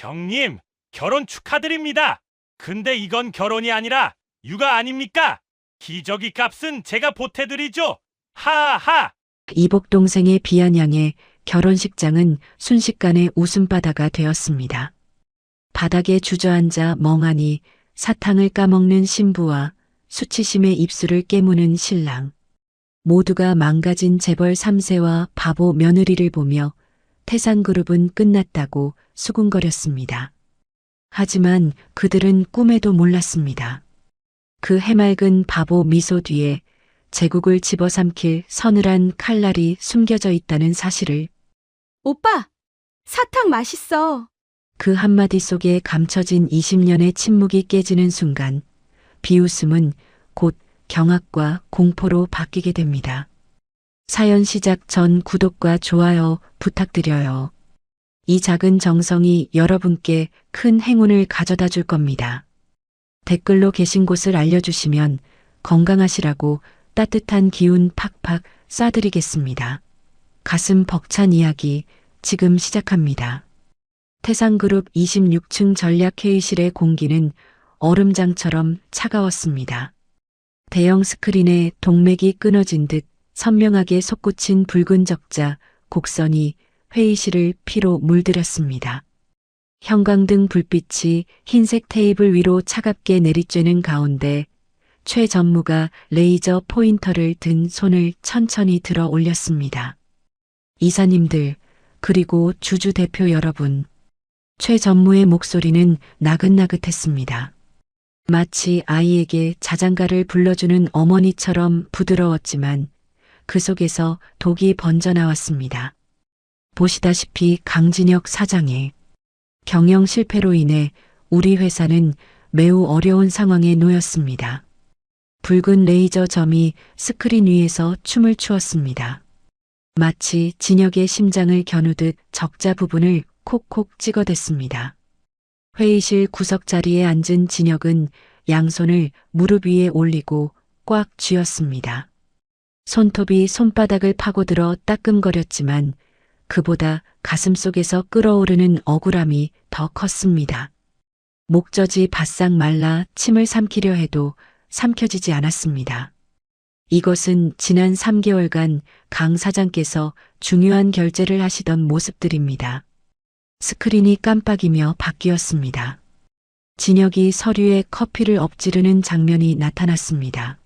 형님, 결혼 축하드립니다. 근데 이건 결혼이 아니라 육아 아닙니까? 기저귀 값은 제가 보태드리죠. 하하! 이복 동생의 비아냥에 결혼식장은 순식간에 웃음바다가 되었습니다. 바닥에 주저앉아 멍하니 사탕을 까먹는 신부와 수치심에 입술을 깨무는 신랑. 모두가 망가진 재벌 3세와 바보 며느리를 보며 태산그룹은 끝났다고 수군거렸습니다. 하지만 그들은 꿈에도 몰랐습니다. 그 해맑은 바보 미소 뒤에 제국을 집어삼킬 서늘한 칼날이 숨겨져 있다는 사실을. 오빠, 사탕 맛있어. 그 한마디 속에 감춰진 20년의 침묵이 깨지는 순간 비웃음은 곧 경악과 공포로 바뀌게 됩니다. 사연 시작 전 구독과 좋아요 부탁드려요. 이 작은 정성이 여러분께 큰 행운을 가져다 줄 겁니다. 댓글로 계신 곳을 알려주시면 건강하시라고 따뜻한 기운 팍팍 쏴드리겠습니다. 가슴 벅찬 이야기 지금 시작합니다. 태산그룹 26층 전략회의실의 공기는 얼음장처럼 차가웠습니다. 대형 스크린에 동맥이 끊어진 듯 선명하게 솟구친 붉은 적자, 곡선이 회의실을 피로 물들였습니다. 형광등 불빛이 흰색 테이블 위로 차갑게 내리쬐는 가운데 최 전무가 레이저 포인터를 든 손을 천천히 들어 올렸습니다. 이사님들, 그리고 주주 대표 여러분. 최 전무의 목소리는 나긋나긋했습니다. 마치 아이에게 자장가를 불러주는 어머니처럼 부드러웠지만 그 속에서 독이 번져나왔습니다. 보시다시피 강진혁 사장의 경영 실패로 인해 우리 회사는 매우 어려운 상황에 놓였습니다. 붉은 레이저 점이 스크린 위에서 춤을 추었습니다. 마치 진혁의 심장을 겨누듯 적자 부분을 콕콕 찍어댔습니다. 회의실 구석 자리에 앉은 진혁은 양손을 무릎 위에 올리고 꽉 쥐었습니다. 손톱이 손바닥을 파고들어 따끔거렸지만 그보다 가슴속에서 끓어오르는 억울함이 더 컸습니다. 목젖이 바싹 말라 침을 삼키려 해도 삼켜지지 않았습니다. 이것은 지난 3개월간 강 사장께서 중요한 결제를 하시던 모습들입니다. 스크린이 깜빡이며 바뀌었습니다. 진혁이 서류에 커피를 엎지르는 장면이 나타났습니다.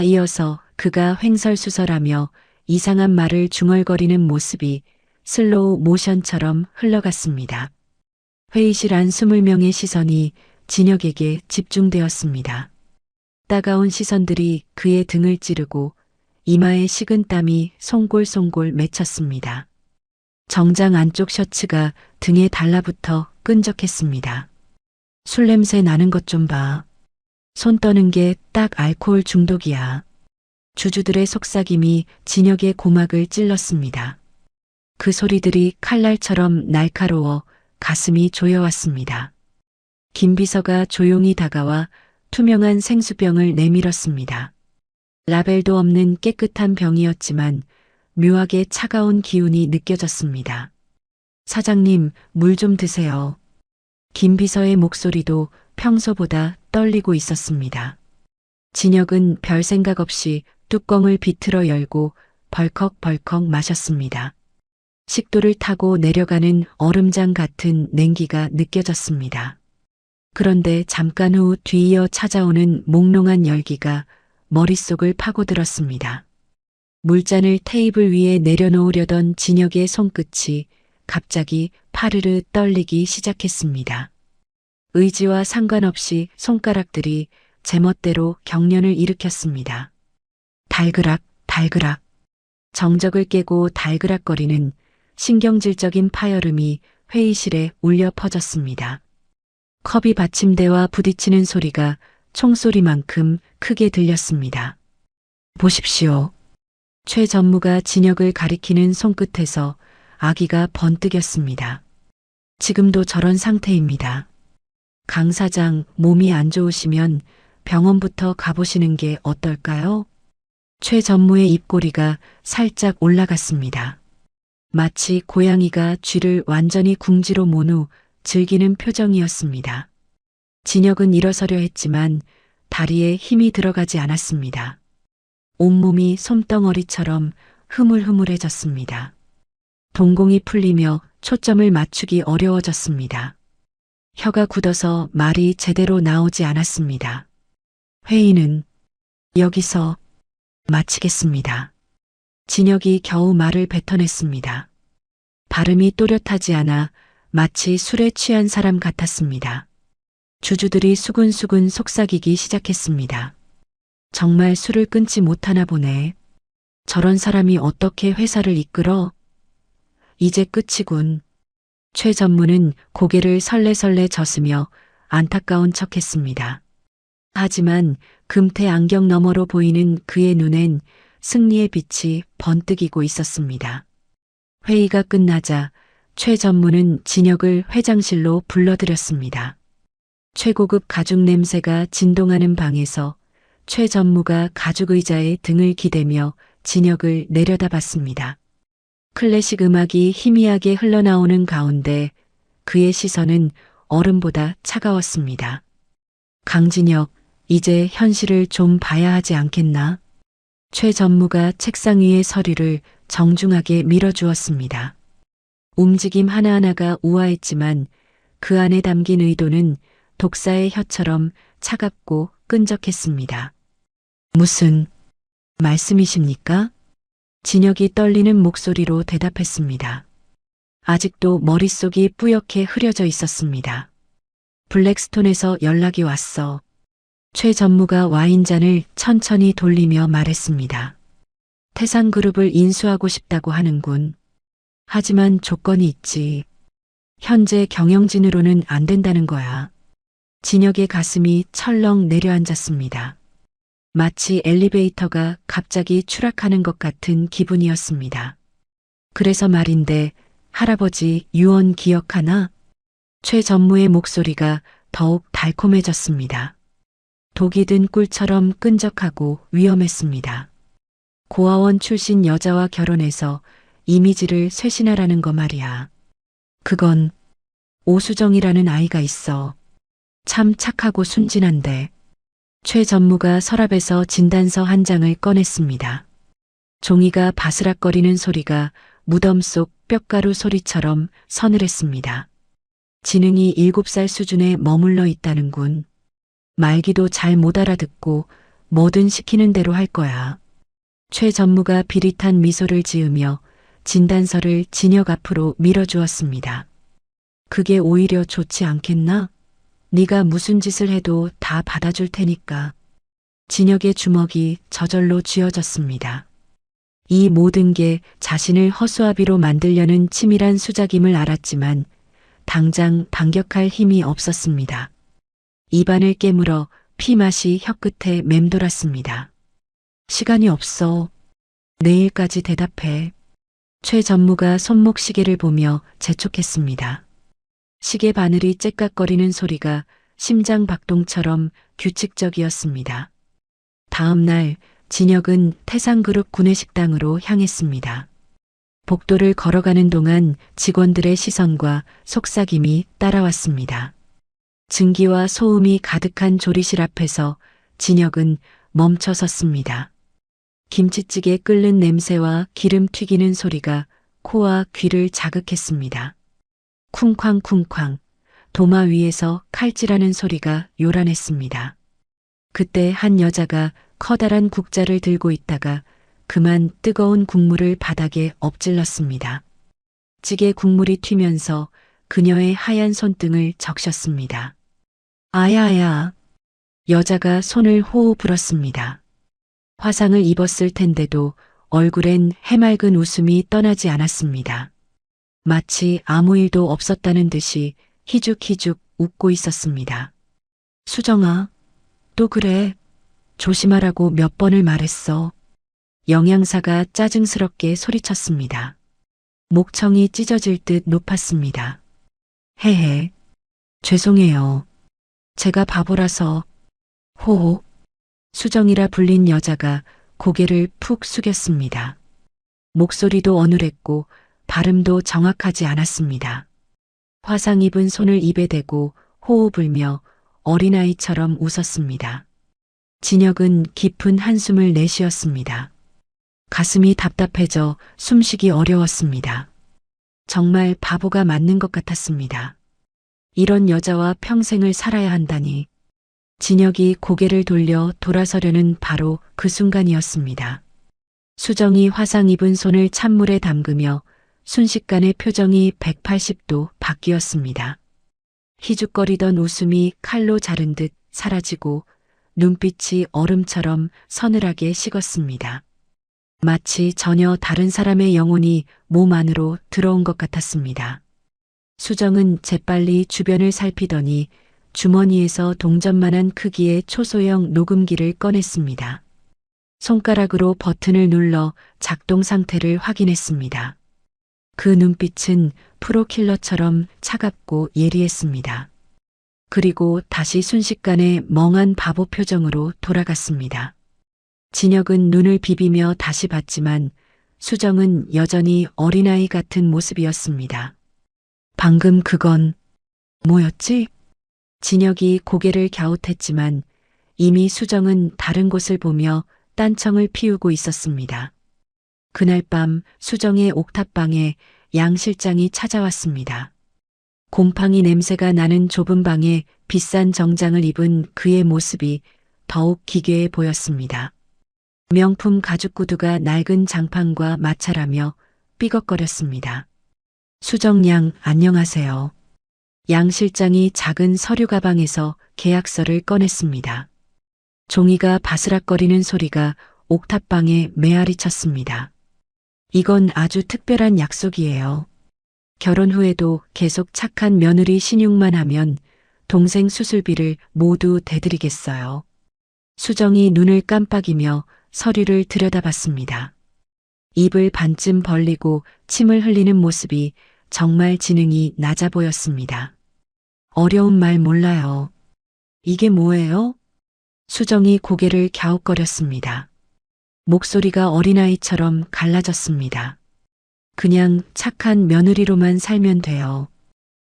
이어서 그가 횡설수설하며 이상한 말을 중얼거리는 모습이 슬로우 모션처럼 흘러갔습니다. 회의실 안 20명의 시선이 진혁에게 집중되었습니다. 따가운 시선들이 그의 등을 찌르고 이마에 식은 땀이 송골송골 맺혔습니다. 정장 안쪽 셔츠가 등에 달라붙어 끈적했습니다. 술 냄새 나는 것 좀 봐. 손 떠는 게 딱 알코올 중독이야. 주주들의 속삭임이 진혁의 고막을 찔렀습니다. 그 소리들이 칼날처럼 날카로워 가슴이 조여왔습니다. 김 비서가 조용히 다가와 투명한 생수병을 내밀었습니다. 라벨도 없는 깨끗한 병이었지만 묘하게 차가운 기운이 느껴졌습니다. 사장님, 물 좀 드세요. 김 비서의 목소리도 평소보다 떨리고 있었습니다. 진혁은 별 생각 없이 뚜껑을 비틀어 열고 벌컥벌컥 마셨습니다. 식도를 타고 내려가는 얼음장 같은 냉기가 느껴졌습니다. 그런데 잠깐 후 뒤이어 찾아오는 몽롱한 열기가 머릿속을 파고들었습니다. 물잔을 테이블 위에 내려놓으려던 진혁의 손끝이 갑자기 파르르 떨리기 시작했습니다. 의지와 상관없이 손가락들이 제멋대로 경련을 일으켰습니다. 달그락, 달그락. 정적을 깨고 달그락거리는 신경질적인 파열음이 회의실에 울려 퍼졌습니다. 컵이 받침대와 부딪히는 소리가 총소리만큼 크게 들렸습니다. 보십시오. 최 전무가 진혁을 가리키는 손끝에서 아기가 번뜩였습니다. 지금도 저런 상태입니다. 강 사장, 몸이 안 좋으시면 병원부터 가보시는 게 어떨까요? 최 전무의 입꼬리가 살짝 올라갔습니다. 마치 고양이가 쥐를 완전히 궁지로 몬 후 즐기는 표정이었습니다. 진혁은 일어서려 했지만 다리에 힘이 들어가지 않았습니다. 온몸이 솜덩어리처럼 흐물흐물해졌습니다. 동공이 풀리며 초점을 맞추기 어려워졌습니다. 혀가 굳어서 말이 제대로 나오지 않았습니다. 회의는 여기서 마치겠습니다. 진혁이 겨우 말을 뱉어냈습니다. 발음이 또렷하지 않아 마치 술에 취한 사람 같았습니다. 주주들이 수근수근 속삭이기 시작했습니다. 정말 술을 끊지 못하나 보네. 저런 사람이 어떻게 회사를 이끌어? 이제 끝이군. 최 전무는 고개를 설레설레 젓으며 안타까운 척했습니다. 하지만 금태 안경 너머로 보이는 그의 눈엔 승리의 빛이 번뜩이고 있었습니다. 회의가 끝나자 최 전무는 진혁을 회장실로 불러들였습니다. 최고급 가죽 냄새가 진동하는 방에서 최 전무가 가죽 의자에 등을 기대며 진혁을 내려다봤습니다. 클래식 음악이 희미하게 흘러나오는 가운데 그의 시선은 얼음보다 차가웠습니다. 강진혁, 이제 현실을 좀 봐야 하지 않겠나? 최 전무가 책상 위의 서류를 정중하게 밀어주었습니다. 움직임 하나하나가 우아했지만 그 안에 담긴 의도는 독사의 혀처럼 차갑고 끈적했습니다. 무슨 말씀이십니까? 진혁이 떨리는 목소리로 대답했습니다. 아직도 머릿속이 뿌옇게 흐려져 있었습니다. 블랙스톤에서 연락이 왔어. 최 전무가 와인잔을 천천히 돌리며 말했습니다. 태상그룹을 인수하고 싶다고 하는군. 하지만 조건이 있지. 현재 경영진으로는 안 된다는 거야. 진혁의 가슴이 철렁 내려앉았습니다. 마치 엘리베이터가 갑자기 추락하는 것 같은 기분이었습니다. 그래서 말인데 할아버지 유언 기억하나? 최 전무의 목소리가 더욱 달콤해졌습니다. 독이 든 꿀처럼 끈적하고 위험했습니다. 고아원 출신 여자와 결혼해서 이미지를 쇄신하라는 거 말이야. 그건 오수정이라는 아이가 있어. 참 착하고 순진한데. 최 전무가 서랍에서 진단서 한 장을 꺼냈습니다. 종이가 바스락거리는 소리가 무덤 속 뼈가루 소리처럼 서늘했습니다. 지능이 7살 수준에 머물러 있다는군. 말기도 잘 못 알아듣고 뭐든 시키는 대로 할 거야. 최 전무가 비릿한 미소를 지으며 진단서를 진혁 앞으로 밀어주었습니다. 그게 오히려 좋지 않겠나? 네가 무슨 짓을 해도 다 받아줄 테니까. 진혁의 주먹이 저절로 쥐어졌습니다. 이 모든 게 자신을 허수아비로 만들려는 치밀한 수작임을 알았지만 당장 반격할 힘이 없었습니다. 입안을 깨물어 피맛이 혀끝에 맴돌았습니다. 시간이 없어. 내일까지 대답해. 최 전무가 손목 시계를 보며 재촉했습니다. 시계 바늘이 째깍거리는 소리가 심장 박동처럼 규칙적이었습니다. 다음 날 진혁은 태상그룹 구내식당으로 향했습니다. 복도를 걸어가는 동안 직원들의 시선과 속삭임이 따라왔습니다. 증기와 소음이 가득한 조리실 앞에서 진혁은 멈춰 섰습니다. 김치찌개 끓는 냄새와 기름 튀기는 소리가 코와 귀를 자극했습니다. 쿵쾅쿵쾅 도마 위에서 칼질하는 소리가 요란했습니다. 그때 한 여자가 커다란 국자를 들고 있다가 그만 뜨거운 국물을 바닥에 엎질렀습니다. 찌개 국물이 튀면서 그녀의 하얀 손등을 적셨습니다. 아야야. 여자가 손을 호호 불었습니다. 화상을 입었을 텐데도 얼굴엔 해맑은 웃음이 떠나지 않았습니다. 마치 아무 일도 없었다는 듯이 희죽희죽 웃고 있었습니다. 수정아, 또 그래. 조심하라고 몇 번을 말했어. 영양사가 짜증스럽게 소리쳤습니다. 목청이 찢어질 듯 높았습니다. 헤헤. 죄송해요. 제가 바보라서. 호호. 수정이라 불린 여자가 고개를 푹 숙였습니다. 목소리도 어눌했고 발음도 정확하지 않았습니다. 화상 입은 손을 입에 대고 호호 불며 어린아이처럼 웃었습니다. 진혁은 깊은 한숨을 내쉬었습니다. 가슴이 답답해져 숨쉬기 어려웠습니다. 정말 바보가 맞는 것 같았습니다. 이런 여자와 평생을 살아야 한다니. 진혁이 고개를 돌려 돌아서려는 바로 그 순간이었습니다. 수정이 화상 입은 손을 찬물에 담그며 순식간에 표정이 180도 바뀌었습니다. 희죽거리던 웃음이 칼로 자른 듯 사라지고 눈빛이 얼음처럼 서늘하게 식었습니다. 마치 전혀 다른 사람의 영혼이 몸 안으로 들어온 것 같았습니다. 수정은 재빨리 주변을 살피더니 주머니에서 동전만한 크기의 초소형 녹음기를 꺼냈습니다. 손가락으로 버튼을 눌러 작동 상태를 확인했습니다. 그 눈빛은 프로킬러처럼 차갑고 예리했습니다. 그리고 다시 순식간에 멍한 바보 표정으로 돌아갔습니다. 진혁은 눈을 비비며 다시 봤지만 수정은 여전히 어린아이 같은 모습이었습니다. 방금 그건 뭐였지? 진혁이 고개를 갸웃했지만 이미 수정은 다른 곳을 보며 딴청을 피우고 있었습니다. 그날 밤 수정의 옥탑방에 양 실장이 찾아왔습니다. 곰팡이 냄새가 나는 좁은 방에 비싼 정장을 입은 그의 모습이 더욱 기괴해 보였습니다. 명품 가죽 구두가 낡은 장판과 마찰하며 삐걱거렸습니다. 수정 양 안녕하세요. 양 실장이 작은 서류 가방에서 계약서를 꺼냈습니다. 종이가 바스락거리는 소리가 옥탑방에 메아리 쳤습니다. 이건 아주 특별한 약속이에요. 결혼 후에도 계속 착한 며느리 신용만 하면 동생 수술비를 모두 대드리겠어요. 수정이 눈을 깜빡이며 서류를 들여다봤습니다. 입을 반쯤 벌리고 침을 흘리는 모습이 정말 지능이 낮아 보였습니다. 어려운 말 몰라요. 이게 뭐예요? 수정이 고개를 갸웃거렸습니다. 목소리가 어린아이처럼 갈라졌습니다. 그냥 착한 며느리로만 살면 돼요.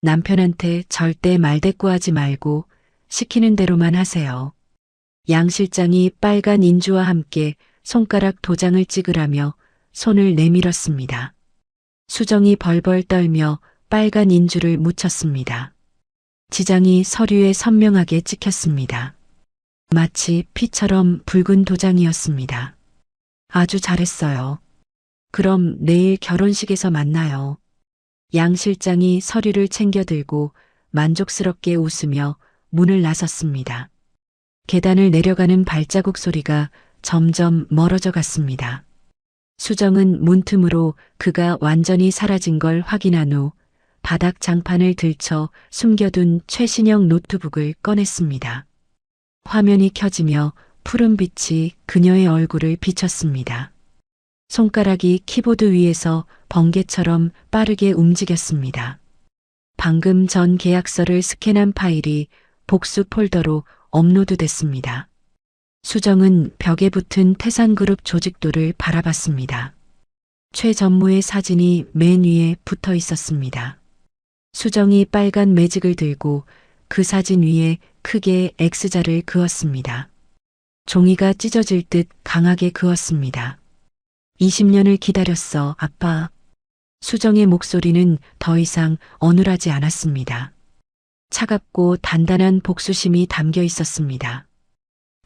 남편한테 절대 말대꾸하지 말고 시키는 대로만 하세요. 양 실장이 빨간 인주와 함께 손가락 도장을 찍으라며 손을 내밀었습니다. 수정이 벌벌 떨며 빨간 인주를 묻혔습니다. 지장이 서류에 선명하게 찍혔습니다. 마치 피처럼 붉은 도장이었습니다. 아주 잘했어요. 그럼 내일 결혼식에서 만나요. 양 실장이 서류를 챙겨 들고 만족스럽게 웃으며 문을 나섰습니다. 계단을 내려가는 발자국 소리가 점점 멀어져 갔습니다. 수정은 문틈으로 그가 완전히 사라진 걸 확인한 후 바닥 장판을 들쳐 숨겨둔 최신형 노트북을 꺼냈습니다. 화면이 켜지며 푸른 빛이 그녀의 얼굴을 비쳤습니다. 손가락이 키보드 위에서 번개처럼 빠르게 움직였습니다. 방금 전 계약서를 스캔한 파일이 복수 폴더로 업로드됐습니다. 수정은 벽에 붙은 태산그룹 조직도를 바라봤습니다. 최 전무의 사진이 맨 위에 붙어 있었습니다. 수정이 빨간 매직을 들고 그 사진 위에 크게 X자를 그었습니다. 종이가 찢어질 듯 강하게 그었습니다. 20년을 기다렸어, 아빠. 수정의 목소리는 더 이상 어눌하지 않았습니다. 차갑고 단단한 복수심이 담겨 있었습니다.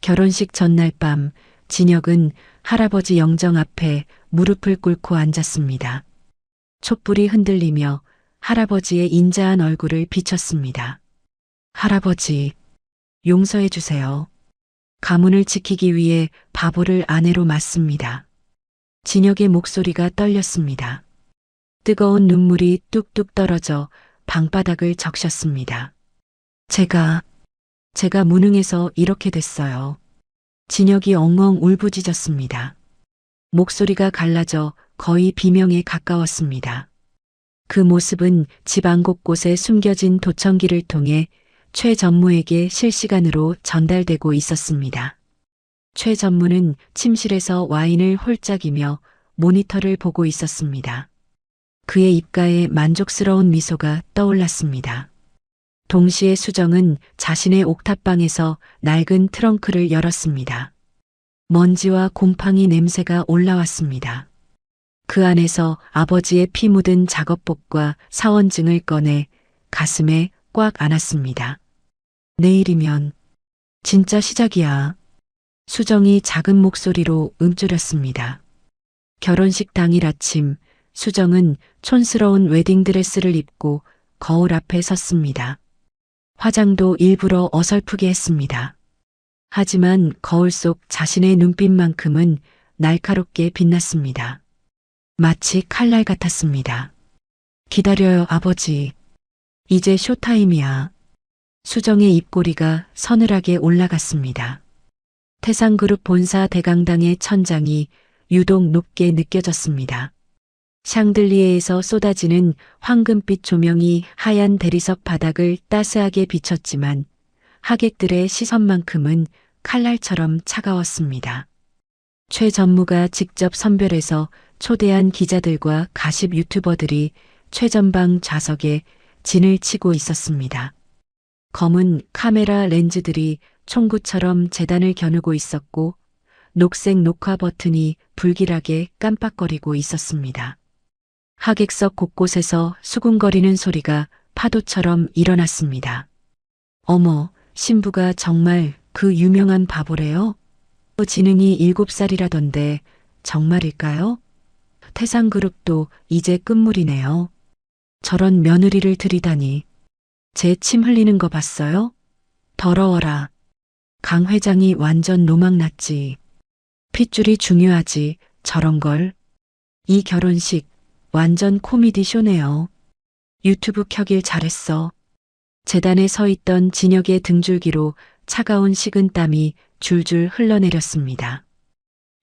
결혼식 전날 밤 진혁은 할아버지 영정 앞에 무릎을 꿇고 앉았습니다. 촛불이 흔들리며 할아버지의 인자한 얼굴을 비쳤습니다. 할아버지, 용서해 주세요. 가문을 지키기 위해 바보를 아내로 맞습니다. 진혁의 목소리가 떨렸습니다. 뜨거운 눈물이 뚝뚝 떨어져 방바닥을 적셨습니다. 제가 무능해서 이렇게 됐어요. 진혁이 엉엉 울부짖었습니다. 목소리가 갈라져 거의 비명에 가까웠습니다. 그 모습은 집안 곳곳에 숨겨진 도청기를 통해 최 전무에게 실시간으로 전달되고 있었습니다. 최 전무는 침실에서 와인을 홀짝이며 모니터를 보고 있었습니다. 그의 입가에 만족스러운 미소가 떠올랐습니다. 동시에 수정은 자신의 옥탑방에서 낡은 트렁크를 열었습니다. 먼지와 곰팡이 냄새가 올라왔습니다. 그 안에서 아버지의 피 묻은 작업복과 사원증을 꺼내 가슴에 꽉 안았습니다. 내일이면 진짜 시작이야. 수정이 작은 목소리로 움츠렸습니다. 결혼식 당일 아침, 수정은 촌스러운 웨딩드레스를 입고 거울 앞에 섰습니다. 화장도 일부러 어설프게 했습니다. 하지만 거울 속 자신의 눈빛만큼은 날카롭게 빛났습니다. 마치 칼날 같았습니다. 기다려요, 아버지. 이제 쇼타임이야. 수정의 입꼬리가 서늘하게 올라갔습니다. 태상그룹 본사 대강당의 천장이 유독 높게 느껴졌습니다. 샹들리에에서 쏟아지는 황금빛 조명이 하얀 대리석 바닥을 따스하게 비췄지만 하객들의 시선만큼은 칼날처럼 차가웠습니다. 최 전무가 직접 선별해서 초대한 기자들과 가십 유튜버들이 최전방 좌석에 진을 치고 있었습니다. 검은 카메라 렌즈들이 총구처럼 재단을 겨누고 있었고 녹색 녹화 버튼이 불길하게 깜빡거리고 있었습니다. 하객석 곳곳에서 수군거리는 소리가 파도처럼 일어났습니다. 어머, 신부가 정말 그 유명한 바보래요? 지능이 7살이라던데 정말일까요? 태상그룹도 이제 끝물이네요. 저런 며느리를 들이다니. 제 침 흘리는 거 봤어요? 더러워라. 강 회장이 완전 노망났지. 핏줄이 중요하지, 저런 걸. 이 결혼식 완전 코미디 쇼네요. 유튜브 켜길 잘했어. 재단에 서 있던 진혁의 등줄기로 차가운 식은땀이 줄줄 흘러내렸습니다.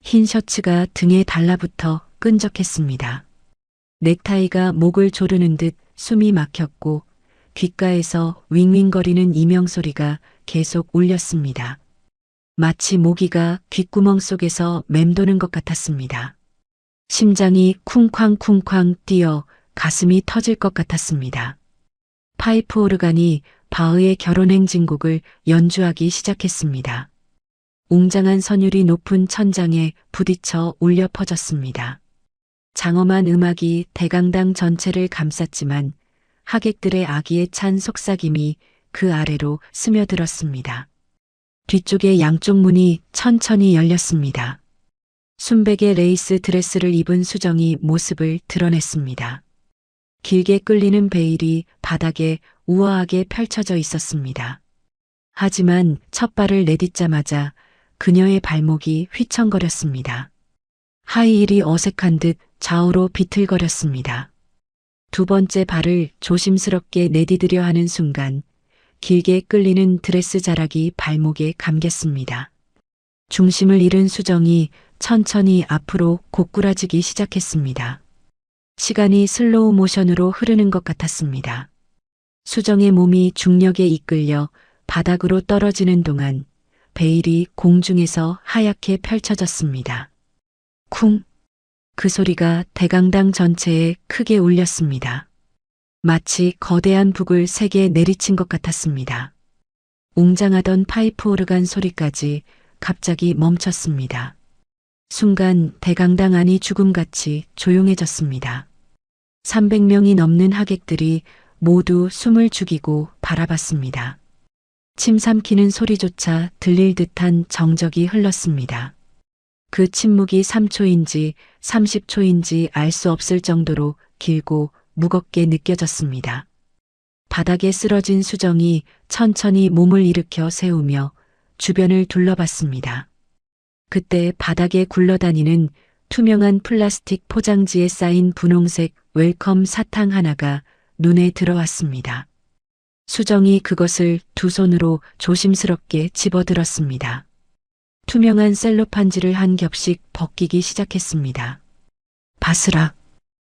흰 셔츠가 등에 달라붙어 끈적했습니다. 넥타이가 목을 조르는 듯 숨이 막혔고 귓가에서 윙윙거리는 이명소리가 계속 울렸습니다. 마치 모기가 귓구멍 속에서 맴도는 것 같았습니다. 심장이 쿵쾅쿵쾅 뛰어 가슴이 터질 것 같았습니다. 파이프 오르간이 바흐의 결혼행진곡을 연주하기 시작했습니다. 웅장한 선율이 높은 천장에 부딪혀 울려 퍼졌습니다. 장엄한 음악이 대강당 전체를 감쌌지만 하객들의 아기에 찬 속삭임이 그 아래로 스며들었습니다. 뒤쪽의 양쪽 문이 천천히 열렸습니다. 순백의 레이스 드레스를 입은 수정이 모습을 드러냈습니다. 길게 끌리는 베일이 바닥에 우아하게 펼쳐져 있었습니다. 하지만 첫 발을 내딛자마자 그녀의 발목이 휘청거렸습니다. 하이힐이 어색한 듯 좌우로 비틀거렸습니다. 두 번째 발을 조심스럽게 내디디려 하는 순간 길게 끌리는 드레스 자락이 발목에 감겼습니다. 중심을 잃은 수정이 천천히 앞으로 고꾸라지기 시작했습니다. 시간이 슬로우 모션으로 흐르는 것 같았습니다. 수정의 몸이 중력에 이끌려 바닥으로 떨어지는 동안 베일이 공중에서 하얗게 펼쳐졌습니다. 쿵! 그 소리가 대강당 전체에 크게 울렸습니다. 마치 거대한 북을 세게 내리친 것 같았습니다. 웅장하던 파이프 오르간 소리까지 갑자기 멈췄습니다. 순간 대강당 안이 죽음같이 조용해졌습니다. 300명이 넘는 하객들이 모두 숨을 죽이고 바라봤습니다. 침 삼키는 소리조차 들릴 듯한 정적이 흘렀습니다. 그 침묵이 3초인지 30초인지 알 수 없을 정도로 길고 무겁게 느껴졌습니다. 바닥에 쓰러진 수정이 천천히 몸을 일으켜 세우며 주변을 둘러봤습니다. 그때 바닥에 굴러다니는 투명한 플라스틱 포장지에 쌓인 분홍색 웰컴 사탕 하나가 눈에 들어왔습니다. 수정이 그것을 두 손으로 조심스럽게 집어들었습니다. 투명한 셀로판지를 한 겹씩 벗기기 시작했습니다. 바스락,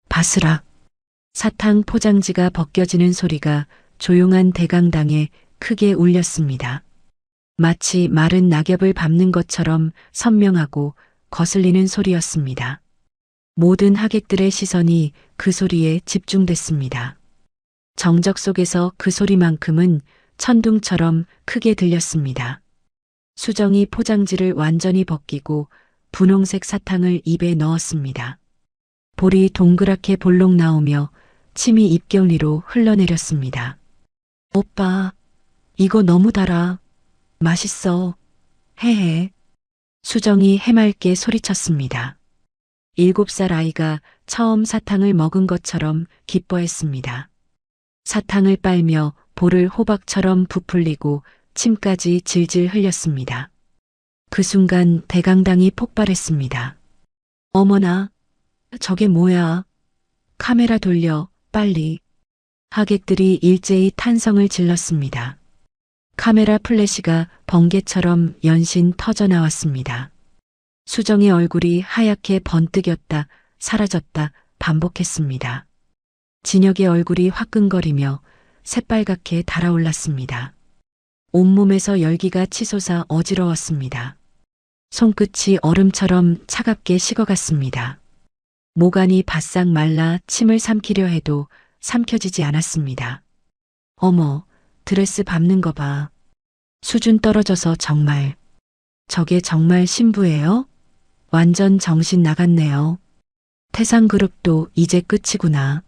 바스락. 사탕 포장지가 벗겨지는 소리가 조용한 대강당에 크게 울렸습니다. 마치 마른 낙엽을 밟는 것처럼 선명하고 거슬리는 소리였습니다. 모든 하객들의 시선이 그 소리에 집중됐습니다. 정적 속에서 그 소리만큼은 천둥처럼 크게 들렸습니다. 수정이 포장지를 완전히 벗기고 분홍색 사탕을 입에 넣었습니다. 볼이 동그랗게 볼록 나오며 침이 입결 위로 흘러내렸습니다. 오빠, 이거 너무 달아. 맛있어. 헤헤. 수정이 해맑게 소리쳤습니다. 7살 아이가 처음 사탕을 먹은 것처럼 기뻐했습니다. 사탕을 빨며 볼을 호박처럼 부풀리고 침까지 질질 흘렸습니다. 그 순간 대강당이 폭발했습니다. 어머나, 저게 뭐야? 카메라 돌려, 빨리. 하객들이 일제히 탄성을 질렀습니다. 카메라 플래시가 번개처럼 연신 터져 나왔습니다. 수정의 얼굴이 하얗게 번뜩였다, 사라졌다 반복했습니다. 진혁의 얼굴이 화끈거리며 새빨갛게 달아올랐습니다. 온몸에서 열기가 치솟아 어지러웠습니다. 손끝이 얼음처럼 차갑게 식어갔습니다. 모간이 바싹 말라 침을 삼키려 해도 삼켜지지 않았습니다. 어머, 드레스 밟는 거 봐. 수준 떨어져서 정말. 저게 정말 신부예요? 완전 정신 나갔네요. 태상그룹도 이제 끝이구나.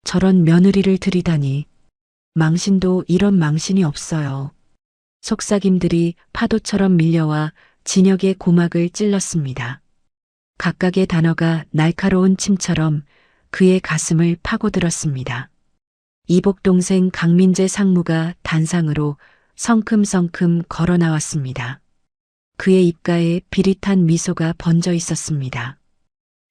저런 며느리를 들이다니. 망신도 이런 망신이 없어요. 속삭임들이 파도처럼 밀려와 진혁의 고막을 찔렀습니다. 각각의 단어가 날카로운 침처럼 그의 가슴을 파고들었습니다. 이복 동생 강민재 상무가 단상으로 성큼성큼 걸어 나왔습니다. 그의 입가에 비릿한 미소가 번져 있었습니다.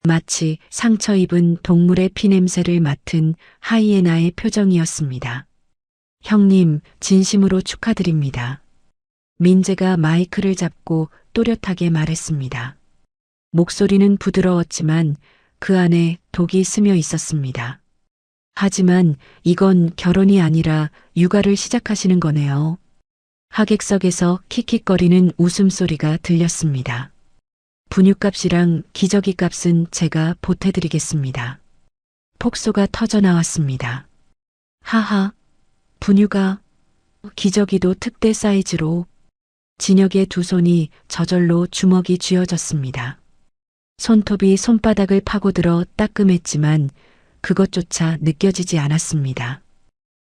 마치 상처 입은 동물의 피냄새를 맡은 하이에나의 표정이었습니다. 형님, 진심으로 축하드립니다. 민재가 마이크를 잡고 또렷하게 말했습니다. 목소리는 부드러웠지만 그 안에 독이 스며 있었습니다. 하지만 이건 결혼이 아니라 육아를 시작하시는 거네요. 하객석에서 킥킥거리는 웃음소리가 들렸습니다. 분유값이랑 기저귀 값은 제가 보태드리겠습니다. 폭소가 터져 나왔습니다. 하하, 분유가, 기저귀도 특대 사이즈로. 진혁의 두 손이 저절로 주먹이 쥐어졌습니다. 손톱이 손바닥을 파고들어 따끔했지만 그것조차 느껴지지 않았습니다.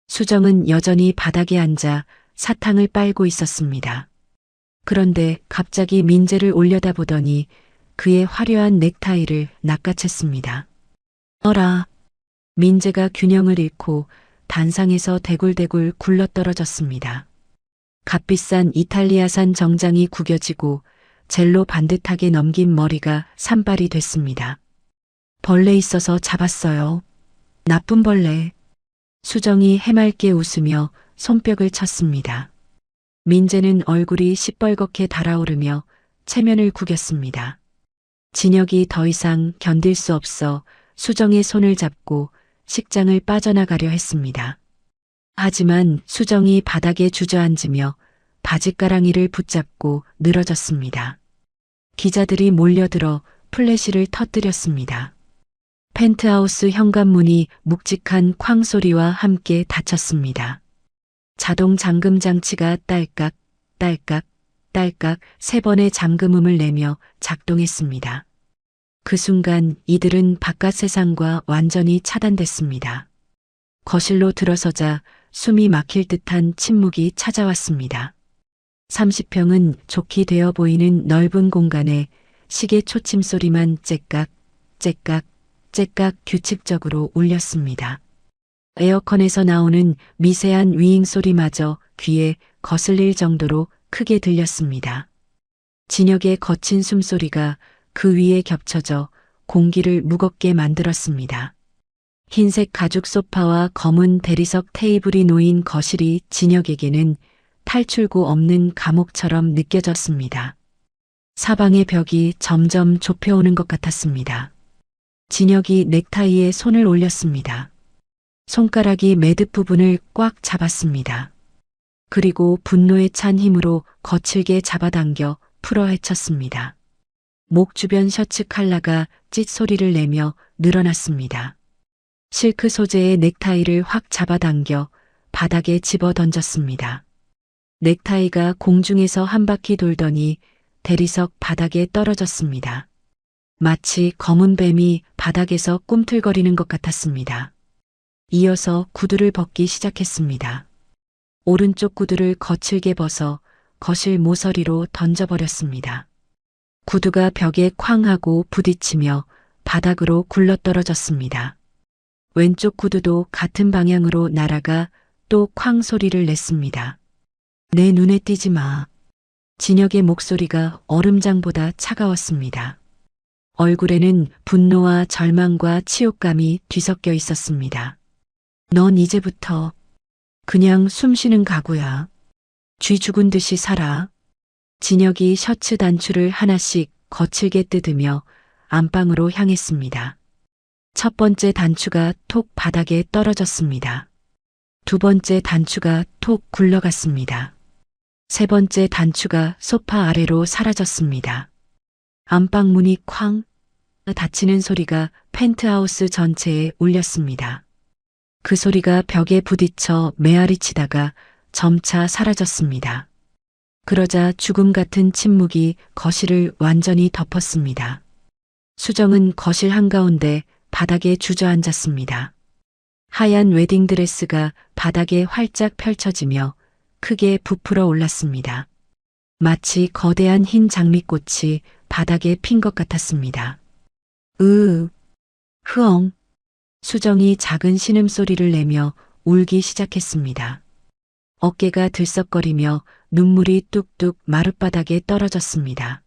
수정은 여전히 바닥에 앉아 사탕을 빨고 있었습니다. 그런데 갑자기 민재를 올려다보더니 그의 화려한 넥타이를 낚아챘습니다. 어라. 민재가 균형을 잃고 단상에서 대굴대굴 굴러떨어졌습니다. 값비싼 이탈리아산 정장이 구겨지고 젤로 반듯하게 넘긴 머리가 산발이 됐습니다. 벌레 있어서 잡았어요. 나쁜 벌레. 수정이 해맑게 웃으며 손뼉을 쳤습니다. 민재는 얼굴이 시뻘겋게 달아오르며 체면을 구겼습니다. 진혁이 더 이상 견딜 수 없어 수정의 손을 잡고 식장을 빠져나가려 했습니다. 하지만 수정이 바닥에 주저앉으며 바짓가랑이를 붙잡고 늘어졌습니다. 기자들이 몰려들어 플래시를 터뜨렸습니다. 펜트하우스 현관문이 묵직한 쾅 소리와 함께 닫혔습니다. 자동 잠금 장치가 딸깍, 딸깍, 딸깍 3번의 잠금음을 내며 작동했습니다. 그 순간 이들은 바깥 세상과 완전히 차단됐습니다. 거실로 들어서자 숨이 막힐 듯한 침묵이 찾아왔습니다. 30평은 좋게 되어 보이는 넓은 공간에 시계 초침 소리만 째깍, 째깍, 째깍 규칙적으로 울렸습니다. 에어컨에서 나오는 미세한 위잉 소리마저 귀에 거슬릴 정도로 크게 들렸습니다. 진혁의 거친 숨소리가 그 위에 겹쳐져 공기를 무겁게 만들었습니다. 흰색 가죽 소파와 검은 대리석 테이블이 놓인 거실이 진혁에게는 탈출구 없는 감옥처럼 느껴졌습니다. 사방의 벽이 점점 좁혀오는 것 같았습니다. 진혁이 넥타이에 손을 올렸습니다. 손가락이 매듭 부분을 꽉 잡았습니다. 그리고 분노에 찬 힘으로 거칠게 잡아당겨 풀어 헤쳤습니다. 목 주변 셔츠 칼라가 찢 소리를 내며 늘어났습니다. 실크 소재의 넥타이를 확 잡아당겨 바닥에 집어 던졌습니다. 넥타이가 공중에서 한 바퀴 돌더니 대리석 바닥에 떨어졌습니다. 마치 검은 뱀이 바닥에서 꿈틀거리는 것 같았습니다. 이어서 구두를 벗기 시작했습니다. 오른쪽 구두를 거칠게 벗어 거실 모서리로 던져버렸습니다. 구두가 벽에 쾅 하고 부딪히며 바닥으로 굴러떨어졌습니다. 왼쪽 구두도 같은 방향으로 날아가 또 쾅 소리를 냈습니다. 내 눈에 띄지 마. 진혁의 목소리가 얼음장보다 차가웠습니다. 얼굴에는 분노와 절망과 치욕감이 뒤섞여 있었습니다. 넌 이제부터 그냥 숨쉬는 가구야. 쥐 죽은 듯이 살아. 진혁이 셔츠 단추를 하나씩 거칠게 뜯으며 안방으로 향했습니다. 첫 번째 단추가 톡 바닥에 떨어졌습니다. 두 번째 단추가 톡 굴러갔습니다. 세 번째 단추가 소파 아래로 사라졌습니다. 안방 문이 쾅 닫히는 소리가 펜트하우스 전체에 울렸습니다. 그 소리가 벽에 부딪혀 메아리 치다가 점차 사라졌습니다. 그러자 죽음 같은 침묵이 거실을 완전히 덮었습니다. 수정은 거실 한가운데 바닥에 주저앉았습니다. 하얀 웨딩드레스가 바닥에 활짝 펼쳐지며 크게 부풀어 올랐습니다. 마치 거대한 흰 장미꽃이 바닥에 핀 것 같았습니다. 흐엉. 수정이 작은 신음소리를 내며 울기 시작했습니다. 어깨가 들썩거리며 눈물이 뚝뚝 마룻바닥에 떨어졌습니다.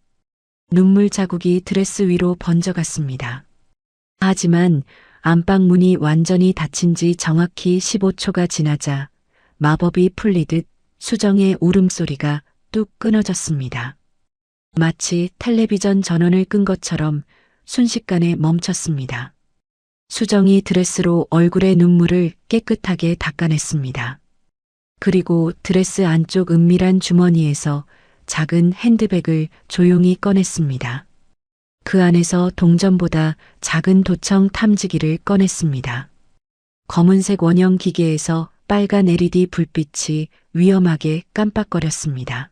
눈물 자국이 드레스 위로 번져갔습니다. 하지만 안방 문이 완전히 닫힌 지 정확히 15초가 지나자 마법이 풀리듯 수정의 울음소리가 뚝 끊어졌습니다. 마치 텔레비전 전원을 끈 것처럼 순식간에 멈췄습니다. 수정이 드레스로 얼굴의 눈물을 깨끗하게 닦아냈습니다. 그리고 드레스 안쪽 은밀한 주머니에서 작은 핸드백을 조용히 꺼냈습니다. 그 안에서 동전보다 작은 도청 탐지기를 꺼냈습니다. 검은색 원형 기계에서 빨간 LED 불빛이 위험하게 깜빡거렸습니다.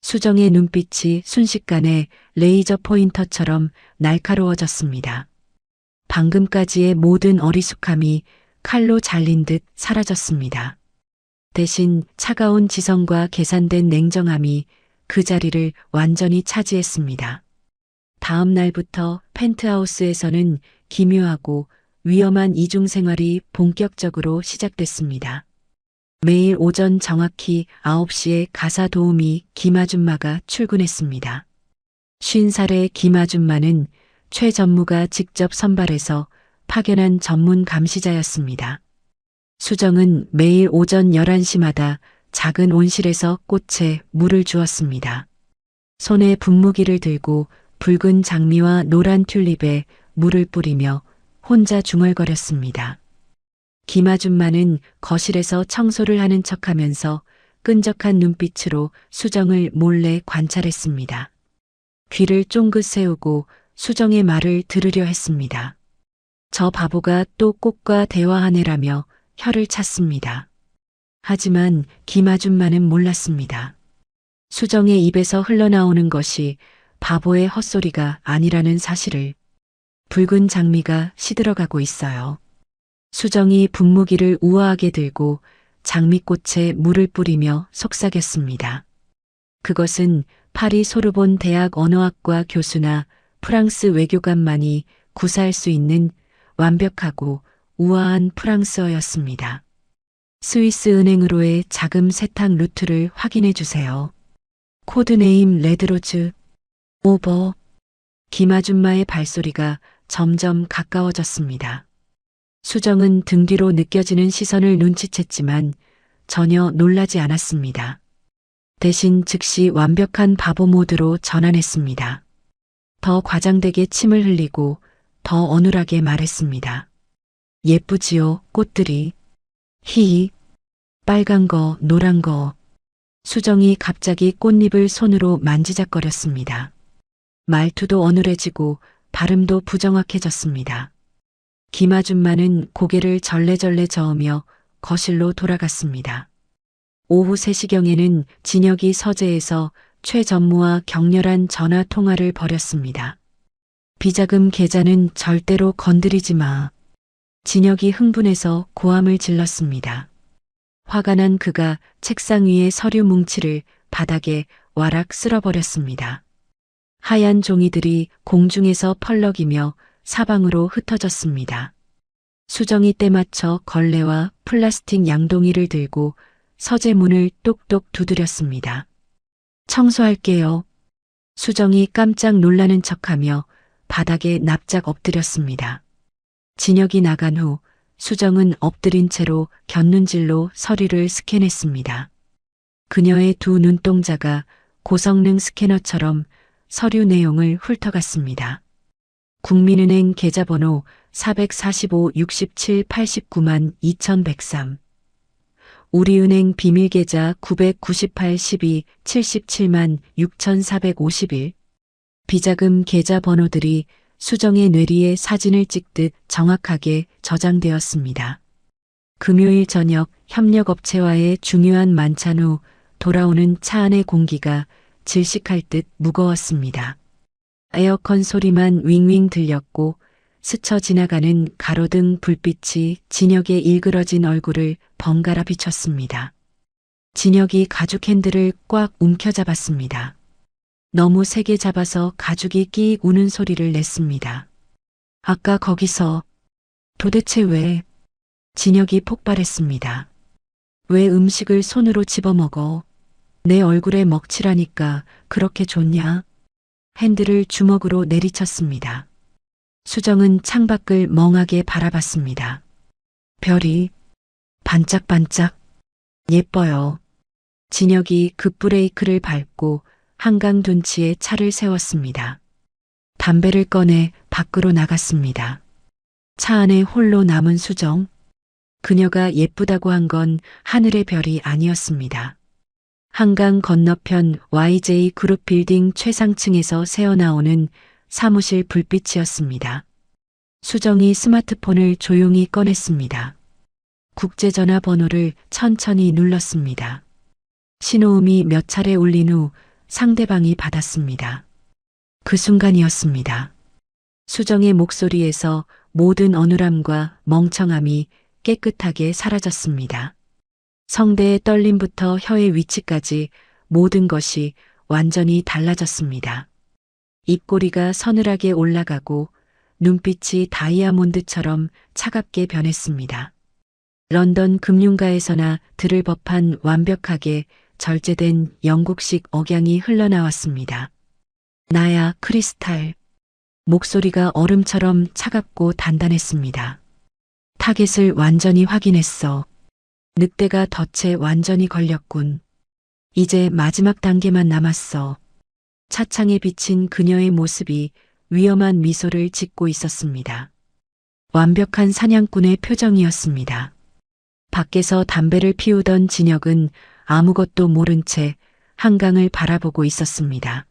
수정의 눈빛이 순식간에 레이저 포인터처럼 날카로워졌습니다. 방금까지의 모든 어리숙함이 칼로 잘린 듯 사라졌습니다. 대신 차가운 지성과 계산된 냉정함이 그 자리를 완전히 차지했습니다. 다음 날부터 펜트하우스에서는 기묘하고 위험한 이중생활이 본격적으로 시작됐습니다. 매일 오전 정확히 9시에 가사 도우미 김아줌마가 출근했습니다. 50살의 김아줌마는 최 전무가 직접 선발해서 파견한 전문 감시자였습니다. 수정은 매일 오전 11시마다 작은 온실에서 꽃에 물을 주었습니다. 손에 분무기를 들고 붉은 장미와 노란 튤립에 물을 뿌리며 혼자 중얼거렸습니다. 김아줌마는 거실에서 청소를 하는 척하면서 끈적한 눈빛으로 수정을 몰래 관찰했습니다. 귀를 쫑긋 세우고 수정의 말을 들으려 했습니다. 저 바보가 또 꽃과 대화하네라며 혀를 찼습니다. 하지만 김아줌마는 몰랐습니다. 수정의 입에서 흘러나오는 것이 바보의 헛소리가 아니라는 사실을. 붉은 장미가 시들어가고 있어요. 수정이 분무기를 우아하게 들고 장미꽃에 물을 뿌리며 속삭였습니다. 그것은 파리 소르본 대학 언어학과 교수나 프랑스 외교관만이 구사할 수 있는 완벽하고 우아한 프랑스어였습니다. 스위스 은행으로의 자금 세탁 루트를 확인해 주세요. 코드네임 레드로즈. 오버. 김아줌마의 발소리가 점점 가까워졌습니다. 수정은 등 뒤로 느껴지는 시선을 눈치챘지만 전혀 놀라지 않았습니다. 대신 즉시 완벽한 바보 모드로 전환했습니다. 더 과장되게 침을 흘리고 더 어눌하게 말했습니다. 예쁘지요, 꽃들이. 히히. 빨간 거, 노란 거. 수정이 갑자기 꽃잎을 손으로 만지작거렸습니다. 말투도 어눌해지고 발음도 부정확해졌습니다. 김아줌마는 고개를 절레절레 저으며 거실로 돌아갔습니다. 오후 3시경에는 진혁이 서재에서 최 전무와 격렬한 전화 통화를 벌였습니다. 비자금 계좌는 절대로 건드리지 마. 진혁이 흥분해서 고함을 질렀습니다. 화가 난 그가 책상 위의 서류 뭉치를 바닥에 와락 쓸어버렸습니다. 하얀 종이들이 공중에서 펄럭이며 사방으로 흩어졌습니다. 수정이 때맞춰 걸레와 플라스틱 양동이를 들고 서재 문을 똑똑 두드렸습니다. 청소할게요. 수정이 깜짝 놀라는 척하며 바닥에 납작 엎드렸습니다. 진혁이 나간 후 수정은 엎드린 채로 곁눈질로 서류를 스캔했습니다. 그녀의 두 눈동자가 고성능 스캐너처럼 서류 내용을 훑어갔습니다. 국민은행 계좌번호 445-67-89만 2103. 우리은행 비밀계좌 998-12-77만 6451. 비자금 계좌 번호들이 수정의 뇌리에 사진을 찍듯 정확하게 저장되었습니다. 금요일 저녁 협력업체와의 중요한 만찬 후 돌아오는 차 안의 공기가 질식할 듯 무거웠습니다. 에어컨 소리만 윙윙 들렸고 스쳐 지나가는 가로등 불빛이 진혁의 일그러진 얼굴을 번갈아 비췄습니다. 진혁이 가죽 핸들을 꽉 움켜잡았습니다. 너무 세게 잡아서 가죽이 끼익 우는 소리를 냈습니다. 아까 거기서 도대체 왜? 진혁이 폭발했습니다. 왜 음식을 손으로 집어먹어? 내 얼굴에 먹칠하니까 그렇게 좋냐? 핸들을 주먹으로 내리쳤습니다. 수정은 창밖을 멍하게 바라봤습니다. 별이 반짝반짝 예뻐요. 진혁이 급브레이크를 밟고 한강 둔치에 차를 세웠습니다. 담배를 꺼내 밖으로 나갔습니다. 차 안에 홀로 남은 수정. 그녀가 예쁘다고 한 건 하늘의 별이 아니었습니다. 한강 건너편 YJ 그룹 빌딩 최상층에서 새어나오는 사무실 불빛이었습니다. 수정이 스마트폰을 조용히 꺼냈습니다. 국제전화 번호를 천천히 눌렀습니다. 신호음이 몇 차례 울린 후 상대방이 받았습니다. 그 순간이었습니다. 수정의 목소리에서 모든 어눌함과 멍청함이 깨끗하게 사라졌습니다. 성대의 떨림부터 혀의 위치까지 모든 것이 완전히 달라졌습니다. 입꼬리가 서늘하게 올라가고 눈빛이 다이아몬드처럼 차갑게 변했습니다. 런던 금융가에서나 들을 법한 완벽하게 절제된 영국식 억양이 흘러나왔습니다. 나야 크리스탈. 목소리가 얼음처럼 차갑고 단단했습니다. 타겟을 완전히 확인했어. 늑대가 덫에 완전히 걸렸군. 이제 마지막 단계만 남았어. 차창에 비친 그녀의 모습이 위험한 미소를 짓고 있었습니다. 완벽한 사냥꾼의 표정이었습니다. 밖에서 담배를 피우던 진혁은 아무것도 모른 채 한강을 바라보고 있었습니다.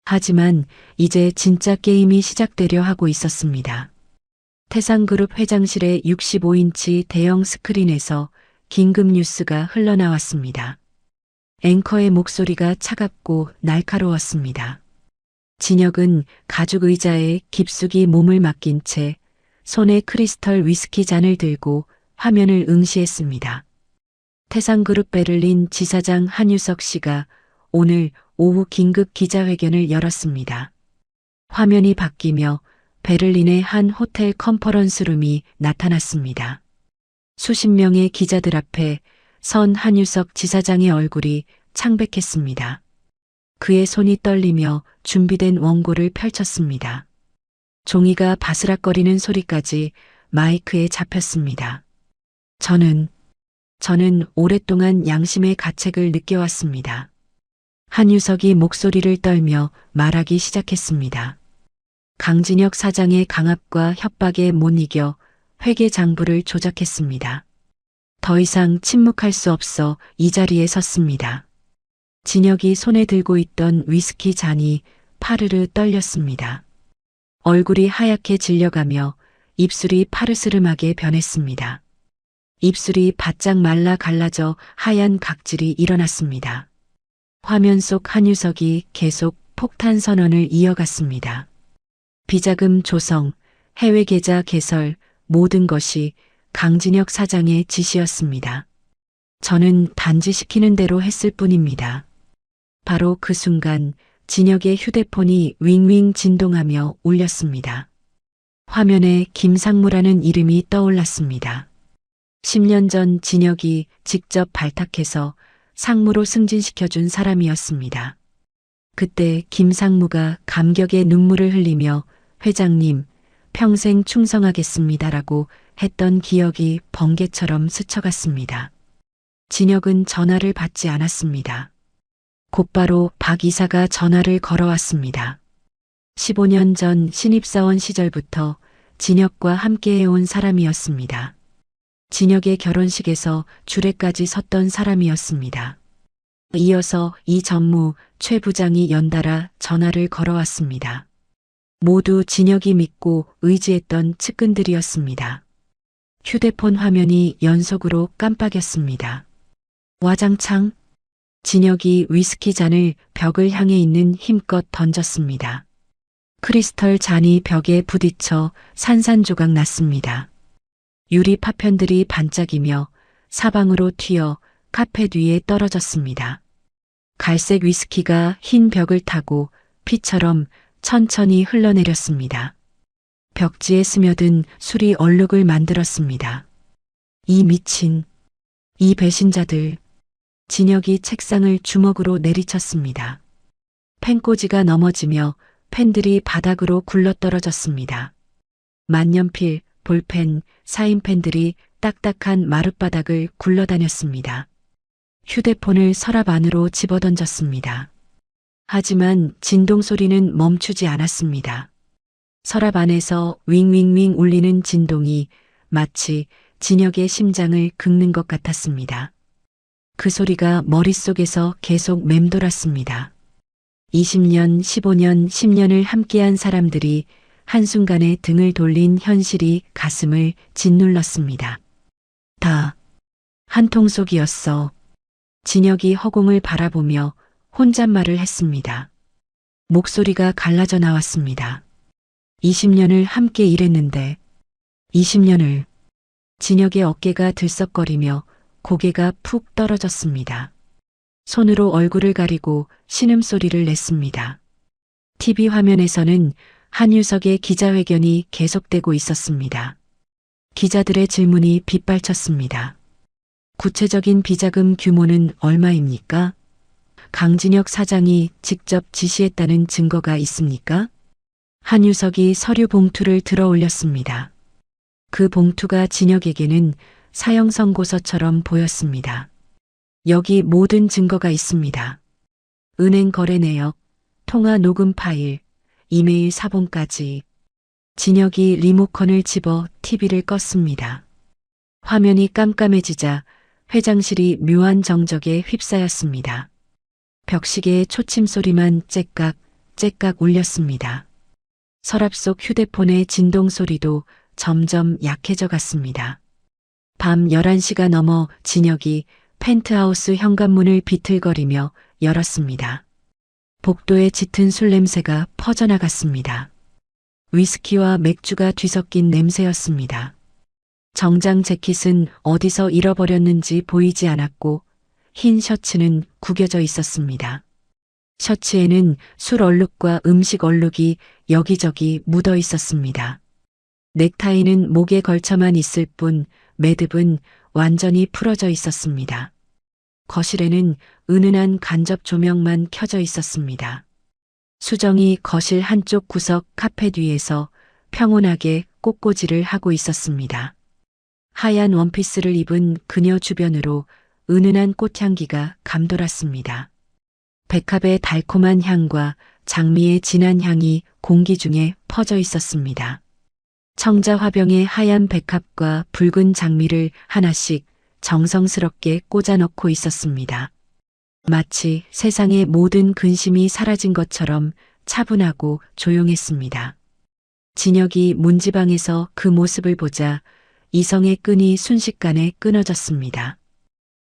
하지만 이제 진짜 게임이 시작되려 하고 있었습니다. 태상그룹 회장실의 65인치 대형 스크린에서 긴급 뉴스가 흘러나왔습니다. 앵커의 목소리가 차갑고 날카로웠습니다. 진혁은 가죽 의자에 깊숙이 몸을 맡긴 채 손에 크리스털 위스키 잔을 들고 화면을 응시했습니다. 태상그룹 베를린 지사장 한유석 씨가 오늘 오후 긴급 기자회견을 열었습니다. 화면이 바뀌며 베를린의 한 호텔 컨퍼런스룸이 나타났습니다. 수십 명의 기자들 앞에 선 한유석 지사장의 얼굴이 창백했습니다. 그의 손이 떨리며 준비된 원고를 펼쳤습니다. 종이가 바스락거리는 소리까지 마이크에 잡혔습니다. 저는 오랫동안 양심의 가책을 느껴왔습니다. 한유석이 목소리를 떨며 말하기 시작했습니다. 강진혁 사장의 강압과 협박에 못 이겨 회계 장부를 조작했습니다. 더 이상 침묵할 수 없어 이 자리에 섰습니다. 진혁이 손에 들고 있던 위스키 잔이 파르르 떨렸습니다. 얼굴이 하얗게 질려가며 입술이 파르스름하게 변했습니다. 입술이 바짝 말라 갈라져 하얀 각질이 일어났습니다. 화면 속 한유석이 계속 폭탄 선언을 이어갔습니다. 비자금 조성, 해외 계좌 개설, 모든 것이 강진혁 사장의 지시였습니다. 저는 단지 시키는 대로 했을 뿐입니다. 바로 그 순간 진혁의 휴대폰이 윙윙 진동하며 울렸습니다. 화면에 김상무라는 이름이 떠올랐습니다. 10년 전 진혁이 직접 발탁해서 상무로 승진시켜준 사람이었습니다. 그때 김상무가 감격의 눈물을 흘리며 회장님, 평생 충성하겠습니다라고 했던 기억이 번개처럼 스쳐갔습니다. 진혁은 전화를 받지 않았습니다. 곧바로 박 이사가 전화를 걸어왔습니다. 15년 전 신입사원 시절부터 진혁과 함께해온 사람이었습니다. 진혁의 결혼식에서 주례까지 섰던 사람이었습니다. 이어서 이 전무 최 부장이 연달아 전화를 걸어왔습니다. 모두 진혁이 믿고 의지했던 측근들이었습니다. 휴대폰 화면이 연속으로 깜빡였습니다. 와장창 진혁이 위스키 잔을 벽을 향해 있는 힘껏 던졌습니다. 크리스털 잔이 벽에 부딪혀 산산조각 났습니다. 유리 파편들이 반짝이며 사방으로 튀어 카펫 위에 떨어졌습니다. 갈색 위스키가 흰 벽을 타고 피처럼 천천히 흘러내렸습니다. 벽지에 스며든 술이 얼룩을 만들었습니다. 이 미친, 이 배신자들. 진혁이 책상을 주먹으로 내리쳤습니다. 펜꽂이가 넘어지며 펜들이 바닥으로 굴러떨어졌습니다. 만년필, 볼펜, 사인펜들이 딱딱한 마룻바닥을 굴러다녔습니다. 휴대폰을 서랍 안으로 집어던졌습니다. 하지만 진동 소리는 멈추지 않았습니다. 서랍 안에서 윙윙윙 울리는 진동이 마치 진혁의 심장을 긁는 것 같았습니다. 그 소리가 머릿속에서 계속 맴돌았습니다. 20년, 15년, 10년을 함께한 사람들이 한순간에 등을 돌린 현실이 가슴을 짓눌렀습니다. 다 한통속이었어. 진혁이 허공을 바라보며 혼잣말을 했습니다. 목소리가 갈라져 나왔습니다. 20년을 함께 일했는데 20년을. 진혁의 어깨가 들썩거리며 고개가 푹 떨어졌습니다. 손으로 얼굴을 가리고 신음소리를 냈습니다. TV 화면에서는 한유석의 기자회견이 계속되고 있었습니다. 기자들의 질문이 빗발쳤습니다. 구체적인 비자금 규모는 얼마입니까? 강진혁 사장이 직접 지시했다는 증거가 있습니까? 한유석이 서류 봉투를 들어 올렸습니다. 그 봉투가 진혁에게는 사형 선고서처럼 보였습니다. 여기 모든 증거가 있습니다. 은행 거래 내역, 통화 녹음 파일, 이메일 사본까지. 진혁이 리모컨을 집어 TV를 껐습니다. 화면이 깜깜해지자 회장실이 묘한 정적에 휩싸였습니다. 벽시계의 초침 소리만 째깍 째깍 울렸습니다. 서랍 속 휴대폰의 진동 소리도 점점 약해져 갔습니다. 밤 11시가 넘어 진혁이 펜트하우스 현관문을 비틀거리며 열었습니다. 복도에 짙은 술 냄새가 퍼져나갔습니다. 위스키와 맥주가 뒤섞인 냄새였습니다. 정장 재킷은 어디서 잃어버렸는지 보이지 않았고 흰 셔츠는 구겨져 있었습니다. 셔츠에는 술 얼룩과 음식 얼룩이 여기저기 묻어 있었습니다. 넥타이는 목에 걸쳐만 있을 뿐 매듭은 완전히 풀어져 있었습니다. 거실에는 은은한 간접 조명만 켜져 있었습니다. 수정이 거실 한쪽 구석 카펫 위에서 평온하게 꽃꽂이를 하고 있었습니다. 하얀 원피스를 입은 그녀 주변으로 은은한 꽃향기가 감돌았습니다. 백합의 달콤한 향과 장미의 진한 향이 공기 중에 퍼져 있었습니다. 청자 화병에 하얀 백합과 붉은 장미를 하나씩 정성스럽게 꽂아 넣고 있었습니다. 마치 세상의 모든 근심이 사라진 것처럼 차분하고 조용했습니다. 진혁이 문지방에서 그 모습을 보자 이성의 끈이 순식간에 끊어졌습니다.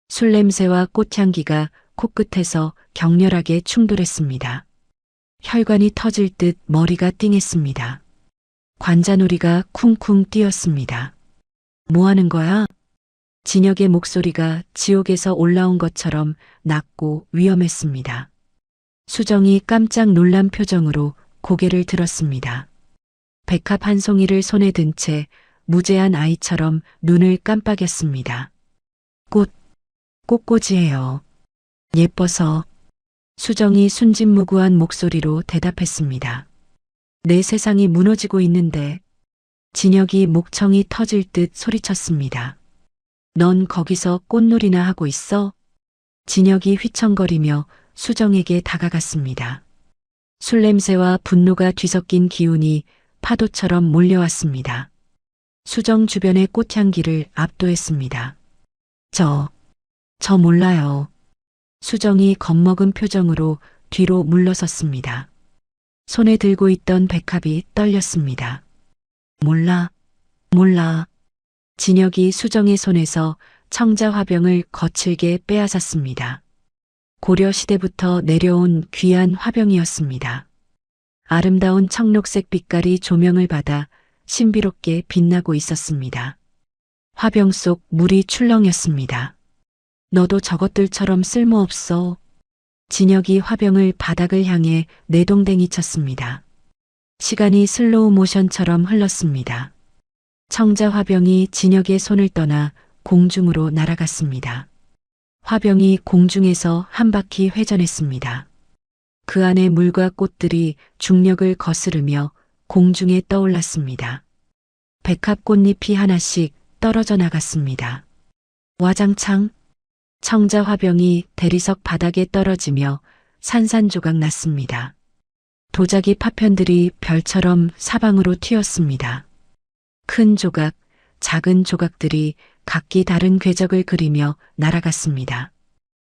술 냄새와 꽃향기가 코끝에서 격렬하게 충돌했습니다. 혈관이 터질 듯 머리가 띵했습니다. 관자놀이가 쿵쿵 뛰었습니다. 뭐 하는 거야? 진혁의 목소리가 지옥에서 올라온 것처럼 낮고 위험했습니다. 수정이 깜짝 놀란 표정으로 고개를 들었습니다. 백합 한 송이를 손에 든 채 무죄한 아이처럼 눈을 깜빡였습니다. 꽃꽂이해요. 예뻐서. 수정이 순진무구한 목소리로 대답했습니다. 내 세상이 무너지고 있는데. 진혁이 목청이 터질 듯 소리쳤습니다. 넌 거기서 꽃놀이나 하고 있어? 진혁이 휘청거리며 수정에게 다가갔습니다. 술 냄새와 분노가 뒤섞인 기운이 파도처럼 몰려왔습니다. 수정 주변의 꽃향기를 압도했습니다. 저 몰라요. 수정이 겁먹은 표정으로 뒤로 물러섰습니다. 손에 들고 있던 백합이 떨렸습니다. 몰라. 진혁이 수정의 손에서 청자화병을 거칠게 빼앗았습니다. 고려시대부터 내려온 귀한 화병이었습니다. 아름다운 청록색 빛깔이 조명을 받아 신비롭게 빛나고 있었습니다. 화병 속 물이 출렁였습니다. 너도 저것들처럼 쓸모없어. 진혁이 화병을 바닥을 향해 내동댕이 쳤습니다. 시간이 슬로우 모션처럼 흘렀습니다. 청자 화병이 진혁의 손을 떠나 공중으로 날아갔습니다. 화병이 공중에서 한 바퀴 회전했습니다. 그 안의 물과 꽃들이 중력을 거스르며 공중에 떠올랐습니다. 백합 꽃잎이 하나씩 떨어져 나갔습니다. 와장창. 청자 화병이 대리석 바닥에 떨어지며 산산조각 났습니다. 도자기 파편들이 별처럼 사방으로 튀었습니다. 큰 조각, 작은 조각들이 각기 다른 궤적을 그리며 날아갔습니다.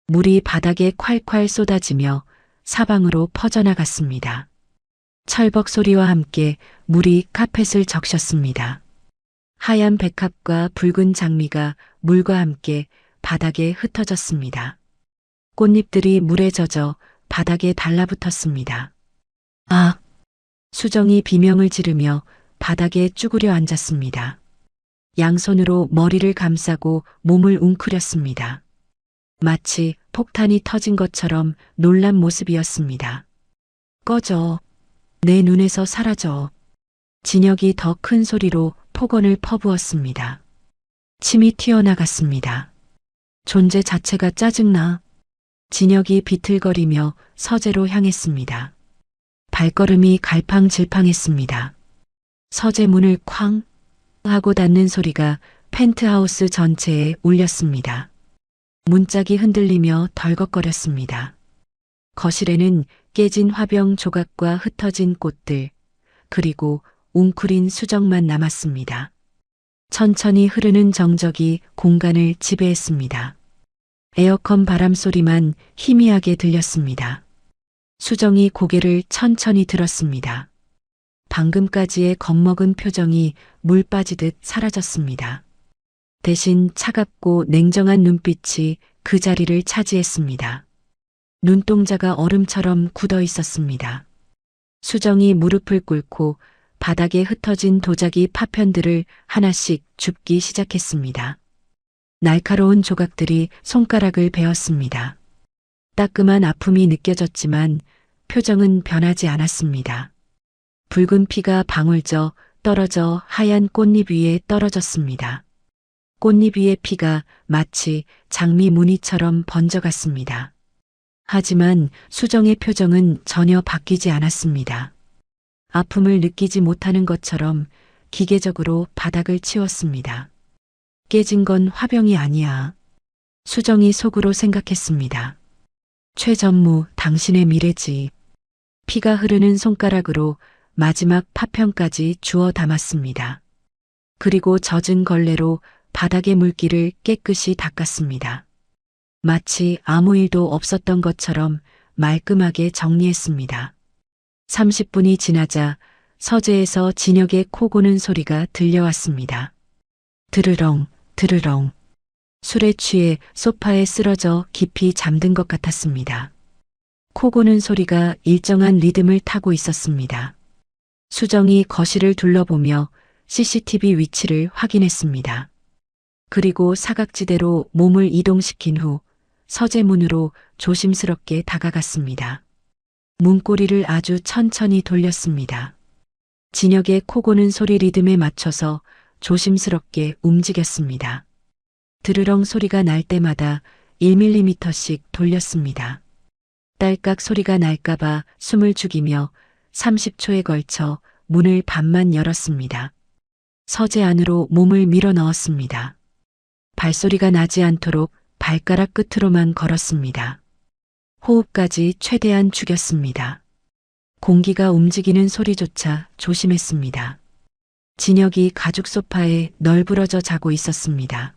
물이 바닥에 콸콸 쏟아지며 사방으로 퍼져나갔습니다. 철벅 소리와 함께 물이 카펫을 적셨습니다. 하얀 백합과 붉은 장미가 물과 함께 바닥에 흩어졌습니다. 꽃잎들이 물에 젖어 바닥에 달라붙었습니다. 아! 수정이 비명을 지르며 바닥에 쭈그려 앉았습니다. 양손으로 머리를 감싸고 몸을 웅크렸습니다. 마치 폭탄이 터진 것처럼 놀란 모습이었습니다. 꺼져. 내 눈에서 사라져. 진혁이 더 큰 소리로 폭언을 퍼부었습니다. 침이 튀어나갔습니다. 존재 자체가 짜증나. 진혁이 비틀거리며 서재로 향했습니다. 발걸음이 갈팡질팡했습니다. 서재 문을 쾅 하고 닫는 소리가 펜트하우스 전체에 울렸습니다. 문짝이 흔들리며 덜걱거렸습니다. 거실에는 깨진 화병 조각과 흩어진 꽃들, 그리고 웅크린 수정만 남았습니다. 천천히 흐르는 정적이 공간을 지배했습니다. 에어컨 바람 소리만 희미하게 들렸습니다. 수정이 고개를 천천히 들었습니다. 방금까지의 겁먹은 표정이 물 빠지듯 사라졌습니다. 대신 차갑고 냉정한 눈빛이 그 자리를 차지했습니다. 눈동자가 얼음처럼 굳어 있었습니다. 수정이 무릎을 꿇고 바닥에 흩어진 도자기 파편들을 하나씩 줍기 시작했습니다. 날카로운 조각들이 손가락을 베었습니다. 따끔한 아픔이 느껴졌지만 표정은 변하지 않았습니다. 붉은 피가 방울져 떨어져 하얀 꽃잎 위에 떨어졌습니다. 꽃잎 위의 피가 마치 장미 무늬처럼 번져갔습니다. 하지만 수정의 표정은 전혀 바뀌지 않았습니다. 아픔을 느끼지 못하는 것처럼 기계적으로 바닥을 치웠습니다. 깨진 건 화병이 아니야. 수정이 속으로 생각했습니다. 최전무, 당신의 미래지. 피가 흐르는 손가락으로 마지막 파편까지 주워 담았습니다. 그리고 젖은 걸레로 바닥의 물기를 깨끗이 닦았습니다. 마치 아무 일도 없었던 것처럼 말끔하게 정리했습니다. 30분이 지나자 서재에서 진혁의 코 고는 소리가 들려왔습니다. 드르렁, 드르렁. 술에 취해 소파에 쓰러져 깊이 잠든 것 같았습니다. 코 고는 소리가 일정한 리듬을 타고 있었습니다. 수정이 거실을 둘러보며 CCTV 위치를 확인했습니다. 그리고 사각지대로 몸을 이동시킨 후 서재문으로 조심스럽게 다가갔습니다. 문고리를 아주 천천히 돌렸습니다. 진혁의 코 고는 소리 리듬에 맞춰서 조심스럽게 움직였습니다. 드르렁 소리가 날 때마다 1mm씩 돌렸습니다. 딸깍 소리가 날까봐 숨을 죽이며 30초에 걸쳐 문을 반만 열었습니다. 서재 안으로 몸을 밀어 넣었습니다. 발소리가 나지 않도록 발가락 끝으로만 걸었습니다. 호흡까지 최대한 죽였습니다. 공기가 움직이는 소리조차 조심했습니다. 진혁이 가죽 소파에 널브러져 자고 있었습니다.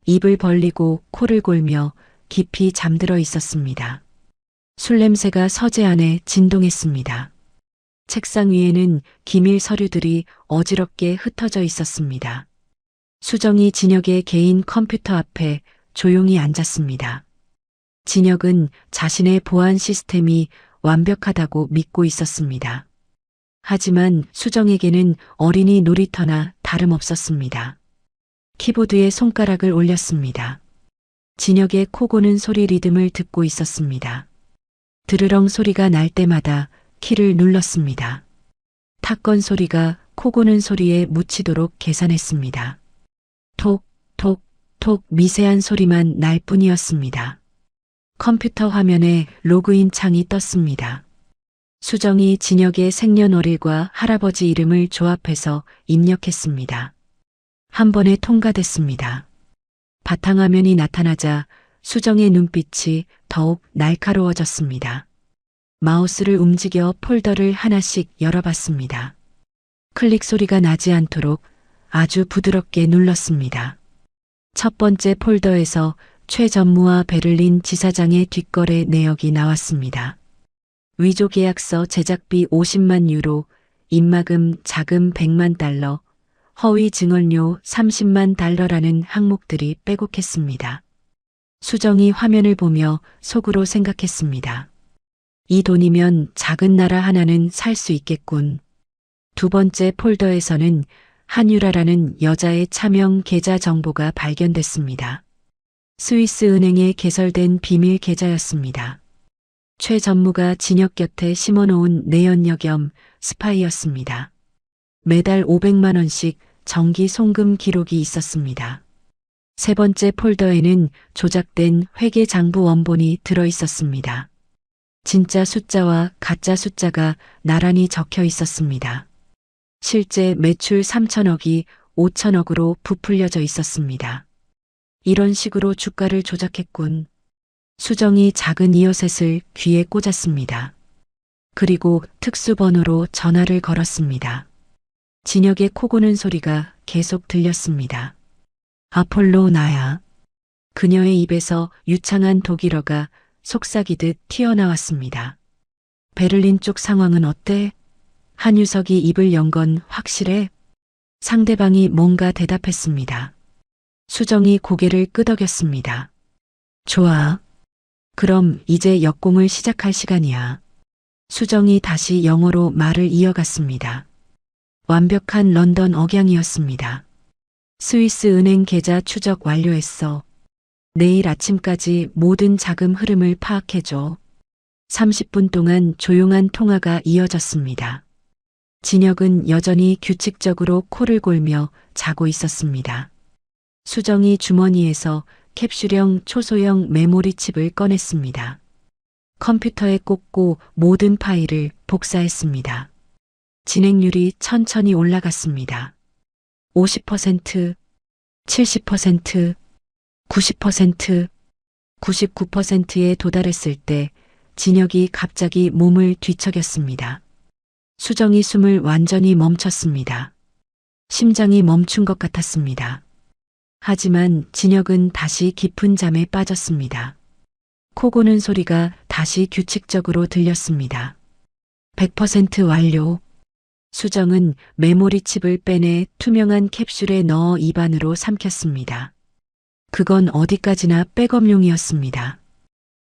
입을 벌리고 코를 골며 깊이 잠들어 있었습니다. 술 냄새가 서재 안에 진동했습니다. 책상 위에는 기밀 서류들이 어지럽게 흩어져 있었습니다. 수정이 진혁의 개인 컴퓨터 앞에 조용히 앉았습니다. 진혁은 자신의 보안 시스템이 완벽하다고 믿고 있었습니다. 하지만 수정에게는 어린이 놀이터나 다름없었습니다. 키보드에 손가락을 올렸습니다. 진혁의 코 고는 소리 리듬을 듣고 있었습니다. 드르렁 소리가 날 때마다 키를 눌렀습니다. 탁건 소리가 코 고는 소리에 묻히도록 계산했습니다. 톡, 톡, 톡 미세한 소리만 날 뿐이었습니다. 컴퓨터 화면에 로그인 창이 떴습니다. 수정이 진혁의 생년월일과 할아버지 이름을 조합해서 입력했습니다. 한 번에 통과됐습니다. 바탕화면이 나타나자 수정의 눈빛이 더욱 날카로워졌습니다. 마우스를 움직여 폴더를 하나씩 열어봤습니다. 클릭 소리가 나지 않도록 아주 부드럽게 눌렀습니다. 첫 번째 폴더에서 최전무와 베를린 지사장의 뒷거래 내역이 나왔습니다. 위조 계약서 제작비 50만 유로, 입마금 자금 100만 달러, 허위 증언료 30만 달러라는 항목들이 빼곡했습니다. 수정이 화면을 보며 속으로 생각했습니다. 이 돈이면 작은 나라 하나는 살 수 있겠군. 두 번째 폴더에서는 한유라라는 여자의 차명 계좌 정보가 발견됐습니다. 스위스 은행에 개설된 비밀 계좌였습니다. 최 전무가 진혁 곁에 심어놓은 내연녀 겸 스파이였습니다. 매달 500만 원씩 정기 송금 기록이 있었습니다. 세 번째 폴더에는 조작된 회계 장부 원본이 들어 있었습니다. 진짜 숫자와 가짜 숫자가 나란히 적혀 있었습니다. 실제 매출 3천억이 5천억으로 부풀려져 있었습니다. 이런 식으로 주가를 조작했군. 수정이 작은 이어셋을 귀에 꽂았습니다. 그리고 특수번호로 전화를 걸었습니다. 진혁의 코 고는 소리가 계속 들렸습니다. 아폴로 나야. 그녀의 입에서 유창한 독일어가 속삭이듯 튀어나왔습니다. 베를린 쪽 상황은 어때? 한유석이 입을 연 건 확실해? 상대방이 뭔가 대답했습니다. 수정이 고개를 끄덕였습니다. 좋아. 그럼 이제 역공을 시작할 시간이야. 수정이 다시 영어로 말을 이어갔습니다. 완벽한 런던 억양이었습니다. 스위스 은행 계좌 추적 완료했어. 내일 아침까지 모든 자금 흐름을 파악해줘. 30분 동안 조용한 통화가 이어졌습니다. 진혁은 여전히 규칙적으로 코를 골며 자고 있었습니다. 수정이 주머니에서 캡슐형 초소형 메모리 칩을 꺼냈습니다. 컴퓨터에 꽂고 모든 파일을 복사했습니다. 진행률이 천천히 올라갔습니다. 50%, 70%, 90%, 99%에 도달했을 때 진혁이 갑자기 몸을 뒤척였습니다. 수정이 숨을 완전히 멈췄습니다. 심장이 멈춘 것 같았습니다. 하지만 진혁은 다시 깊은 잠에 빠졌습니다. 코 고는 소리가 다시 규칙적으로 들렸습니다. 100% 완료. 수정은 메모리 칩을 빼내 투명한 캡슐에 넣어 입안으로 삼켰습니다. 그건 어디까지나 백업용이었습니다.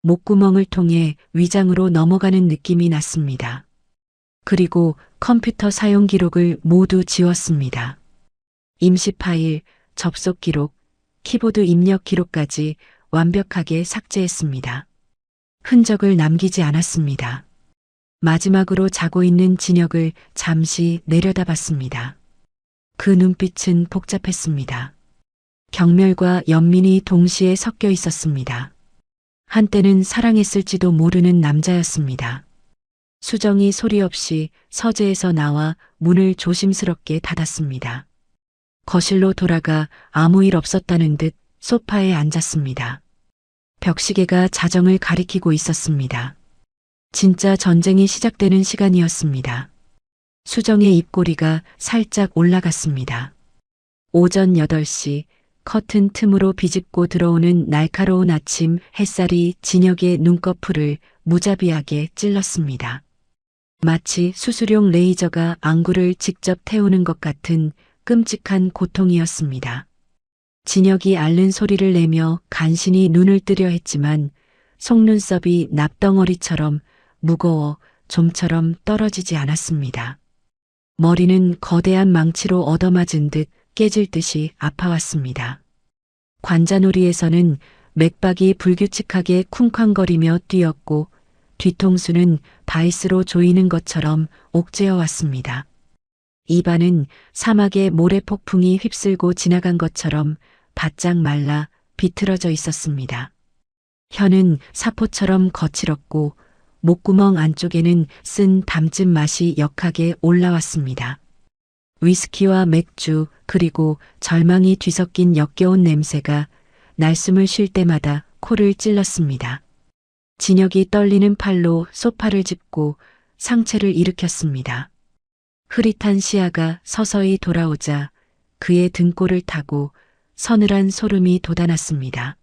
목구멍을 통해 위장으로 넘어가는 느낌이 났습니다. 그리고 컴퓨터 사용 기록을 모두 지웠습니다. 임시 파일, 접속 기록, 키보드 입력 기록까지 완벽하게 삭제했습니다. 흔적을 남기지 않았습니다. 마지막으로 자고 있는 진혁을 잠시 내려다봤습니다. 그 눈빛은 복잡했습니다. 경멸과 연민이 동시에 섞여 있었습니다. 한때는 사랑했을지도 모르는 남자였습니다. 수정이 소리 없이 서재에서 나와 문을 조심스럽게 닫았습니다. 거실로 돌아가 아무 일 없었다는 듯 소파에 앉았습니다. 벽시계가 자정을 가리키고 있었습니다. 진짜 전쟁이 시작되는 시간이었습니다. 수정의 입꼬리가 살짝 올라갔습니다. 오전 8시 커튼 틈으로 비집고 들어오는 날카로운 아침 햇살이 진혁의 눈꺼풀을 무자비하게 찔렀습니다. 마치 수술용 레이저가 안구를 직접 태우는 것 같은 끔찍한 고통이었습니다. 진혁이 앓는 소리를 내며 간신히 눈을 뜨려 했지만 속눈썹이 납덩어리처럼 무거워 좀처럼 떨어지지 않았습니다. 머리는 거대한 망치로 얻어맞은 듯 깨질 듯이 아파왔습니다. 관자놀이에서는 맥박이 불규칙하게 쿵쾅거리며 뛰었고 뒤통수는 바이스로 조이는 것처럼 옥죄어 왔습니다. 입안은 사막의 모래폭풍이 휩쓸고 지나간 것처럼 바짝 말라 비틀어져 있었습니다. 혀는 사포처럼 거칠었고 목구멍 안쪽에는 쓴 담즙 맛이 역하게 올라왔습니다. 위스키와 맥주 그리고 절망이 뒤섞인 역겨운 냄새가 날숨을 쉴 때마다 코를 찔렀습니다. 진혁이 떨리는 팔로 소파를 짚고 상체를 일으켰습니다. 흐릿한 시야가 서서히 돌아오자 그의 등골을 타고 서늘한 소름이 돋아났습니다.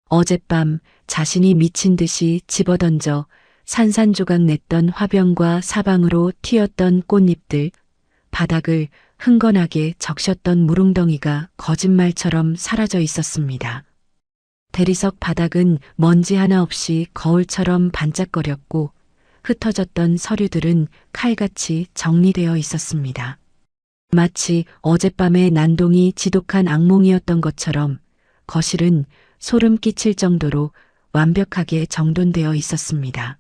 어젯밤 자신이 미친 듯이 집어던져 산산조각 냈던 화병과 사방으로 튀었던 꽃잎들, 바닥을 흥건하게 적셨던 무릉덩이가 거짓말처럼 사라져 있었습니다. 대리석 바닥은 먼지 하나 없이 거울처럼 반짝거렸고 흩어졌던 서류들은 칼같이 정리되어 있었습니다. 마치 어젯밤의 난동이 지독한 악몽이었던 것처럼 거실은 소름 끼칠 정도로 완벽하게 정돈되어 있었습니다.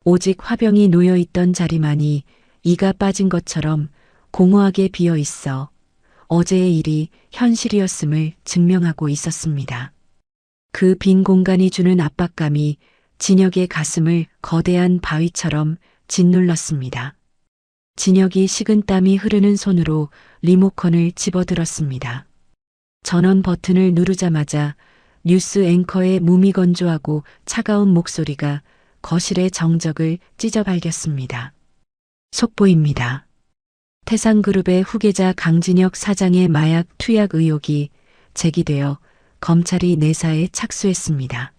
오직 화병이 놓여 있던 자리만이 이가 빠진 것처럼 공허하게 비어 있어 어제의 일이 현실이었음을 증명하고 있었습니다. 그 빈 공간이 주는 압박감이 진혁의 가슴을 거대한 바위처럼 짓눌렀습니다. 진혁이 식은땀이 흐르는 손으로 리모컨을 집어들었습니다. 전원 버튼을 누르자마자 뉴스 앵커의 무미건조하고 차가운 목소리가 거실의 정적을 찢어발겼습니다. 속보입니다. 태상그룹의 후계자 강진혁 사장의 마약 투약 의혹이 제기되어 검찰이 내사에 착수했습니다.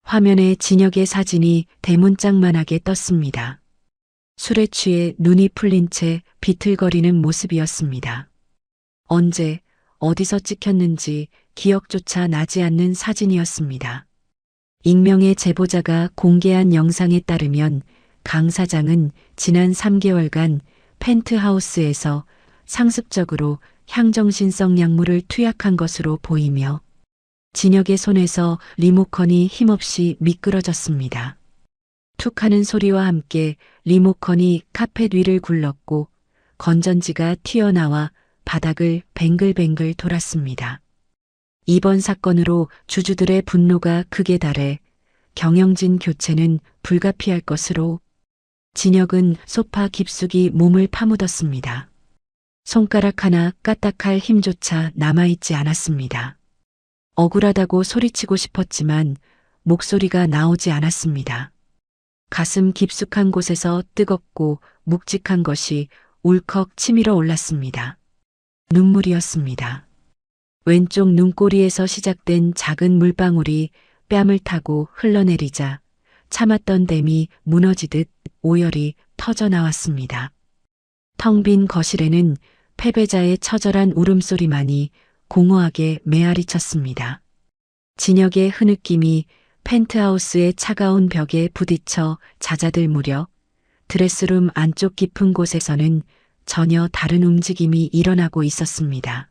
화면에 진혁의 사진이 대문짝만하게 떴습니다. 술에 취해 눈이 풀린 채 비틀거리는 모습이었습니다. 언제, 어디서 찍혔는지 기억조차 나지 않는 사진이었습니다. 익명의 제보자가 공개한 영상에 따르면 강 사장은 지난 3개월간 펜트하우스에서 상습적으로 향정신성 약물을 투약한 것으로 보이며 진혁의 손에서 리모컨이 힘없이 미끄러졌습니다. 툭 하는 소리와 함께 리모컨이 카펫 위를 굴렀고 건전지가 튀어나와 바닥을 뱅글뱅글 돌았습니다. 이번 사건으로 주주들의 분노가 극에 달해 경영진 교체는 불가피할 것으로 진혁은 소파 깊숙이 몸을 파묻었습니다. 손가락 하나 까딱할 힘조차 남아있지 않았습니다. 억울하다고 소리치고 싶었지만 목소리가 나오지 않았습니다. 가슴 깊숙한 곳에서 뜨겁고 묵직한 것이 울컥 치밀어 올랐습니다. 눈물이었습니다. 왼쪽 눈꼬리에서 시작된 작은 물방울이 뺨을 타고 흘러내리자 참았던 댐이 무너지듯 오열이 터져 나왔습니다. 텅 빈 거실에는 패배자의 처절한 울음소리만이 공허하게 메아리쳤습니다. 진혁의 흐느낌이 펜트하우스의 차가운 벽에 부딪혀 잦아들 무렵 드레스룸 안쪽 깊은 곳에서는 전혀 다른 움직임이 일어나고 있었습니다.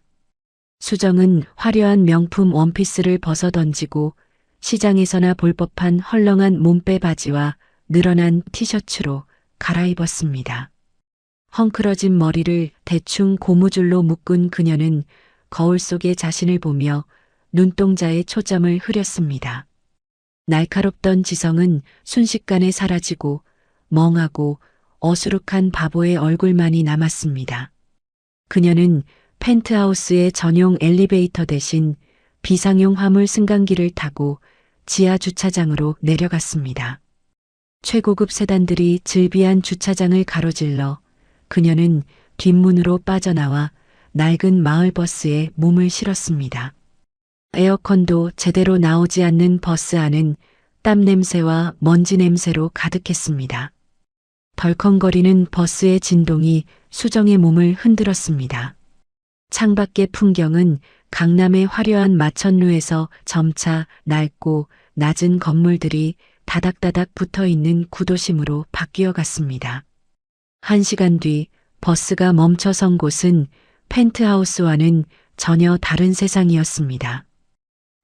수정은 화려한 명품 원피스를 벗어던지고 시장에서나 볼 법한 헐렁한 몸빼 바지와 늘어난 티셔츠로 갈아입었습니다. 헝클어진 머리를 대충 고무줄로 묶은 그녀는 거울 속의 자신을 보며 눈동자에 초점을 흐렸습니다. 날카롭던 지성은 순식간에 사라지고 멍하고 어수룩한 바보의 얼굴만이 남았습니다. 그녀는 펜트하우스의 전용 엘리베이터 대신 비상용 화물 승강기를 타고 지하 주차장으로 내려갔습니다. 최고급 세단들이 즐비한 주차장을 가로질러 그녀는 뒷문으로 빠져나와 낡은 마을버스에 몸을 실었습니다. 에어컨도 제대로 나오지 않는 버스 안은 땀 냄새와 먼지 냄새로 가득했습니다. 덜컹거리는 버스의 진동이 수정의 몸을 흔들었습니다. 창밖의 풍경은 강남의 화려한 마천루에서 점차 낡고 낮은 건물들이 다닥다닥 붙어있는 구도심으로 바뀌어 갔습니다. 1시간 뒤 버스가 멈춰선 곳은 펜트하우스와는 전혀 다른 세상이었습니다.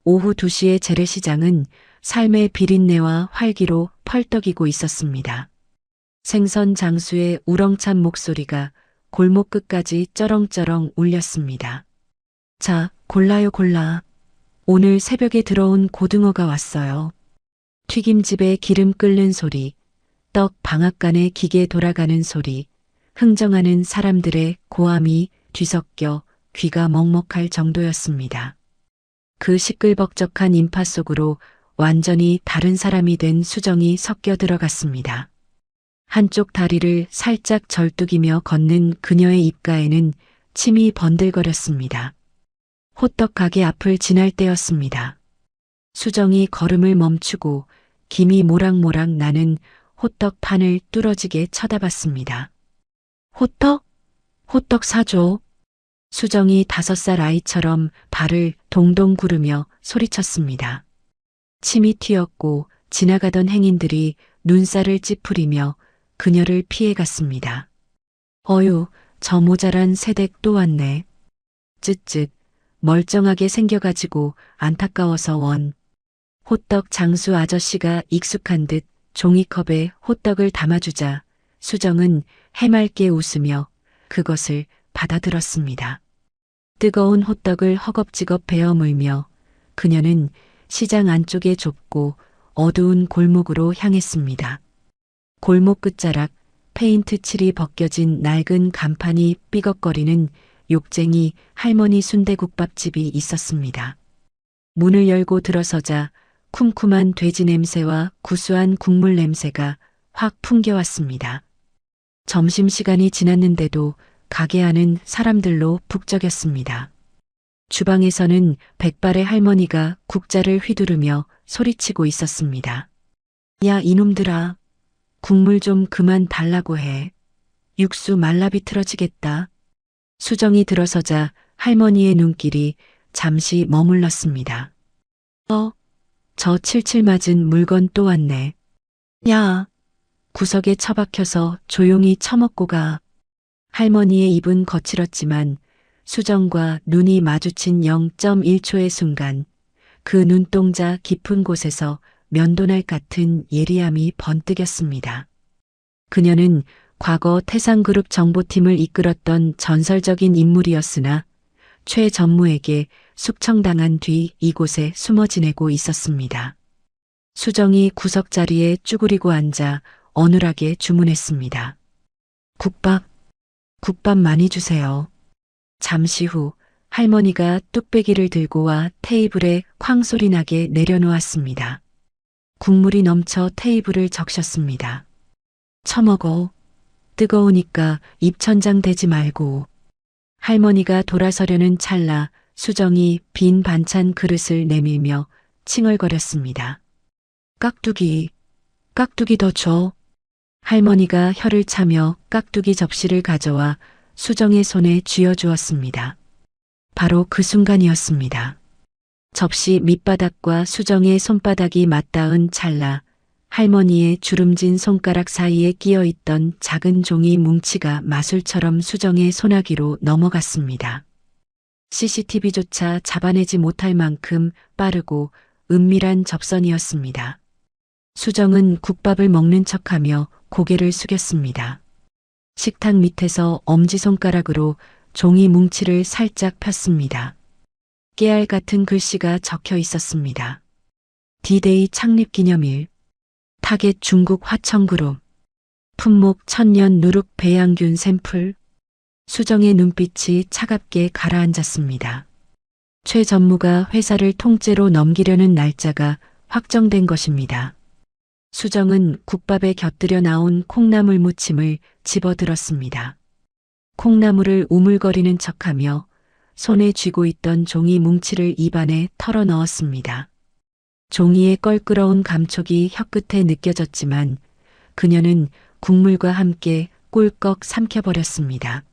오후 2시의 재래시장은 삶의 비린내와 활기로 펄떡이고 있었습니다. 생선 장수의 우렁찬 목소리가 골목 끝까지 쩌렁쩌렁 울렸습니다. 자, 골라요 골라. 오늘 새벽에 들어온 고등어가 왔어요. 튀김집에 기름 끓는 소리, 떡 방앗간에 기계 돌아가는 소리, 흥정하는 사람들의 고함이 뒤섞여 귀가 먹먹할 정도였습니다. 그 시끌벅적한 인파 속으로 완전히 다른 사람이 된 수정이 섞여 들어갔습니다. 한쪽 다리를 살짝 절뚝이며 걷는 그녀의 입가에는 침이 번들거렸습니다. 호떡 가게 앞을 지날 때였습니다. 수정이 걸음을 멈추고 김이 모락모락 나는 호떡 판을 뚫어지게 쳐다봤습니다. 호떡? 호떡 사줘. 수정이 5살 아이처럼 발을 동동 구르며 소리쳤습니다. 침이 튀었고 지나가던 행인들이 눈살을 찌푸리며 그녀를 피해갔습니다. 어휴, 저 모자란 새댁 또 왔네. 쯧쯧, 멀쩡하게 생겨가지고 안타까워서 원. 호떡 장수 아저씨가 익숙한 듯 종이컵에 호떡을 담아주자 수정은 해맑게 웃으며 그것을 받아들었습니다. 뜨거운 호떡을 허겁지겁 베어 물며 그녀는 시장 안쪽의 좁고 어두운 골목으로 향했습니다. 골목 끝자락 페인트 칠이 벗겨진 낡은 간판이 삐걱거리는 욕쟁이 할머니 순대국밥집이 있었습니다. 문을 열고 들어서자 쿰쿰한 돼지 냄새와 구수한 국물 냄새가 확 풍겨왔습니다. 점심시간이 지났는데도 가게 안은 사람들로 북적였습니다. 주방에서는 백발의 할머니가 국자를 휘두르며 소리치고 있었습니다. 야, 이놈들아. 국물 좀 그만 달라고 해. 육수 말라 비틀어지겠다. 수정이 들어서자 할머니의 눈길이 잠시 머물렀습니다. 저 칠칠 맞은 물건 또 왔네. 야, 구석에 처박혀서 조용히 처먹고 가. 할머니의 입은 거칠었지만 수정과 눈이 마주친 0.1초의 순간 그 눈동자 깊은 곳에서 면도날 같은 예리함이 번뜩였습니다. 그녀는 과거 태상그룹 정보팀을 이끌었던 전설적인 인물이었으나 최 전무에게 숙청당한 뒤 이곳에 숨어 지내고 있었습니다. 수정이 구석자리에 쭈그리고 앉아 어눌하게 주문했습니다. 국밥 많이 주세요. 잠시 후 할머니가 뚝배기를 들고 와 테이블에 쾅 소리 나게 내려놓았습니다. 국물이 넘쳐 테이블을 적셨습니다. 처먹어. 뜨거우니까 입천장 대지 말고. 할머니가 돌아서려는 찰나 수정이 빈 반찬 그릇을 내밀며 칭얼거렸습니다. 깍두기 더 줘. 할머니가 혀를 차며 깍두기 접시를 가져와 수정의 손에 쥐어주었습니다. 바로 그 순간이었습니다. 접시 밑바닥과 수정의 손바닥이 맞닿은 찰나 할머니의 주름진 손가락 사이에 끼어 있던 작은 종이 뭉치가 마술처럼 수정의 소나기로 넘어갔습니다. CCTV조차 잡아내지 못할 만큼 빠르고 은밀한 접선이었습니다. 수정은 국밥을 먹는 척하며 고개를 숙였습니다. 식탁 밑에서 엄지손가락으로 종이 뭉치를 살짝 폈습니다. 깨알 같은 글씨가 적혀 있었습니다. D-Day 창립기념일, 타겟 중국 화청그룹, 품목 천년 누룩 배양균 샘플. 수정의 눈빛이 차갑게 가라앉았습니다. 최 전무가 회사를 통째로 넘기려는 날짜가 확정된 것입니다. 수정은 국밥에 곁들여 나온 콩나물 무침을 집어들었습니다. 콩나물을 우물거리는 척하며 손에 쥐고 있던 종이 뭉치를 입안에 털어 넣었습니다. 종이의 껄끄러운 감촉이 혀끝에 느껴졌지만 그녀는 국물과 함께 꿀꺽 삼켜버렸습니다.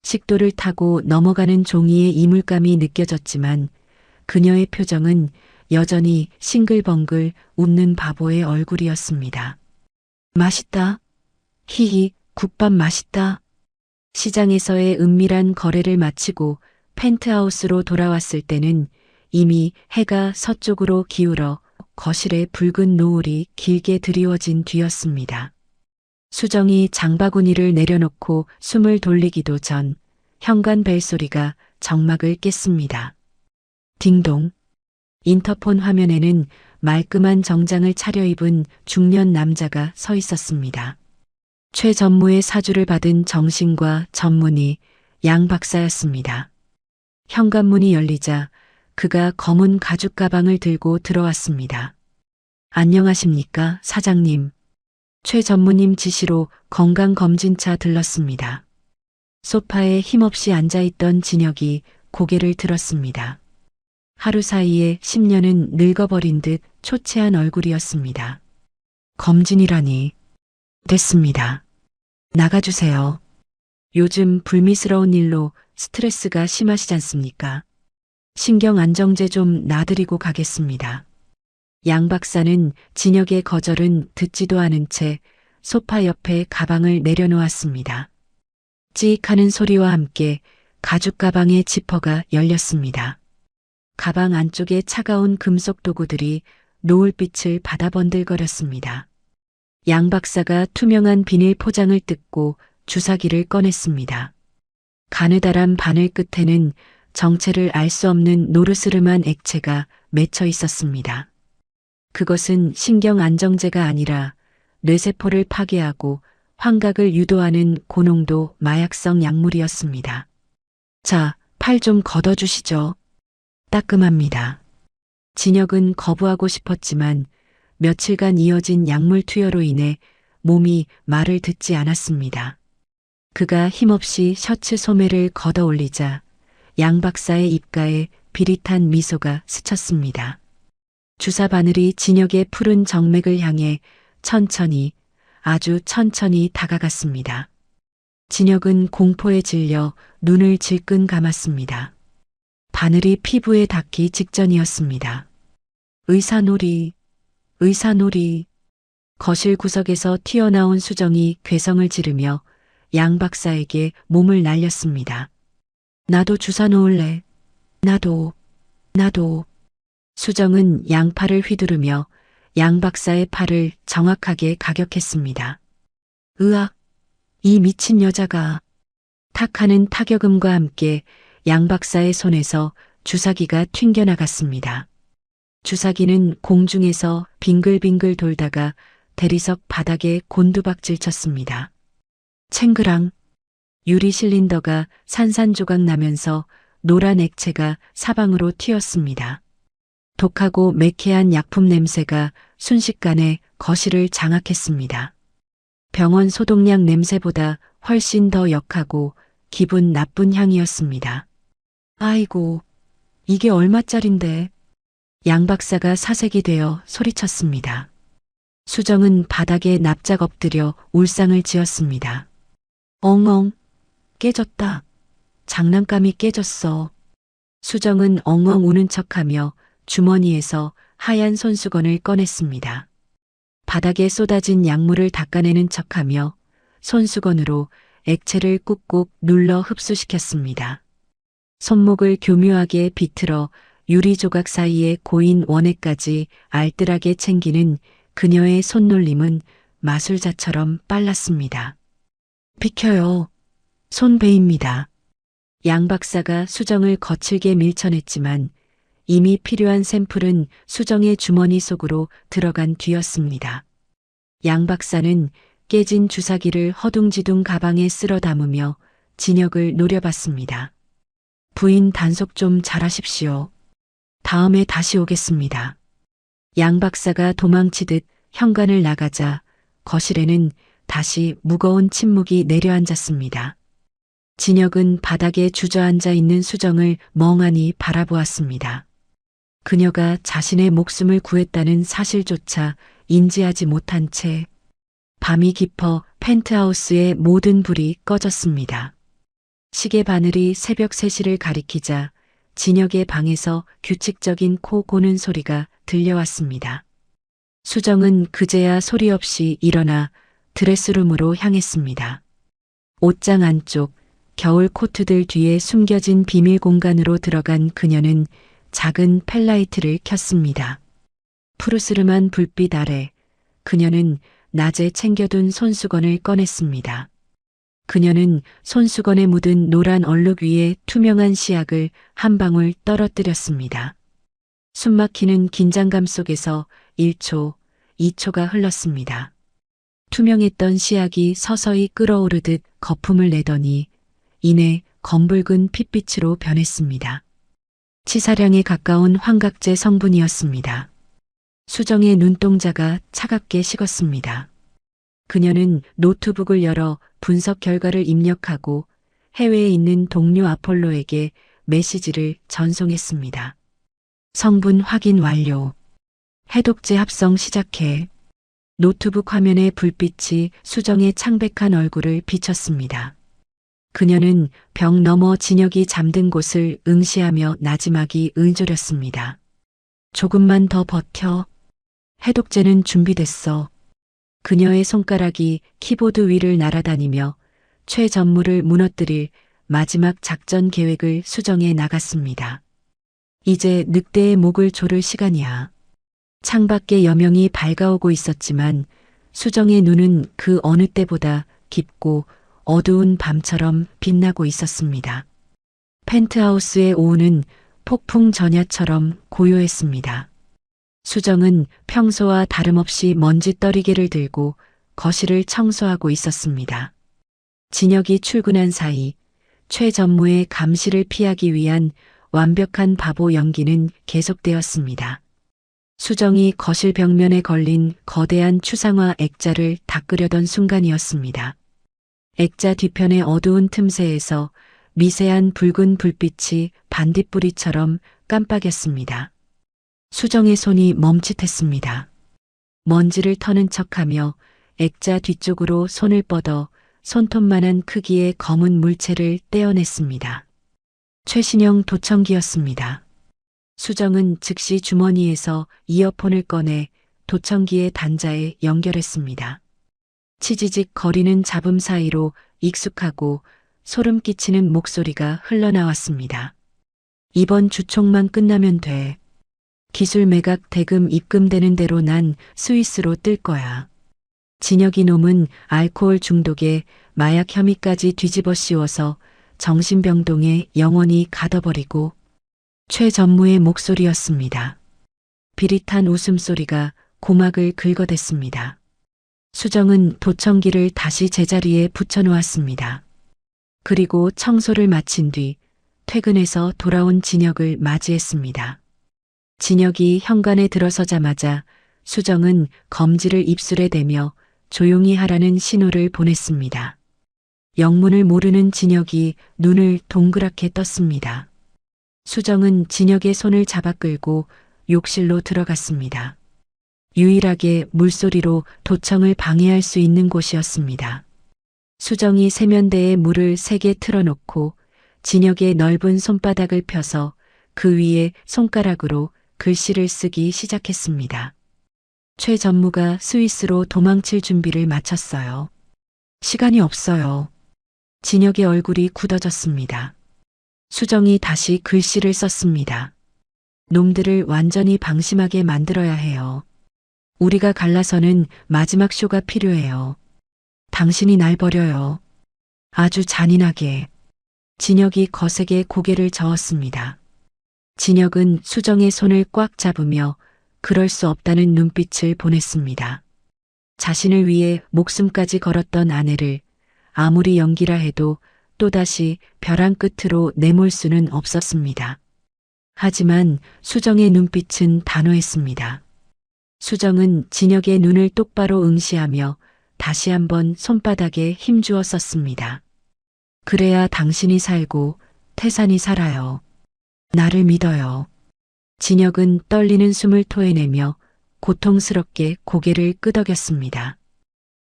식도를 타고 넘어가는 종이의 이물감이 느껴졌지만 그녀의 표정은 여전히 싱글벙글 웃는 바보의 얼굴이었습니다. 맛있다. 히히, 국밥 맛있다. 시장에서의 은밀한 거래를 마치고 펜트하우스로 돌아왔을 때는 이미 해가 서쪽으로 기울어 거실에 붉은 노을이 길게 드리워진 뒤였습니다. 수정이 장바구니를 내려놓고 숨을 돌리기도 전 현관 벨소리가 정막을 깼습니다. 딩동. 인터폰 화면에는 말끔한 정장을 차려입은 중년 남자가 서 있었습니다. 최 전무의 사주를 받은 정신과 전문의 양 박사였습니다. 현관문이 열리자 그가 검은 가죽 가방을 들고 들어왔습니다. 안녕하십니까, 사장님. 최 전무님 지시로 건강검진차 들렀습니다. 소파에 힘없이 앉아있던 진혁이 고개를 들었습니다. 하루 사이에 10년은 늙어버린 듯 초췌한 얼굴이었습니다. 검진이라니. 됐습니다. 나가주세요. 요즘 불미스러운 일로 스트레스가 심하시지 않습니까? 신경 안정제 좀 놔드리고 가겠습니다. 양 박사는 진혁의 거절은 듣지도 않은 채 소파 옆에 가방을 내려놓았습니다. 찌익 하는 소리와 함께 가죽 가방의 지퍼가 열렸습니다. 가방 안쪽에 차가운 금속 도구들이 노을빛을 받아 번들거렸습니다. 양 박사가 투명한 비닐 포장을 뜯고 주사기를 꺼냈습니다. 가느다란 바늘 끝에는 정체를 알 수 없는 노르스름한 액체가 맺혀 있었습니다. 그것은 신경 안정제가 아니라 뇌세포를 파괴하고 환각을 유도하는 고농도 마약성 약물이었습니다. 자, 팔 좀 걷어주시죠. 따끔합니다. 진혁은 거부하고 싶었지만 며칠간 이어진 약물 투여로 인해 몸이 말을 듣지 않았습니다. 그가 힘없이 셔츠 소매를 걷어 올리자 양 박사의 입가에 비릿한 미소가 스쳤습니다. 주사 바늘이 진혁의 푸른 정맥을 향해 천천히, 아주 천천히 다가갔습니다. 진혁은 공포에 질려 눈을 질끈 감았습니다. 바늘이 피부에 닿기 직전이었습니다. 의사놀이, 의사놀이. 거실 구석에서 튀어나온 수정이 괴성을 지르며 양 박사에게 몸을 날렸습니다. 나도 주사 놓을래. 나도. 수정은 양팔을 휘두르며 양 박사의 팔을 정확하게 가격했습니다. 으악, 이 미친 여자가. 탁하는 타격음과 함께 양 박사의 손에서 주사기가 튕겨나갔습니다. 주사기는 공중에서 빙글빙글 돌다가 대리석 바닥에 곤두박질 쳤습니다. 챙그랑. 유리 실린더가 산산조각 나면서 노란 액체가 사방으로 튀었습니다. 독하고 매캐한 약품 냄새가 순식간에 거실을 장악했습니다. 병원 소독약 냄새보다 훨씬 더 역하고 기분 나쁜 향이었습니다. 아이고, 이게 얼마짜린데. 양 박사가 사색이 되어 소리쳤습니다. 수정은 바닥에 납작 엎드려 울상을 지었습니다. 엉엉, 깨졌다. 장난감이 깨졌어. 수정은 엉엉 우는 척하며 주머니에서 하얀 손수건을 꺼냈습니다. 바닥에 쏟아진 약물을 닦아내는 척하며 손수건으로 액체를 꾹꾹 눌러 흡수시켰습니다. 손목을 교묘하게 비틀어 유리 조각 사이에 고인 원액까지 알뜰하게 챙기는 그녀의 손놀림은 마술자처럼 빨랐습니다. 비켜요. 손 베입니다. 양 박사가 수정을 거칠게 밀쳐냈지만 이미 필요한 샘플은 수정의 주머니 속으로 들어간 뒤였습니다. 양 박사는 깨진 주사기를 허둥지둥 가방에 쓸어 담으며 진역을 노려봤습니다. 부인 단속 좀 잘하십시오. 다음에 다시 오겠습니다. 양 박사가 도망치듯 현관을 나가자 거실에는 다시 무거운 침묵이 내려앉았습니다. 진역은 바닥에 주저앉아 있는 수정을 멍하니 바라보았습니다. 그녀가 자신의 목숨을 구했다는 사실조차 인지하지 못한 채 밤이 깊어 펜트하우스의 모든 불이 꺼졌습니다. 시계 바늘이 새벽 3시를 가리키자 진역의 방에서 규칙적인 코 고는 소리가 들려왔습니다. 수정은 그제야 소리 없이 일어나 드레스룸으로 향했습니다. 옷장 안쪽 겨울 코트들 뒤에 숨겨진 비밀 공간으로 들어간 그녀는 작은 펠라이트를 켰습니다. 푸르스름한 불빛 아래 그녀는 낮에 챙겨둔 손수건을 꺼냈습니다. 그녀는 손수건에 묻은 노란 얼룩 위에 투명한 시약을 한 방울 떨어뜨렸습니다. 숨막히는 긴장감 속에서 1초, 2초가 흘렀습니다. 투명했던 시약이 서서히 끓어오르듯 거품을 내더니 이내 검붉은 핏빛으로 변했습니다. 치사량에 가까운 환각제 성분이었습니다. 수정의 눈동자가 차갑게 식었습니다. 그녀는 노트북을 열어 분석 결과를 입력하고 해외에 있는 동료 아폴로에게 메시지를 전송했습니다. 성분 확인 완료. 해독제 합성 시작해. 노트북 화면의 불빛이 수정의 창백한 얼굴을 비췄습니다. 그녀는 벽 너머 진역이 잠든 곳을 응시하며 나지막이 을조렸습니다. 조금만 더 버텨. 해독제는 준비됐어. 그녀의 손가락이 키보드 위를 날아다니며 최전무를 무너뜨릴 마지막 작전 계획을 수정해 나갔습니다. 이제 늑대의 목을 조를 시간이야. 창밖에 여명이 밝아오고 있었지만 수정의 눈은 그 어느 때보다 깊고 어두운 밤처럼 빛나고 있었습니다. 펜트하우스의 오후는 폭풍 전야처럼 고요했습니다. 수정은 평소와 다름없이 먼지떨이개를 들고 거실을 청소하고 있었습니다. 진역이 출근한 사이 최 전무의 감시를 피하기 위한 완벽한 바보 연기는 계속되었습니다. 수정이 거실 벽면에 걸린 거대한 추상화 액자를 닦으려던 순간이었습니다. 액자 뒤편의 어두운 틈새에서 미세한 붉은 불빛이 반딧불이처럼 깜빡였습니다. 수정의 손이 멈칫했습니다. 먼지를 터는 척하며 액자 뒤쪽으로 손을 뻗어 손톱만한 크기의 검은 물체를 떼어냈습니다. 최신형 도청기였습니다. 수정은 즉시 주머니에서 이어폰을 꺼내 도청기의 단자에 연결했습니다. 치지직 거리는 잡음 사이로 익숙하고 소름 끼치는 목소리가 흘러나왔습니다. 이번 주총만 끝나면 돼. 기술 매각 대금 입금되는 대로 난 스위스로 뜰 거야. 진혁이 놈은 알코올 중독에 마약 혐의까지 뒤집어 씌워서 정신병동에 영원히 가둬버리고. 최 전무의 목소리였습니다. 비릿한 웃음소리가 고막을 긁어댔습니다. 수정은 도청기를 다시 제자리에 붙여놓았습니다. 그리고 청소를 마친 뒤 퇴근해서 돌아온 진혁을 맞이했습니다. 진혁이 현관에 들어서자마자 수정은 검지를 입술에 대며 조용히 하라는 신호를 보냈습니다. 영문을 모르는 진혁이 눈을 동그랗게 떴습니다. 수정은 진혁의 손을 잡아 끌고 욕실로 들어갔습니다. 유일하게 물소리로 도청을 방해할 수 있는 곳이었습니다. 수정이 세면대에 물을 3개 틀어놓고 진혁의 넓은 손바닥을 펴서 그 위에 손가락으로 글씨를 쓰기 시작했습니다. 최 전무가 스위스로 도망칠 준비를 마쳤어요. 시간이 없어요. 진혁의 얼굴이 굳어졌습니다. 수정이 다시 글씨를 썼습니다. 놈들을 완전히 방심하게 만들어야 해요. 우리가 갈라서는 마지막 쇼가 필요해요. 당신이 날 버려요. 아주 잔인하게. 진혁이 거세게 고개를 저었습니다. 진혁은 수정의 손을 꽉 잡으며 그럴 수 없다는 눈빛을 보냈습니다. 자신을 위해 목숨까지 걸었던 아내를 아무리 연기라 해도 또다시 벼랑 끝으로 내몰 수는 없었습니다. 하지만 수정의 눈빛은 단호했습니다. 수정은 진혁의 눈을 똑바로 응시하며 다시 한번 손바닥에 힘주어 썼습니다. 그래야 당신이 살고 태산이 살아요. 나를 믿어요. 진혁은 떨리는 숨을 토해내며 고통스럽게 고개를 끄덕였습니다.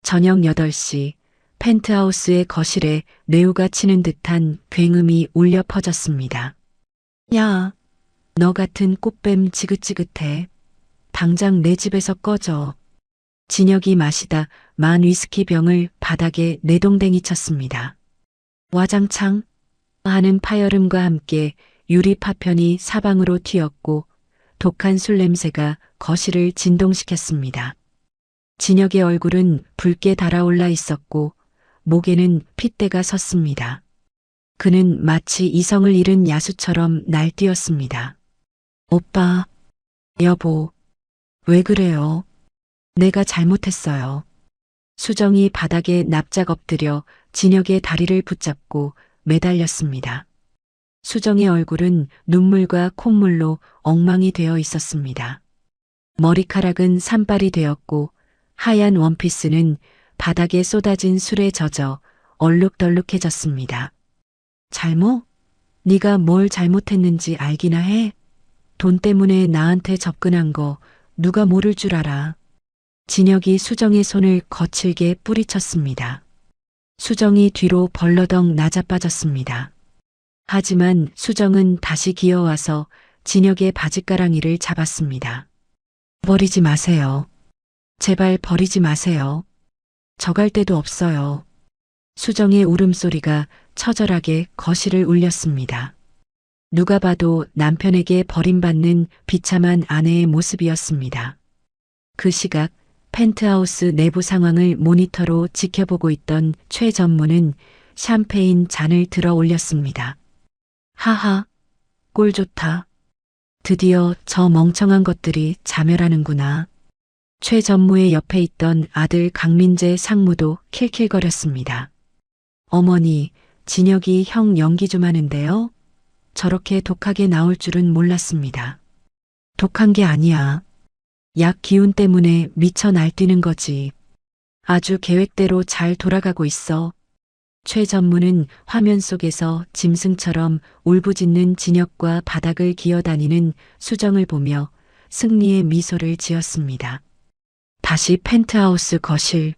저녁 8시 펜트하우스의 거실에 뇌우가 치는 듯한 굉음이 울려 퍼졌습니다. 야, 너 같은 꽃뱀 지긋지긋해. 당장 내 집에서 꺼져. 진혁이 마시다 만 위스키 병을 바닥에 내동댕이 쳤습니다. 와장창 하는 파열음과 함께 유리 파편이 사방으로 튀었고 독한 술 냄새가 거실을 진동시켰습니다. 진혁의 얼굴은 붉게 달아올라 있었고 목에는 핏대가 섰습니다. 그는 마치 이성을 잃은 야수처럼 날뛰었습니다. 오빠, 여보, 왜 그래요? 내가 잘못했어요. 수정이 바닥에 납작 엎드려 진혁의 다리를 붙잡고 매달렸습니다. 수정의 얼굴은 눈물과 콧물로 엉망이 되어 있었습니다. 머리카락은 산발이 되었고 하얀 원피스는 바닥에 쏟아진 술에 젖어 얼룩덜룩해졌습니다. 잘못? 네가 뭘 잘못했는지 알기나 해? 돈 때문에 나한테 접근한 거 누가 모를 줄 알아. 진혁이 수정의 손을 거칠게 뿌리쳤습니다. 수정이 뒤로 벌러덩 낮아빠졌습니다. 하지만 수정은 다시 기어와서 진혁의 바짓가랑이를 잡았습니다. 버리지 마세요. 제발 버리지 마세요. 저 갈 데도 없어요. 수정의 울음소리가 처절하게 거실을 울렸습니다. 누가 봐도 남편에게 버림받는 비참한 아내의 모습이었습니다. 그 시각 펜트하우스 내부 상황을 모니터로 지켜보고 있던 최 전무는 샴페인 잔을 들어 올렸습니다. 하하, 꼴 좋다. 드디어 저 멍청한 것들이 자멸하는구나. 최 전무의 옆에 있던 아들 강민재 상무도 킬킬거렸습니다. 어머니, 진혁이 형 연기 좀 하는데요. 저렇게 독하게 나올 줄은 몰랐습니다. 독한 게 아니야. 약 기운 때문에 미쳐 날뛰는 거지. 아주 계획대로 잘 돌아가고 있어. 최 전무는 화면 속에서 짐승처럼 울부짖는 진혁과 바닥을 기어다니는 수정을 보며 승리의 미소를 지었습니다. 다시 펜트하우스 거실.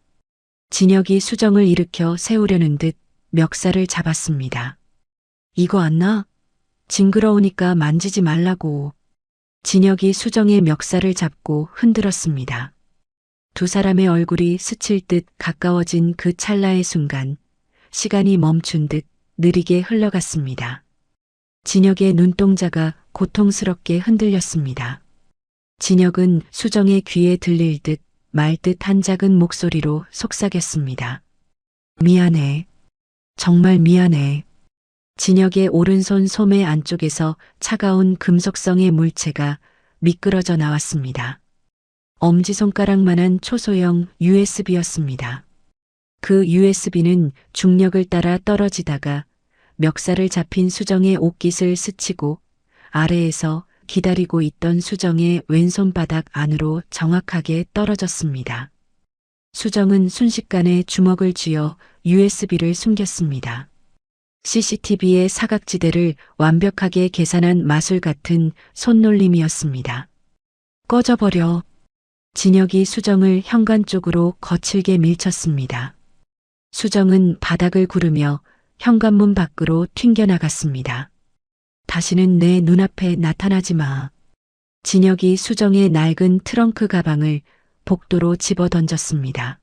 진혁이 수정을 일으켜 세우려는 듯 멱살을 잡았습니다. 이거 안 나? 징그러우니까 만지지 말라고. 진혁이 수정의 멱살을 잡고 흔들었습니다. 두 사람의 얼굴이 스칠 듯 가까워진 그 찰나의 순간 시간이 멈춘 듯 느리게 흘러갔습니다. 진혁의 눈동자가 고통스럽게 흔들렸습니다. 진혁은 수정의 귀에 들릴 듯 말 듯 한 작은 목소리로 속삭였습니다. 미안해. 정말 미안해. 진혁의 오른손 소매 안쪽에서 차가운 금속성의 물체가 미끄러져 나왔습니다. 엄지손가락만한 초소형 USB였습니다. 그 USB는 중력을 따라 떨어지다가 멱살을 잡힌 수정의 옷깃을 스치고 아래에서 기다리고 있던 수정의 왼손바닥 안으로 정확하게 떨어졌습니다. 수정은 순식간에 주먹을 쥐어 USB를 숨겼습니다. CCTV의 사각지대를 완벽하게 계산한 마술 같은 손놀림이었습니다. 꺼져버려. 진혁이 수정을 현관 쪽으로 거칠게 밀쳤습니다. 수정은 바닥을 구르며 현관문 밖으로 튕겨나갔습니다. 다시는 내 눈앞에 나타나지 마. 진혁이 수정의 낡은 트렁크 가방을 복도로 집어 던졌습니다.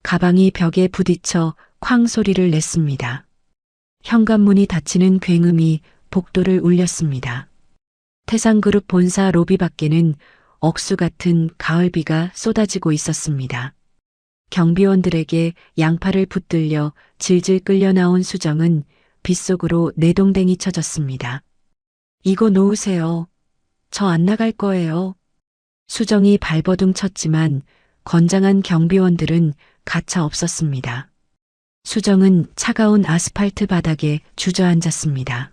가방이 벽에 부딪혀 쾅 소리를 냈습니다. 현관문이 닫히는 굉음이 복도를 울렸습니다. 태상그룹 본사 로비 밖에는 억수 같은 가을비가 쏟아지고 있었습니다. 경비원들에게 양팔을 붙들려 질질 끌려 나온 수정은 빗속으로 내동댕이 쳐졌습니다. 이거 놓으세요. 저 안 나갈 거예요. 수정이 발버둥 쳤지만 건장한 경비원들은 가차 없었습니다. 수정은 차가운 아스팔트 바닥에 주저앉았습니다.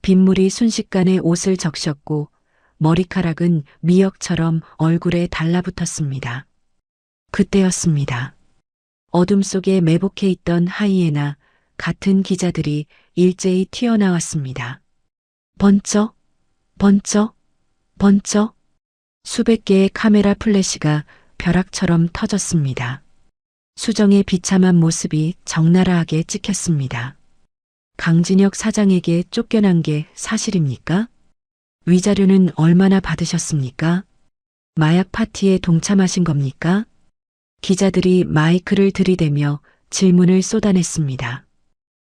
빗물이 순식간에 옷을 적셨고 머리카락은 미역처럼 얼굴에 달라붙었습니다. 그때였습니다. 어둠 속에 매복해 있던 하이에나 같은 기자들이 일제히 튀어나왔습니다. 번쩍, 번쩍, 번쩍. 수백 개의 카메라 플래시가 벼락처럼 터졌습니다. 수정의 비참한 모습이 적나라하게 찍혔습니다. 강진혁 사장에게 쫓겨난 게 사실입니까? 위자료는 얼마나 받으셨습니까? 마약 파티에 동참하신 겁니까? 기자들이 마이크를 들이대며 질문을 쏟아냈습니다.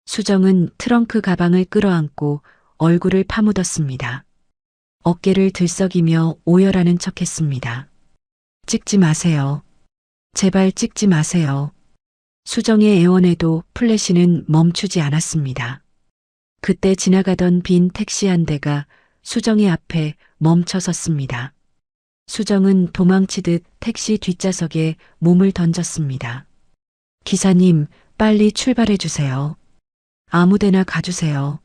수정은 트렁크 가방을 끌어안고 얼굴을 파묻었습니다. 어깨를 들썩이며 오열하는 척했습니다. 찍지 마세요. 제발 찍지 마세요. 수정의 애원에도 플래시는 멈추지 않았습니다. 그때 지나가던 빈 택시 한 대가 수정의 앞에 멈춰 섰습니다. 수정은 도망치듯 택시 뒷좌석에 몸을 던졌습니다. 기사님, 빨리 출발해 주세요. 아무데나 가주세요.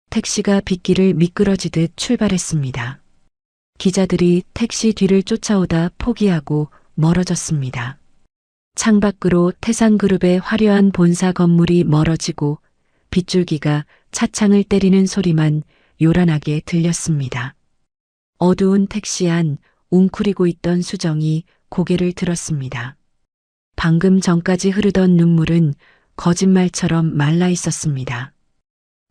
택시가 빗길을 미끄러지듯 출발했습니다. 기자들이 택시 뒤를 쫓아오다 포기하고 멀어졌습니다. 창밖으로 태상그룹의 화려한 본사 건물이 멀어지고 빗줄기가 차창을 때리는 소리만 요란하게 들렸습니다. 어두운 택시 안 웅크리고 있던 수정이 고개를 들었습니다. 방금 전까지 흐르던 눈물은 거짓말처럼 말라 있었습니다.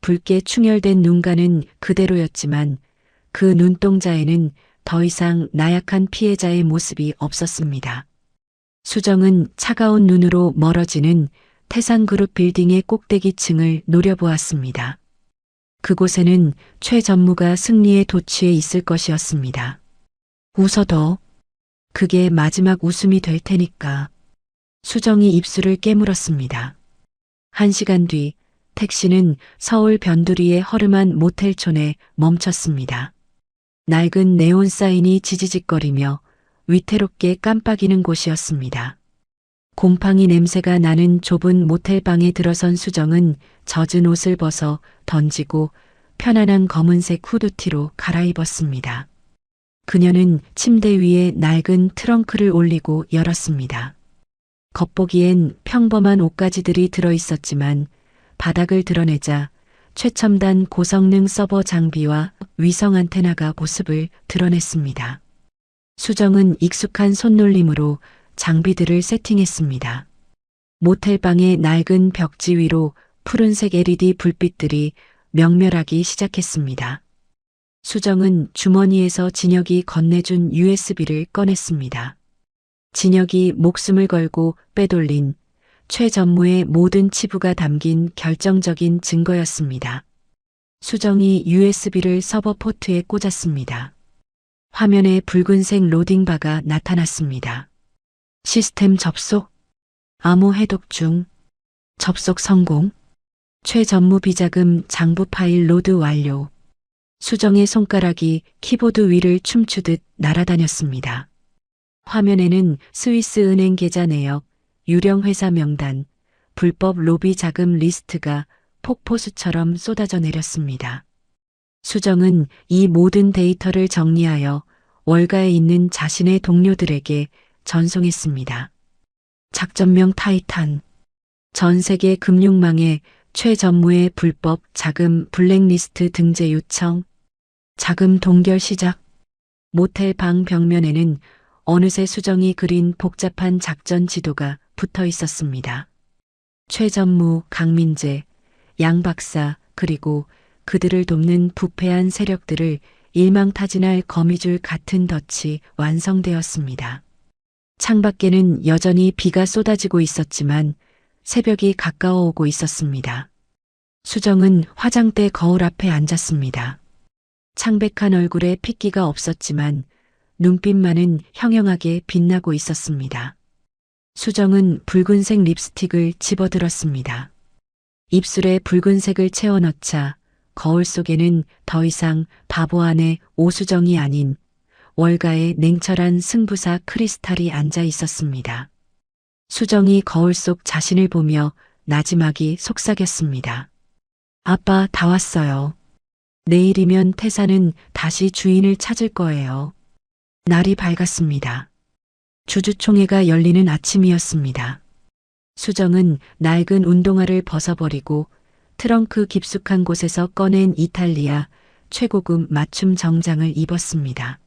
붉게 충혈된 눈가는 그대로였지만 그 눈동자에는 더 이상 나약한 피해자의 모습이 없었습니다. 수정은 차가운 눈으로 멀어지는 태상그룹 빌딩의 꼭대기층을 노려보았습니다. 그곳에는 최 전무가 승리의 도취에 있을 것이었습니다. 웃어도 그게 마지막 웃음이 될 테니까. 수정이 입술을 깨물었습니다. 1시간 뒤 택시는 서울 변두리의 허름한 모텔촌에 멈췄습니다. 낡은 네온 사인이 지지직거리며 위태롭게 깜빡이는 곳이었습니다. 곰팡이 냄새가 나는 좁은 모텔방에 들어선 수정은 젖은 옷을 벗어 던지고 편안한 검은색 후드티로 갈아입었습니다. 그녀는 침대 위에 낡은 트렁크를 올리고 열었습니다. 겉보기엔 평범한 옷가지들이 들어있었지만 바닥을 드러내자 최첨단 고성능 서버 장비와 위성 안테나가 모습을 드러냈습니다. 수정은 익숙한 손놀림으로 장비들을 세팅했습니다. 모텔방의 낡은 벽지 위로 푸른색 LED 불빛들이 명멸하기 시작했습니다. 수정은 주머니에서 진혁이 건네준 USB를 꺼냈습니다. 진혁이 목숨을 걸고 빼돌린 최 전무의 모든 치부가 담긴 결정적인 증거였습니다. 수정이 USB를 서버 포트에 꽂았습니다. 화면에 붉은색 로딩바가 나타났습니다. 시스템 접속, 암호 해독 중, 접속 성공, 최 전무 비자금 장부 파일 로드 완료. 수정의 손가락이 키보드 위를 춤추듯 날아다녔습니다. 화면에는 스위스 은행 계좌 내역, 유령 회사 명단, 불법 로비 자금 리스트가 폭포수처럼 쏟아져 내렸습니다. 수정은 이 모든 데이터를 정리하여 월가에 있는 자신의 동료들에게 전송했습니다. 작전명 타이탄. 전 세계 금융망에 최 전무의 불법 자금 블랙리스트 등재 요청. 자금 동결 시작. 모텔 방 벽면에는 어느새 수정이 그린 복잡한 작전 지도가 붙어 있었습니다. 최전무, 강민재, 양 박사, 그리고 그들을 돕는 부패한 세력들을 일망타진할 거미줄 같은 덫이 완성되었습니다. 창밖에는 여전히 비가 쏟아지고 있었지만 새벽이 가까워 오고 있었습니다. 수정은 화장대 거울 앞에 앉았습니다. 창백한 얼굴에 핏기가 없었지만 눈빛만은 형형하게 빛나고 있었습니다. 수정은 붉은색 립스틱을 집어들었습니다. 입술에 붉은색을 채워넣자 거울 속에는 더 이상 바보 안의 오수정이 아닌 월가의 냉철한 승부사 크리스탈이 앉아 있었습니다. 수정이 거울 속 자신을 보며 나지막이 속삭였습니다. 아빠, 다 왔어요. 내일이면 태사는 다시 주인을 찾을 거예요. 날이 밝았습니다. 주주총회가 열리는 아침이었습니다. 수정은 낡은 운동화를 벗어버리고 트렁크 깊숙한 곳에서 꺼낸 이탈리아 최고급 맞춤 정장을 입었습니다.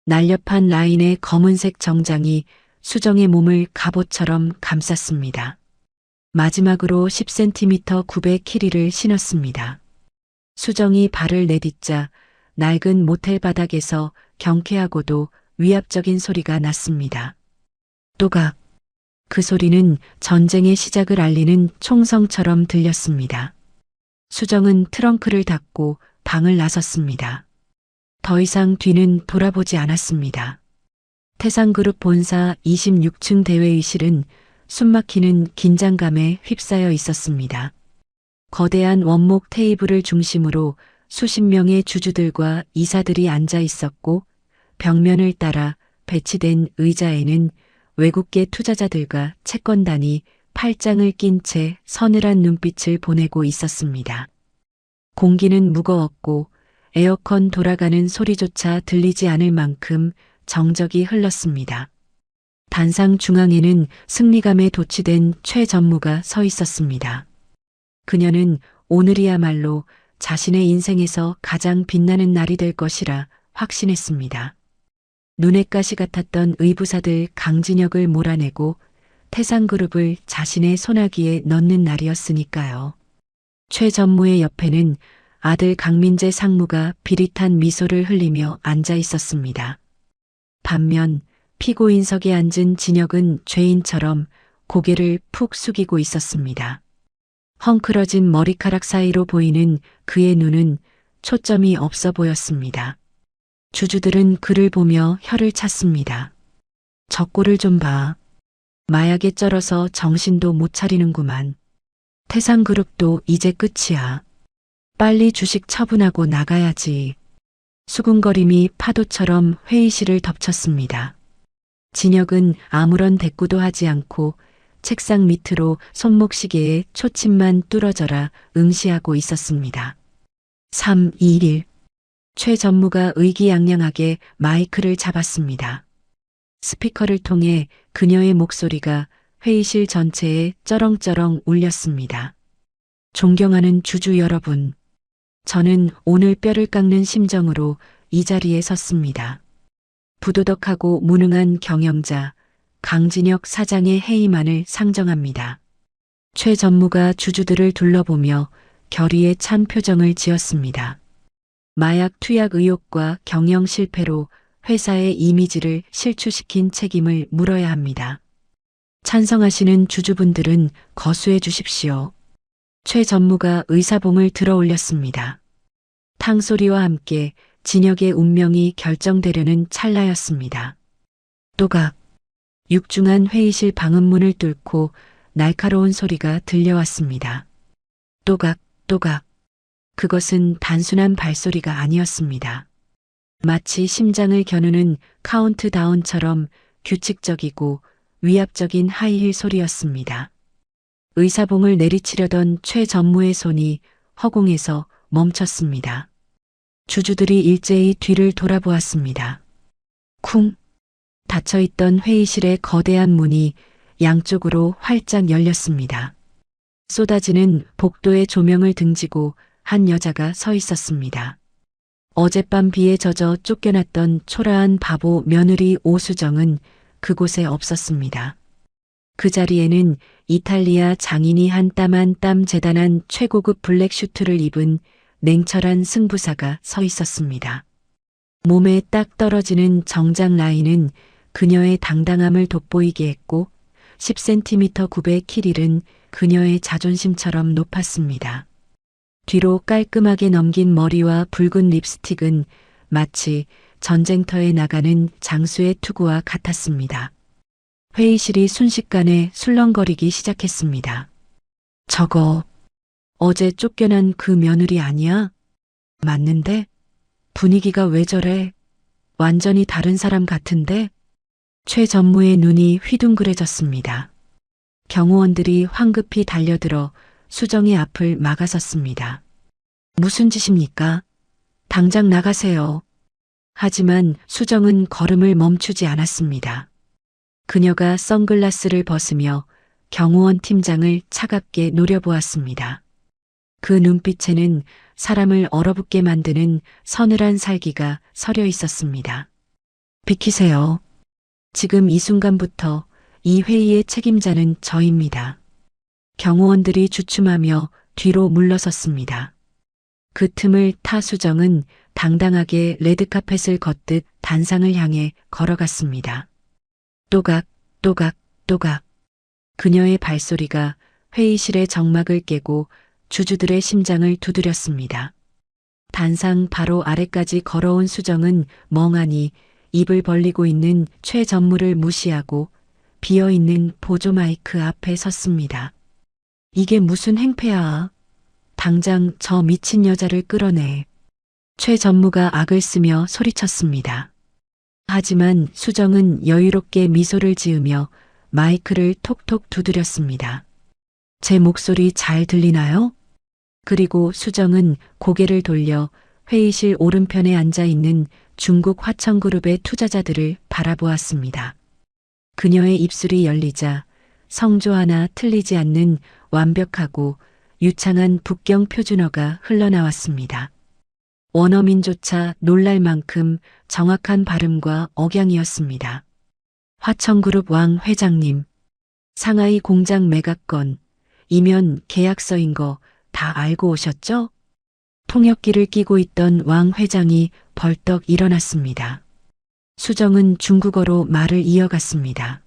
날렵한 라인의 검은색 정장이 수정의 몸을 갑옷처럼 감쌌습니다. 마지막으로 10cm 굽의 키리를 신었습니다. 수정이 발을 내딛자 낡은 모텔 바닥에서 경쾌하고도 위압적인 소리가 났습니다. 또각. 그 소리는 전쟁의 시작을 알리는 총성처럼 들렸습니다. 수정은 트렁크를 닫고 방을 나섰습니다. 더 이상 뒤는 돌아보지 않았습니다. 태상그룹 본사 26층 대회의실은 숨막히는 긴장감에 휩싸여 있었습니다. 거대한 원목 테이블을 중심으로 수십 명의 주주들과 이사들이 앉아 있었고 벽면을 따라 배치된 의자에는 외국계 투자자들과 채권단이 팔짱을 낀 채 서늘한 눈빛을 보내고 있었습니다. 공기는 무거웠고 에어컨 돌아가는 소리조차 들리지 않을 만큼 정적이 흘렀습니다. 단상 중앙에는 승리감에 도취된 최 전무가 서 있었습니다. 그녀는 오늘이야말로 자신의 인생에서 가장 빛나는 날이 될 것이라 확신했습니다. 눈엣 가시 같았던 의부사들 강진혁을 몰아내고 태상그룹을 자신의 손아귀에 넣는 날이었으니까요. 최 전무의 옆에는 아들 강민재 상무가 비릿한 미소를 흘리며 앉아 있었습니다. 반면 피고인석에 앉은 진혁은 죄인처럼 고개를 푹 숙이고 있었습니다. 헝클어진 머리카락 사이로 보이는 그의 눈은 초점이 없어 보였습니다. 주주들은 그를 보며 혀를 찼습니다. 저 꼴을 좀 봐. 마약에 쩔어서 정신도 못 차리는구만. 태상그룹도 이제 끝이야. 빨리 주식 처분하고 나가야지. 수군거림이 파도처럼 회의실을 덮쳤습니다. 진혁은 아무런 대꾸도 하지 않고 책상 밑으로 손목시계에 초침만 뚫어져라 응시하고 있었습니다. 3, 2, 1. 최 전무가 의기양양하게 마이크를 잡았습니다. 스피커를 통해 그녀의 목소리가 회의실 전체에 쩌렁쩌렁 울렸습니다. 존경하는 주주 여러분, 저는 오늘 뼈를 깎는 심정으로 이 자리에 섰습니다. 부도덕하고 무능한 경영자 강진혁 사장의 해임안을 상정합니다. 최 전무가 주주들을 둘러보며 결의에 찬 표정을 지었습니다. 마약 투약 의혹과 경영 실패로 회사의 이미지를 실추시킨 책임을 물어야 합니다. 찬성하시는 주주분들은 거수해 주십시오. 최 전무가 의사봉을 들어 올렸습니다. 탕소리와 함께 진혁의 운명이 결정되려는 찰나였습니다. 또각. 육중한 회의실 방음문을 뚫고 날카로운 소리가 들려왔습니다. 또각, 또각. 그것은 단순한 발소리가 아니었습니다. 마치 심장을 겨누는 카운트다운처럼 규칙적이고 위압적인 하이힐 소리였습니다. 의사봉을 내리치려던 최 전무의 손이 허공에서 멈췄습니다. 주주들이 일제히 뒤를 돌아보았습니다. 쿵! 닫혀있던 회의실의 거대한 문이 양쪽으로 활짝 열렸습니다. 쏟아지는 복도의 조명을 등지고 한 여자가 서 있었습니다. 어젯밤 비에 젖어 쫓겨났던 초라한 바보 며느리 오수정은 그곳에 없었습니다. 그 자리에는 이탈리아 장인이 한 땀 한 땀 재단한 최고급 블랙 슈트를 입은 냉철한 승부사가 서 있었습니다. 몸에 딱 떨어지는 정장 라인은 그녀의 당당함을 돋보이게 했고 10cm 굽의 키릴은 그녀의 자존심처럼 높았습니다. 뒤로 깔끔하게 넘긴 머리와 붉은 립스틱은 마치 전쟁터에 나가는 장수의 투구와 같았습니다. 회의실이 순식간에 술렁거리기 시작했습니다. 저거 어제 쫓겨난 그 며느리 아니야? 맞는데? 분위기가 왜 저래? 완전히 다른 사람 같은데? 최 전무의 눈이 휘둥그레졌습니다. 경호원들이 황급히 달려들어 수정의 앞을 막아섰습니다. 무슨 짓입니까? 당장 나가세요. 하지만 수정은 걸음을 멈추지 않았습니다. 그녀가 선글라스를 벗으며 경호원 팀장을 차갑게 노려보았습니다. 그 눈빛에는 사람을 얼어붙게 만드는 서늘한 살기가 서려 있었습니다. 비키세요. 지금 이 순간부터 이 회의의 책임자는 저입니다. 경호원들이 주춤하며 뒤로 물러섰습니다. 그 틈을 타 수정은 당당하게 레드카펫을 걷듯 단상을 향해 걸어갔습니다. 또각, 또각, 또각. 그녀의 발소리가 회의실의 정막을 깨고 주주들의 심장을 두드렸습니다. 단상 바로 아래까지 걸어온 수정은 멍하니 입을 벌리고 있는 최 전무를 무시하고 비어있는 보조 마이크 앞에 섰습니다. 이게 무슨 행패야. 당장 저 미친 여자를 끌어내. 최 전무가 악을 쓰며 소리쳤습니다. 하지만 수정은 여유롭게 미소를 지으며 마이크를 톡톡 두드렸습니다. 제 목소리 잘 들리나요? 그리고 수정은 고개를 돌려 회의실 오른편에 앉아 있는 중국 화천그룹의 투자자들을 바라보았습니다. 그녀의 입술이 열리자 성조 하나 틀리지 않는 완벽하고 유창한 북경 표준어가 흘러나왔습니다. 원어민조차 놀랄 만큼 정확한 발음과 억양이었습니다. 화천그룹 왕 회장님, 상하이 공장 매각건, 이면 계약서인 거 다 알고 오셨죠? 통역기를 끼고 있던 왕 회장이 벌떡 일어났습니다. 수정은 중국어로 말을 이어갔습니다.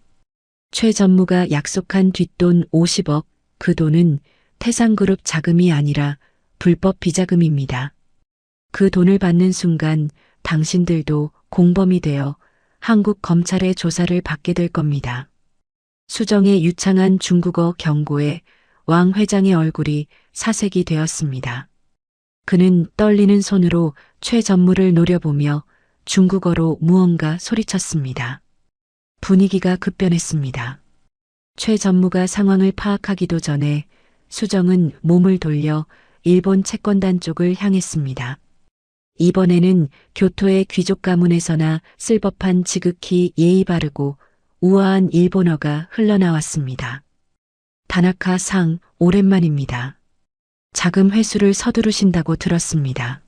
최 전무가 약속한 뒷돈 50억, 그 돈은 태상그룹 자금이 아니라 불법 비자금입니다. 그 돈을 받는 순간 당신들도 공범이 되어 한국 검찰의 조사를 받게 될 겁니다. 수정의 유창한 중국어 경고에 왕 회장의 얼굴이 사색이 되었습니다. 그는 떨리는 손으로 최 전무를 노려보며 중국어로 무언가 소리쳤습니다. 분위기가 급변했습니다. 최 전무가 상황을 파악하기도 전에 수정은 몸을 돌려 일본 채권단 쪽을 향했습니다. 이번에는 교토의 귀족 가문에서나 쓸 법한 지극히 예의 바르고 우아한 일본어가 흘러나왔습니다. 다나카 상, 오랜만입니다. 자금 회수를 서두르신다고 들었습니다.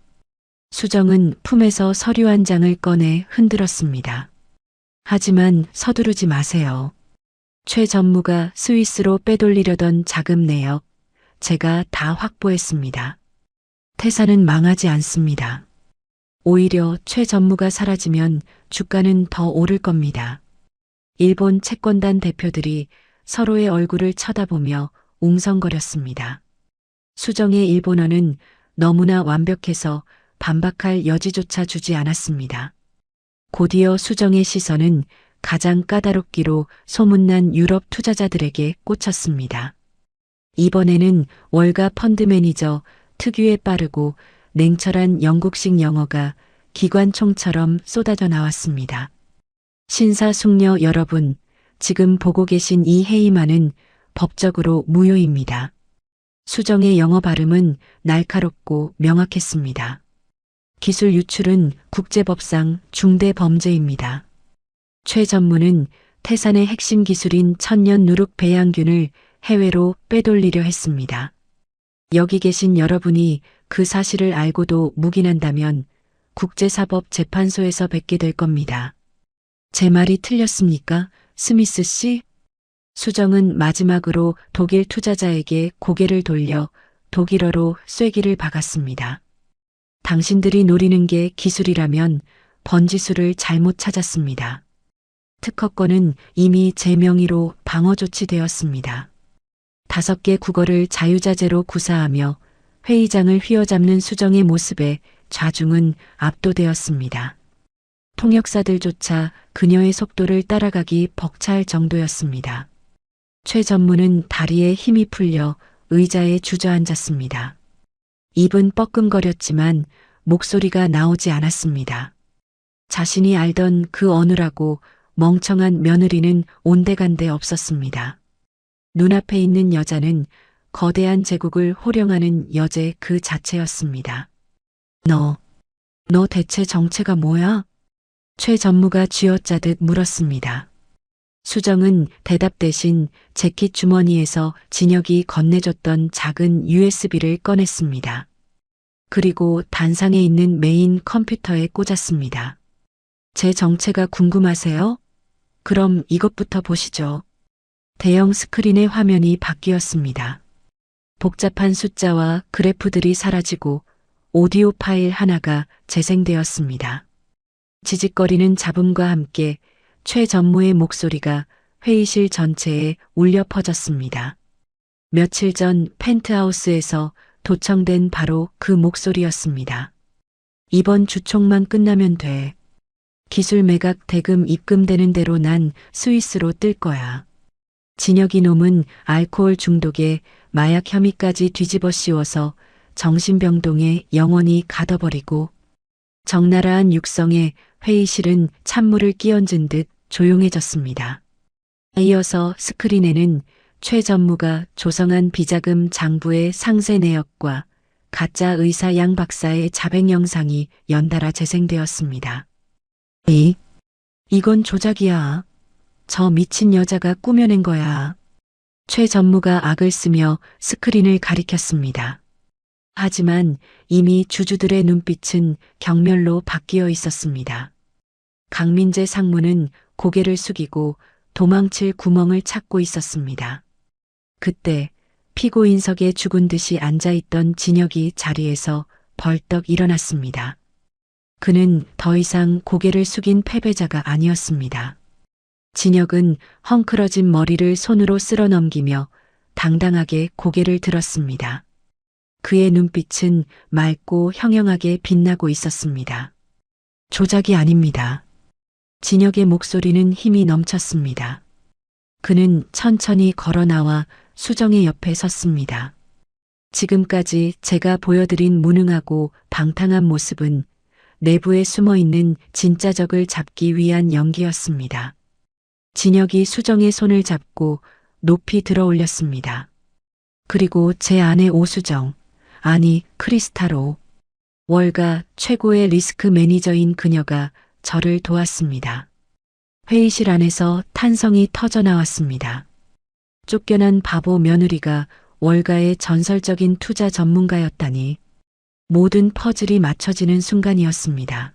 수정은 품에서 서류 한 장을 꺼내 흔들었습니다. 하지만 서두르지 마세요. 최 전무가 스위스로 빼돌리려던 자금 내역, 제가 다 확보했습니다. 태사는 망하지 않습니다. 오히려 최 전무가 사라지면 주가는 더 오를 겁니다. 일본 채권단 대표들이 서로의 얼굴을 쳐다보며 웅성거렸습니다. 수정의 일본어는 너무나 완벽해서 반박할 여지조차 주지 않았습니다. 곧이어 수정의 시선은 가장 까다롭기로 소문난 유럽 투자자들에게 꽂혔습니다. 이번에는 월가 펀드 매니저 특유의 빠르고 냉철한 영국식 영어가 기관총처럼 쏟아져 나왔습니다. 신사숙녀 여러분, 지금 보고 계신 이 회의만은 법적으로 무효입니다. 수정의 영어 발음은 날카롭고 명확했습니다. 기술 유출은 국제법상 중대 범죄입니다. 최 전무는 태산의 핵심 기술인 천년 누룩 배양균을 해외로 빼돌리려 했습니다. 여기 계신 여러분이 그 사실을 알고도 묵인한다면 국제사법재판소에서 뵙게 될 겁니다. 제 말이 틀렸습니까, 스미스 씨? 수정은 마지막으로 독일 투자자에게 고개를 돌려 독일어로 쐐기를 박았습니다. 당신들이 노리는 게 기술이라면 번지수를 잘못 찾았습니다. 특허권은 이미 제 명의로 방어 조치되었습니다. 5개 국어를 자유자재로 구사하며 회의장을 휘어잡는 수정의 모습에 좌중은 압도되었습니다. 통역사들조차 그녀의 속도를 따라가기 벅찰 정도였습니다. 최 전무는 다리에 힘이 풀려 의자에 주저앉았습니다. 입은 뻐끔거렸지만 목소리가 나오지 않았습니다. 자신이 알던 그 어느라고 멍청한 며느리는 온데간데 없었습니다. 눈앞에 있는 여자는 거대한 제국을 호령하는 여제 그 자체였습니다. 너 대체 정체가 뭐야? 최 전무가 쥐어짜듯 물었습니다. 수정은 대답 대신 재킷 주머니에서 진혁이 건네줬던 작은 USB를 꺼냈습니다. 그리고 단상에 있는 메인 컴퓨터에 꽂았습니다. 제 정체가 궁금하세요? 그럼 이것부터 보시죠. 대형 스크린의 화면이 바뀌었습니다. 복잡한 숫자와 그래프들이 사라지고 오디오 파일 하나가 재생되었습니다. 지직거리는 잡음과 함께 최 전무의 목소리가 회의실 전체에 울려 퍼졌습니다. 며칠 전 펜트하우스에서 도청된 바로 그 목소리였습니다. 이번 주총만 끝나면 돼. 기술 매각 대금 입금되는 대로 난 스위스로 뜰 거야. 진혁이 놈은 알코올 중독에 마약 혐의까지 뒤집어 씌워서 정신병동에 영원히 가둬버리고 적나라한 육성에 회의실은 찬물을 끼얹은 듯 조용해졌습니다. 이어서 스크린에는 최 전무가 조성한 비자금 장부의 상세 내역과 가짜 의사 양 박사의 자백 영상이 연달아 재생되었습니다. 이건 조작이야. 저 미친 여자가 꾸며낸 거야. 최 전무가 악을 쓰며 스크린을 가리켰습니다. 하지만 이미 주주들의 눈빛은 경멸로 바뀌어 있었습니다. 강민재 상무는 고개를 숙이고 도망칠 구멍을 찾고 있었습니다. 그때 피고인석에 죽은 듯이 앉아있던 진혁이 자리에서 벌떡 일어났습니다. 그는 더 이상 고개를 숙인 패배자가 아니었습니다. 진혁은 헝클어진 머리를 손으로 쓸어 넘기며 당당하게 고개를 들었습니다. 그의 눈빛은 맑고 형형하게 빛나고 있었습니다. 조작이 아닙니다. 진혁의 목소리는 힘이 넘쳤습니다. 그는 천천히 걸어 나와 수정의 옆에 섰습니다. 지금까지 제가 보여드린 무능하고 방탕한 모습은 내부에 숨어 있는 진짜 적을 잡기 위한 연기였습니다. 진혁이 수정의 손을 잡고 높이 들어 올렸습니다. 그리고 제 아내 오수정, 아니 크리스타로, 월가 최고의 리스크 매니저인 그녀가 저를 도왔습니다. 회의실 안에서 탄성이 터져 나왔습니다. 쫓겨난 바보 며느리가 월가의 전설적인 투자 전문가였다니. 모든 퍼즐이 맞춰지는 순간이었습니다.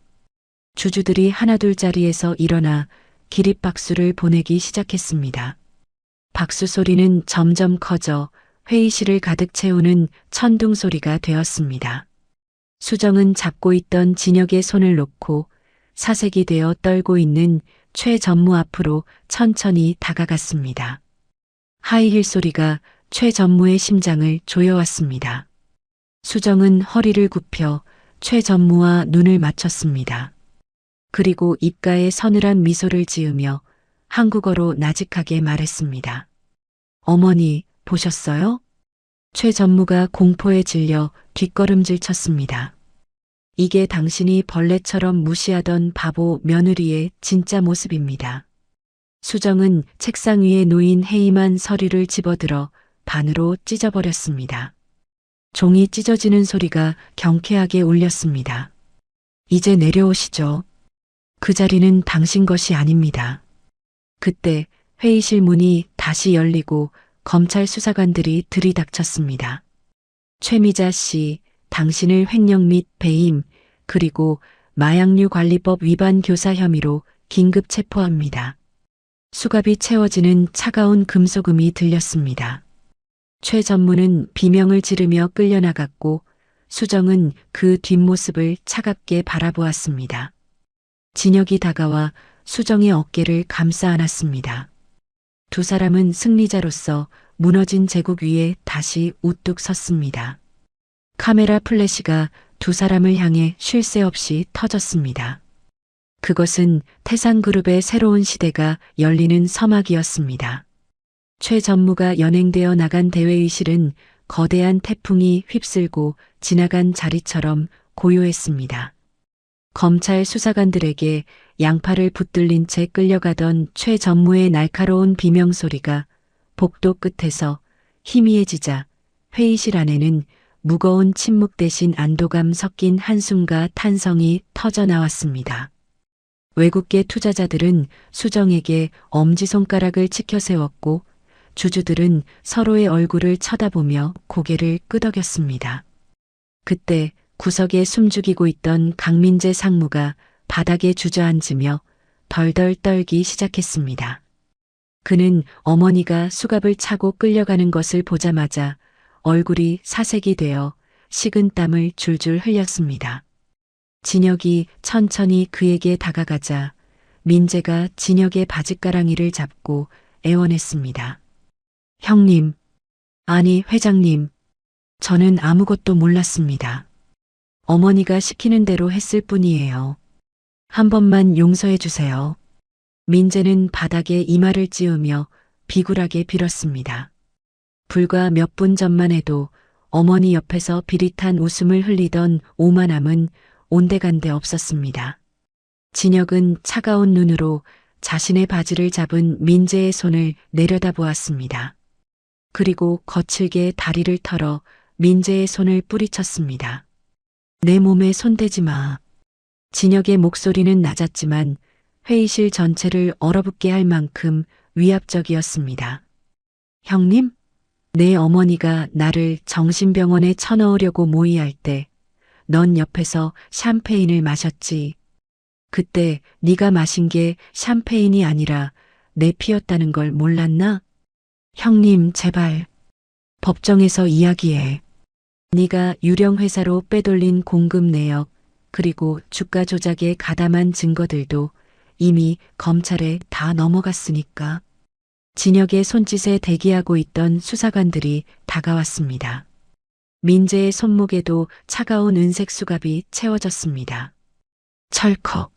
주주들이 하나둘 자리에서 일어나 기립박수를 보내기 시작했습니다. 박수 소리는 점점 커져 회의실을 가득 채우는 천둥 소리가 되었습니다. 수정은 잡고 있던 진혁의 손을 놓고 사색이 되어 떨고 있는 최 전무 앞으로 천천히 다가갔습니다. 하이힐 소리가 최 전무의 심장을 조여왔습니다. 수정은 허리를 굽혀 최 전무와 눈을 맞췄습니다. 그리고 입가에 서늘한 미소를 지으며 한국어로 나직하게 말했습니다. 어머니, 보셨어요? 최 전무가 공포에 질려 뒷걸음질 쳤습니다. 이게 당신이 벌레처럼 무시하던 바보 며느리의 진짜 모습입니다. 수정은 책상 위에 놓인 해임한 서류를 집어들어 반으로 찢어버렸습니다. 종이 찢어지는 소리가 경쾌하게 울렸습니다. 이제 내려오시죠. 그 자리는 당신 것이 아닙니다. 그때 회의실 문이 다시 열리고 검찰 수사관들이 들이닥쳤습니다. 최미자 씨, 당신을 횡령 및 배임, 그리고 마약류 관리법 위반 교사 혐의로 긴급 체포합니다. 수갑이 채워지는 차가운 금속음이 들렸습니다. 최 전무는 비명을 지르며 끌려나갔고 수정은 그 뒷모습을 차갑게 바라보았습니다. 진혁이 다가와 수정의 어깨를 감싸 안았습니다. 두 사람은 승리자로서 무너진 제국 위에 다시 우뚝 섰습니다. 카메라 플래시가 두 사람을 향해 쉴 새 없이 터졌습니다. 그것은 태상그룹의 새로운 시대가 열리는 서막이었습니다. 최 전무가 연행되어 나간 대회의실은 거대한 태풍이 휩쓸고 지나간 자리처럼 고요했습니다. 검찰 수사관들에게 양팔을 붙들린 채 끌려가던 최 전무의 날카로운 비명소리가 복도 끝에서 희미해지자 회의실 안에는 무거운 침묵 대신 안도감 섞인 한숨과 탄성이 터져 나왔습니다. 외국계 투자자들은 수정에게 엄지손가락을 치켜 세웠고 주주들은 서로의 얼굴을 쳐다보며 고개를 끄덕였습니다. 그때 구석에 숨죽이고 있던 강민재 상무가 바닥에 주저앉으며 덜덜 떨기 시작했습니다. 그는 어머니가 수갑을 차고 끌려가는 것을 보자마자 얼굴이 사색이 되어 식은 땀을 줄줄 흘렸습니다. 진혁이 천천히 그에게 다가가자 민재가 진혁의 바짓가랑이를 잡고 애원했습니다. 형님, 아니 회장님, 저는 아무것도 몰랐습니다. 어머니가 시키는 대로 했을 뿐이에요. 한 번만 용서해 주세요. 민재는 바닥에 이마를 찌우며 비굴하게 빌었습니다. 불과 몇 분 전만 해도 어머니 옆에서 비릿한 웃음을 흘리던 오만함은 온데간데 없었습니다. 진혁은 차가운 눈으로 자신의 바지를 잡은 민재의 손을 내려다보았습니다. 그리고 거칠게 다리를 털어 민재의 손을 뿌리쳤습니다. 내 몸에 손대지 마. 진혁의 목소리는 낮았지만 회의실 전체를 얼어붙게 할 만큼 위압적이었습니다. 형님? 내 어머니가 나를 정신병원에 쳐넣으려고 모의할 때 넌 옆에서 샴페인을 마셨지. 그때 네가 마신 게 샴페인이 아니라 내 피였다는 걸 몰랐나? 형님 제발 법정에서 이야기해. 네가 유령 회사로 빼돌린 공급 내역 그리고 주가 조작에 가담한 증거들도 이미 검찰에 다 넘어갔으니까. 진혁의 손짓에 대기하고 있던 수사관들이 다가왔습니다. 민재의 손목에도 차가운 은색 수갑이 채워졌습니다. 철컥.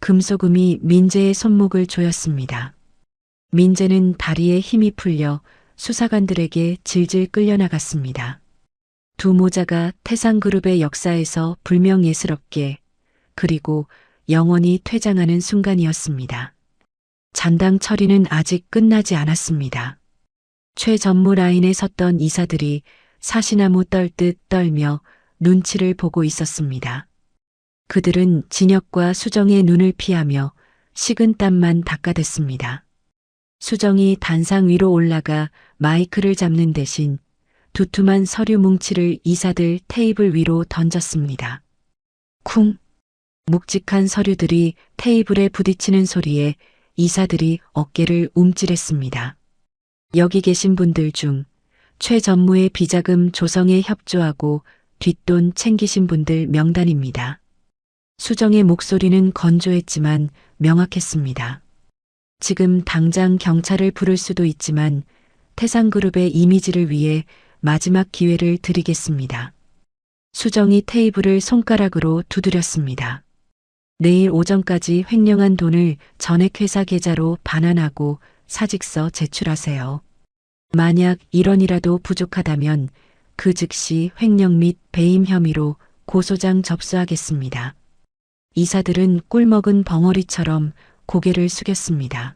금속음이 민재의 손목을 조였습니다. 민재는 다리에 힘이 풀려 수사관들에게 질질 끌려나갔습니다. 두 모자가 태상그룹의 역사에서 불명예스럽게 그리고 영원히 퇴장하는 순간이었습니다. 잔당 처리는 아직 끝나지 않았습니다. 최 전무 라인에 섰던 이사들이 사시나무 떨듯 떨며 눈치를 보고 있었습니다. 그들은 진혁과 수정의 눈을 피하며 식은 땀만 닦아댔습니다. 수정이 단상 위로 올라가 마이크를 잡는 대신 두툼한 서류 뭉치를 이사들 테이블 위로 던졌습니다. 쿵! 묵직한 서류들이 테이블에 부딪히는 소리에 이사들이 어깨를 움찔했습니다. 여기 계신 분들 중 최 전무의 비자금 조성에 협조하고 뒷돈 챙기신 분들 명단입니다. 수정의 목소리는 건조했지만 명확했습니다. 지금 당장 경찰을 부를 수도 있지만 태상그룹의 이미지를 위해 마지막 기회를 드리겠습니다. 수정이 테이블을 손가락으로 두드렸습니다. 내일 오전까지 횡령한 돈을 전액회사 계좌로 반환하고 사직서 제출하세요. 만약 1원이라도 부족하다면 그 즉시 횡령 및 배임 혐의로 고소장 접수하겠습니다. 이사들은 꿀먹은 벙어리처럼 고개를 숙였습니다.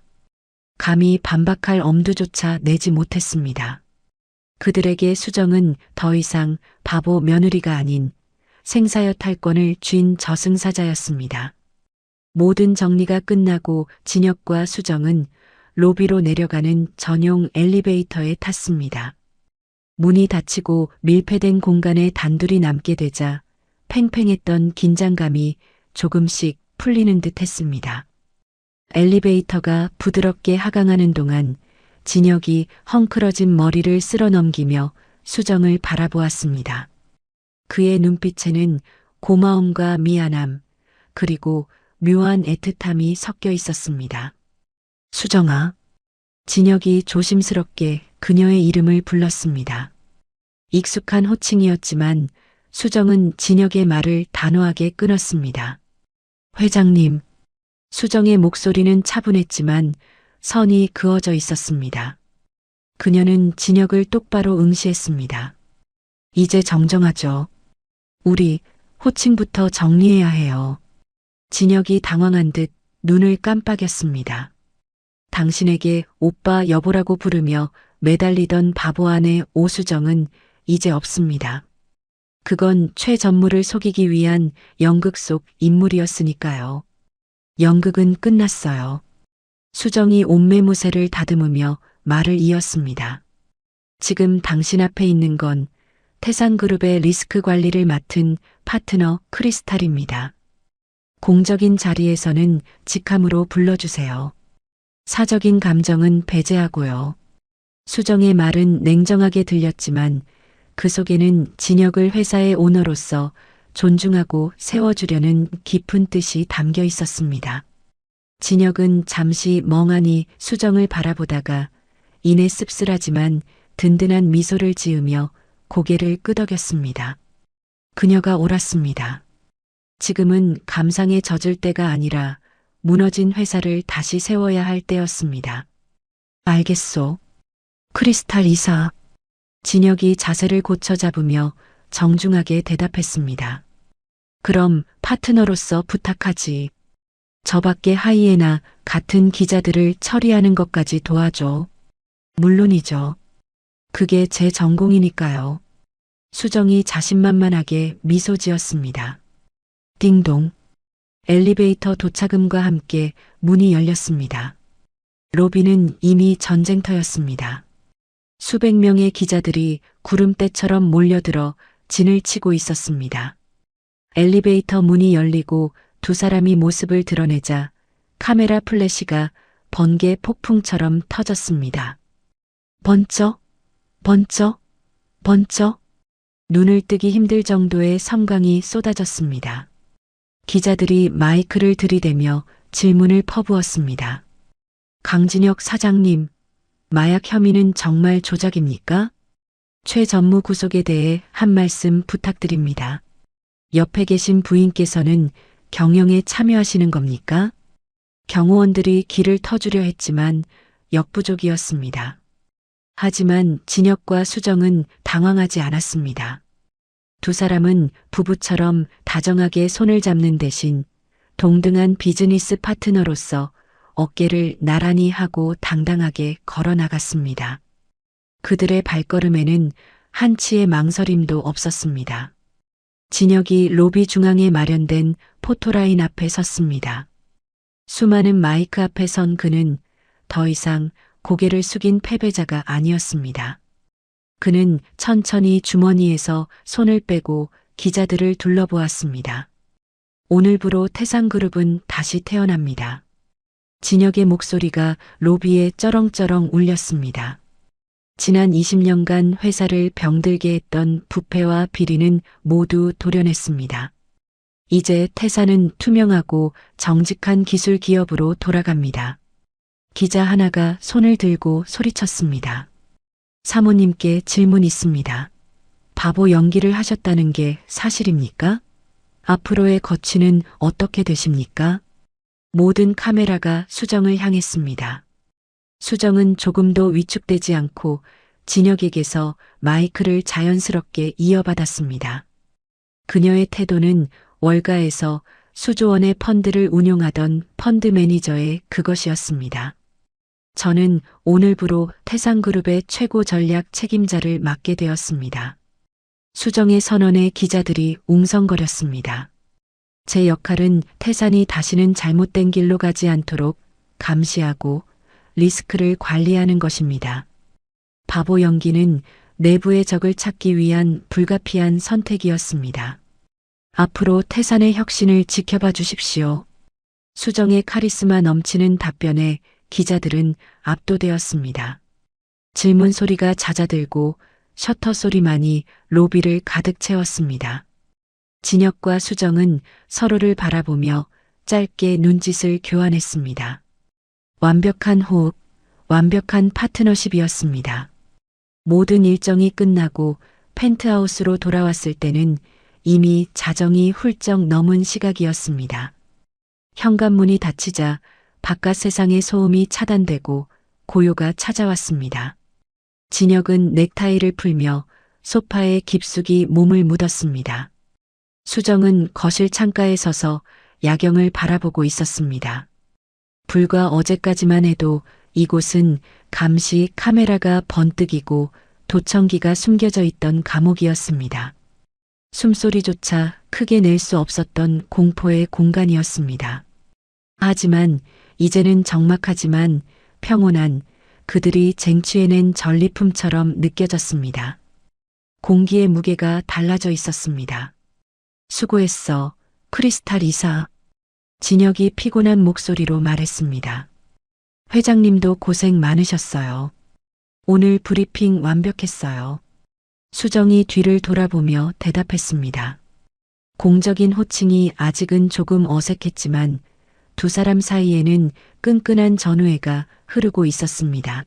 감히 반박할 엄두조차 내지 못했습니다. 그들에게 수정은 더 이상 바보 며느리가 아닌 생사여 탈권을 쥔 저승사자였습니다. 모든 정리가 끝나고 진혁과 수정은 로비로 내려가는 전용 엘리베이터에 탔습니다. 문이 닫히고 밀폐된 공간에 단둘이 남게 되자 팽팽했던 긴장감이 조금씩 풀리는 듯 했습니다. 엘리베이터가 부드럽게 하강하는 동안 진혁이 헝클어진 머리를 쓸어 넘기며 수정을 바라보았습니다. 그의 눈빛에는 고마움과 미안함, 그리고 묘한 애틋함이 섞여 있었습니다. 수정아. 진혁이 조심스럽게 그녀의 이름을 불렀습니다. 익숙한 호칭이었지만 수정은 진혁의 말을 단호하게 끊었습니다. 회장님. 수정의 목소리는 차분했지만 선이 그어져 있었습니다. 그녀는 진혁을 똑바로 응시했습니다. 이제 정정하죠. 우리 호칭부터 정리해야 해요. 진혁이 당황한 듯 눈을 깜빡였습니다. 당신에게 오빠 여보라고 부르며 매달리던 바보 안의 오수정은 이제 없습니다. 그건 최 전무를 속이기 위한 연극 속 인물이었으니까요. 연극은 끝났어요. 수정이 옷매무새를 다듬으며 말을 이었습니다. 지금 당신 앞에 있는 건 태산그룹의 리스크 관리를 맡은 파트너 크리스탈입니다. 공적인 자리에서는 직함으로 불러주세요. 사적인 감정은 배제하고요. 수정의 말은 냉정하게 들렸지만 그 속에는 진혁을 회사의 오너로서 존중하고 세워주려는 깊은 뜻이 담겨 있었습니다. 진혁은 잠시 멍하니 수정을 바라보다가 이내 씁쓸하지만 든든한 미소를 지으며 고개를 끄덕였습니다. 그녀가 옳았습니다. 지금은 감상에 젖을 때가 아니라 무너진 회사를 다시 세워야 할 때였습니다. 알겠소. 크리스탈 이사. 진혁이 자세를 고쳐 잡으며 정중하게 대답했습니다. 그럼 파트너로서 부탁하지. 저 밖에 하이에나 같은 기자들을 처리하는 것까지 도와줘. 물론이죠. 그게 제 전공이니까요. 수정이 자신만만하게 미소 지었습니다. 띵동. 엘리베이터 도착음과 함께 문이 열렸습니다. 로비는 이미 전쟁터였습니다. 수백 명의 기자들이 구름대처럼 몰려들어 진을 치고 있었습니다. 엘리베이터 문이 열리고 두 사람이 모습을 드러내자 카메라 플래시가 번개 폭풍처럼 터졌습니다. 번쩍, 번쩍, 번쩍. 눈을 뜨기 힘들 정도의 성광이 쏟아졌습니다. 기자들이 마이크를 들이대며 질문을 퍼부었습니다. 강진혁 사장님, 마약 혐의는 정말 조작입니까? 최 전무 구속에 대해 한 말씀 부탁드립니다. 옆에 계신 부인께서는 경영에 참여하시는 겁니까? 경호원들이 길을 터주려 했지만 역부족이었습니다. 하지만 진혁과 수정은 당황하지 않았습니다. 두 사람은 부부처럼 다정하게 손을 잡는 대신 동등한 비즈니스 파트너로서 어깨를 나란히 하고 당당하게 걸어 나갔습니다. 그들의 발걸음에는 한치의 망설임도 없었습니다. 진혁이 로비 중앙에 마련된 포토라인 앞에 섰습니다. 수많은 마이크 앞에 선 그는 더 이상 고개를 숙인 패배자가 아니었습니다. 그는 천천히 주머니에서 손을 빼고 기자들을 둘러보았습니다. 오늘부로 태산그룹은 다시 태어납니다. 진혁의 목소리가 로비에 쩌렁쩌렁 울렸습니다. 지난 20년간 회사를 병들게 했던 부패와 비리는 모두 도려냈습니다. 이제 태산은 투명하고 정직한 기술 기업으로 돌아갑니다. 기자 하나가 손을 들고 소리쳤습니다. 사모님께 질문 있습니다. 바보 연기를 하셨다는 게 사실입니까? 앞으로의 거취는 어떻게 되십니까? 모든 카메라가 수정을 향했습니다. 수정은 조금도 위축되지 않고 진혁에게서 마이크를 자연스럽게 이어받았습니다. 그녀의 태도는 월가에서 수조원의 펀드를 운용하던 펀드 매니저의 그것이었습니다. 저는 오늘부로 태산그룹의 최고 전략 책임자를 맡게 되었습니다. 수정의 선언에 기자들이 웅성거렸습니다. 제 역할은 태산이 다시는 잘못된 길로 가지 않도록 감시하고 리스크를 관리하는 것입니다. 바보 연기는 내부의 적을 찾기 위한 불가피한 선택이었습니다. 앞으로 태산의 혁신을 지켜봐 주십시오. 수정의 카리스마 넘치는 답변에 기자들은 압도되었습니다. 질문 소리가 잦아들고 셔터 소리만이 로비를 가득 채웠습니다. 진혁과 수정은 서로를 바라보며 짧게 눈짓을 교환했습니다. 완벽한 호흡, 완벽한 파트너십이었습니다. 모든 일정이 끝나고 펜트하우스로 돌아왔을 때는 이미 자정이 훌쩍 넘은 시각이었습니다. 현관문이 닫히자 바깥 세상의 소음이 차단되고 고요가 찾아왔습니다. 진혁은 넥타이를 풀며 소파에 깊숙이 몸을 묻었습니다. 수정은 거실 창가에 서서 야경을 바라보고 있었습니다. 불과 어제까지만 해도 이곳은 감시 카메라가 번뜩이고 도청기가 숨겨져 있던 감옥이었습니다. 숨소리조차 크게 낼 수 없었던 공포의 공간이었습니다. 하지만 이제는 적막하지만 평온한 그들이 쟁취해낸 전리품처럼 느껴졌습니다. 공기의 무게가 달라져 있었습니다. 수고했어, 크리스탈 이사. 진혁이 피곤한 목소리로 말했습니다. 회장님도 고생 많으셨어요. 오늘 브리핑 완벽했어요. 수정이 뒤를 돌아보며 대답했습니다. 공적인 호칭이 아직은 조금 어색했지만 두 사람 사이에는 끈끈한 전우애가 흐르고 있었습니다.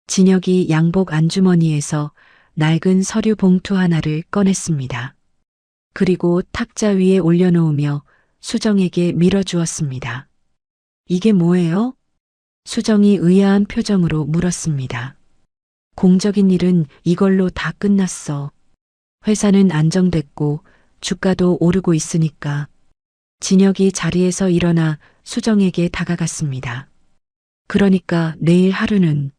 진혁이 양복 안주머니에서 낡은 서류 봉투 하나를 꺼냈습니다. 그리고 탁자 위에 올려놓으며 수정에게 밀어주었습니다. 이게 뭐예요? 수정이 의아한 표정으로 물었습니다. 공적인 일은 이걸로 다 끝났어. 회사는 안정됐고 주가도 오르고 있으니까. 진혁이 자리에서 일어나 수정에게 다가갔습니다. 그러니까 내일 하루는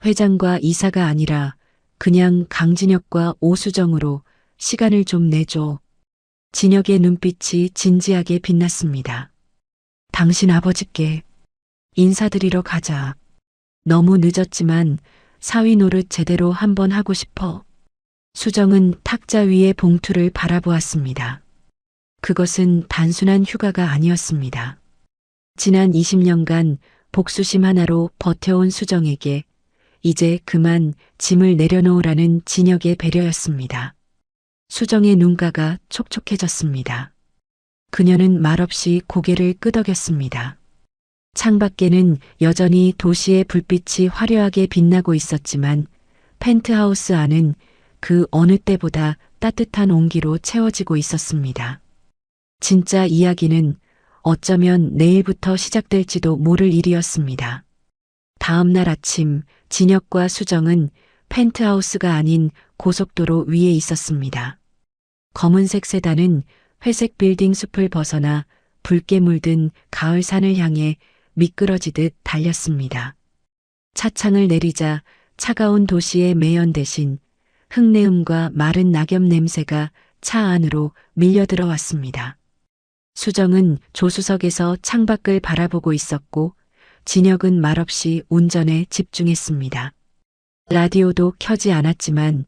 회장과 이사가 아니라 그냥 강진혁과 오수정으로 시간을 좀 내줘. 진혁의 눈빛이 진지하게 빛났습니다. 당신 아버지께 인사드리러 가자. 너무 늦었지만 사위 노릇 제대로 한번 하고 싶어. 수정은 탁자 위의 봉투를 바라보았습니다. 그것은 단순한 휴가가 아니었습니다. 지난 20년간 복수심 하나로 버텨온 수정에게 이제 그만 짐을 내려놓으라는 진혁의 배려였습니다. 수정의 눈가가 촉촉해졌습니다. 그녀는 말없이 고개를 끄덕였습니다. 창밖에는 여전히 도시의 불빛이 화려하게 빛나고 있었지만 펜트하우스 안은 그 어느 때보다 따뜻한 온기로 채워지고 있었습니다. 진짜 이야기는 어쩌면 내일부터 시작될지도 모를 일이었습니다. 다음 날 아침 진혁과 수정은 펜트하우스가 아닌 고속도로 위에 있었습니다. 검은색 세단은 회색 빌딩 숲을 벗어나 붉게 물든 가을 산을 향해 미끄러지듯 달렸습니다. 차창을 내리자 차가운 도시의 매연 대신 흙내음과 마른 낙엽 냄새가 차 안으로 밀려 들어왔습니다. 수정은 조수석에서 창밖을 바라보고 있었고 진혁은 말없이 운전에 집중했습니다. 라디오도 켜지 않았지만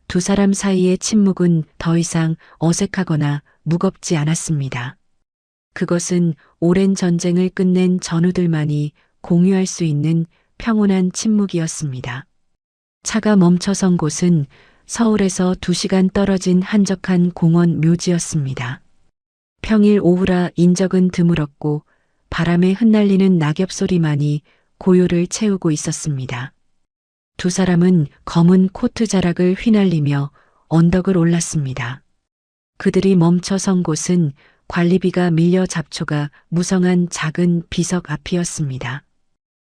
두 사람 사이의 침묵은 더 이상 어색하거나 무겁지 않았습니다. 그것은 오랜 전쟁을 끝낸 전우들만이 공유할 수 있는 평온한 침묵이었습니다. 차가 멈춰선 곳은 서울에서 2시간 떨어진 한적한 공원 묘지였습니다. 평일 오후라 인적은 드물었고 바람에 흩날리는 낙엽 소리만이 고요를 채우고 있었습니다. 두 사람은 검은 코트 자락을 휘날리며 언덕을 올랐습니다. 그들이 멈춰선 곳은 관리비가 밀려 잡초가 무성한 작은 비석 앞이었습니다.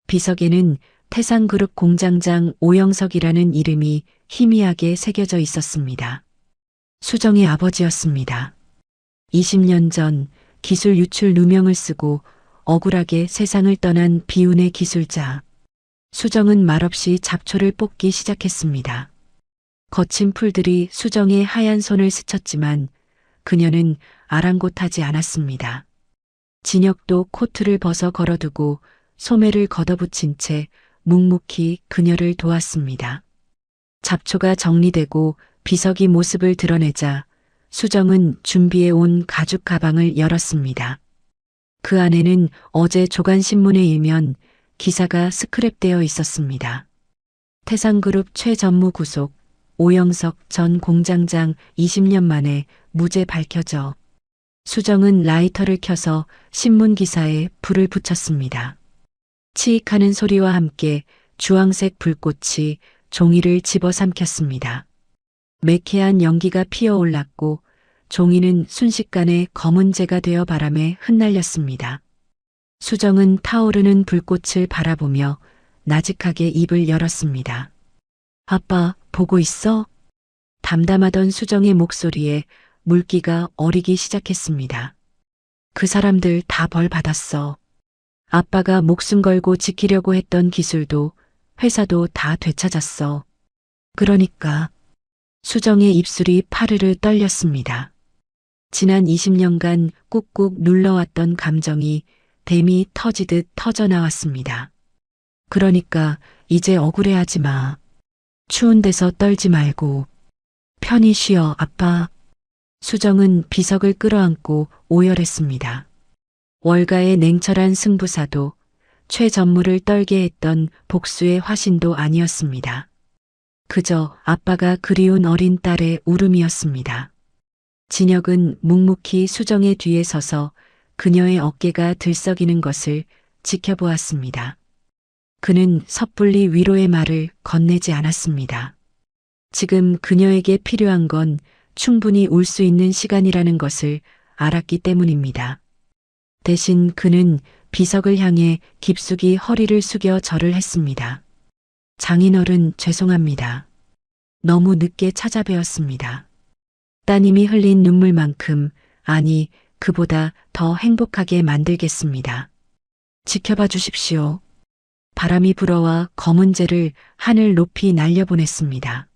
비석에는 태상그룹 공장장 오영석이라는 이름이 희미하게 새겨져 있었습니다. 수정의 아버지였습니다. 20년 전 기술 유출 누명을 쓰고 억울하게 세상을 떠난 비운의 기술자. 수정은 말없이 잡초를 뽑기 시작했습니다. 거친 풀들이 수정의 하얀 손을 스쳤지만 그녀는 아랑곳하지 않았습니다. 진혁도 코트를 벗어 걸어두고 소매를 걷어붙인 채 묵묵히 그녀를 도왔습니다. 잡초가 정리되고 비석이 모습을 드러내자 수정은 준비해 온 가죽 가방을 열었습니다. 그 안에는 어제 조간신문에 일면 기사가 스크랩되어 있었습니다. 태산그룹 최전무 구속, 오영석 전 공장장 20년 만에 무죄 밝혀져. 수정은 라이터를 켜서 신문 기사에 불을 붙였습니다. 치익하는 소리와 함께 주황색 불꽃이 종이를 집어삼켰습니다. 매캐한 연기가 피어올랐고 종이는 순식간에 검은재가 되어 바람에 흩날렸습니다. 수정은 타오르는 불꽃을 바라보며 나직하게 입을 열었습니다. 아빠, 보고 있어? 담담하던 수정의 목소리에 물기가 어리기 시작했습니다. 그 사람들 다 벌 받았어. 아빠가 목숨 걸고 지키려고 했던 기술도 회사도 다 되찾았어. 그러니까 수정의 입술이 파르르 떨렸습니다. 지난 20년간 꾹꾹 눌러왔던 감정이 댐이 터지듯 터져나왔습니다. 그러니까 이제 억울해하지 마. 추운 데서 떨지 말고 편히 쉬어, 아빠. 수정은 비석을 끌어안고 오열했습니다. 월가의 냉철한 승부사도 최전무를 떨게 했던 복수의 화신도 아니었습니다. 그저 아빠가 그리운 어린 딸의 울음이었습니다. 진혁은 묵묵히 수정의 뒤에 서서 그녀의 어깨가 들썩이는 것을 지켜보았습니다. 그는 섣불리 위로의 말을 건네지 않았습니다. 지금 그녀에게 필요한 건 충분히 울 수 있는 시간이라는 것을 알았기 때문입니다. 대신 그는 비석을 향해 깊숙이 허리를 숙여 절을 했습니다. 장인어른, 죄송합니다. 너무 늦게 찾아뵈었습니다. 따님이 흘린 눈물만큼, 아니, 그보다 더 행복하게 만들겠습니다. 지켜봐 주십시오. 바람이 불어와 검은 재를 하늘 높이 날려보냈습니다.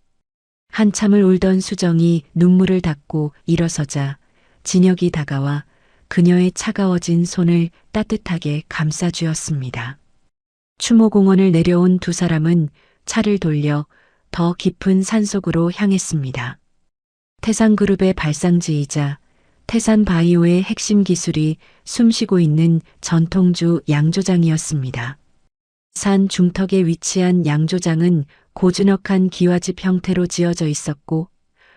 한참을 울던 수정이 눈물을 닦고 일어서자 진혁이 다가와 그녀의 차가워진 손을 따뜻하게 감싸주었습니다. 추모공원을 내려온 두 사람은 차를 돌려 더 깊은 산속으로 향했습니다. 태산그룹의 발상지이자 태산바이오의 핵심 기술이 숨쉬고 있는 전통주 양조장이었습니다. 산 중턱에 위치한 양조장은 고즈넉한 기와집 형태로 지어져 있었고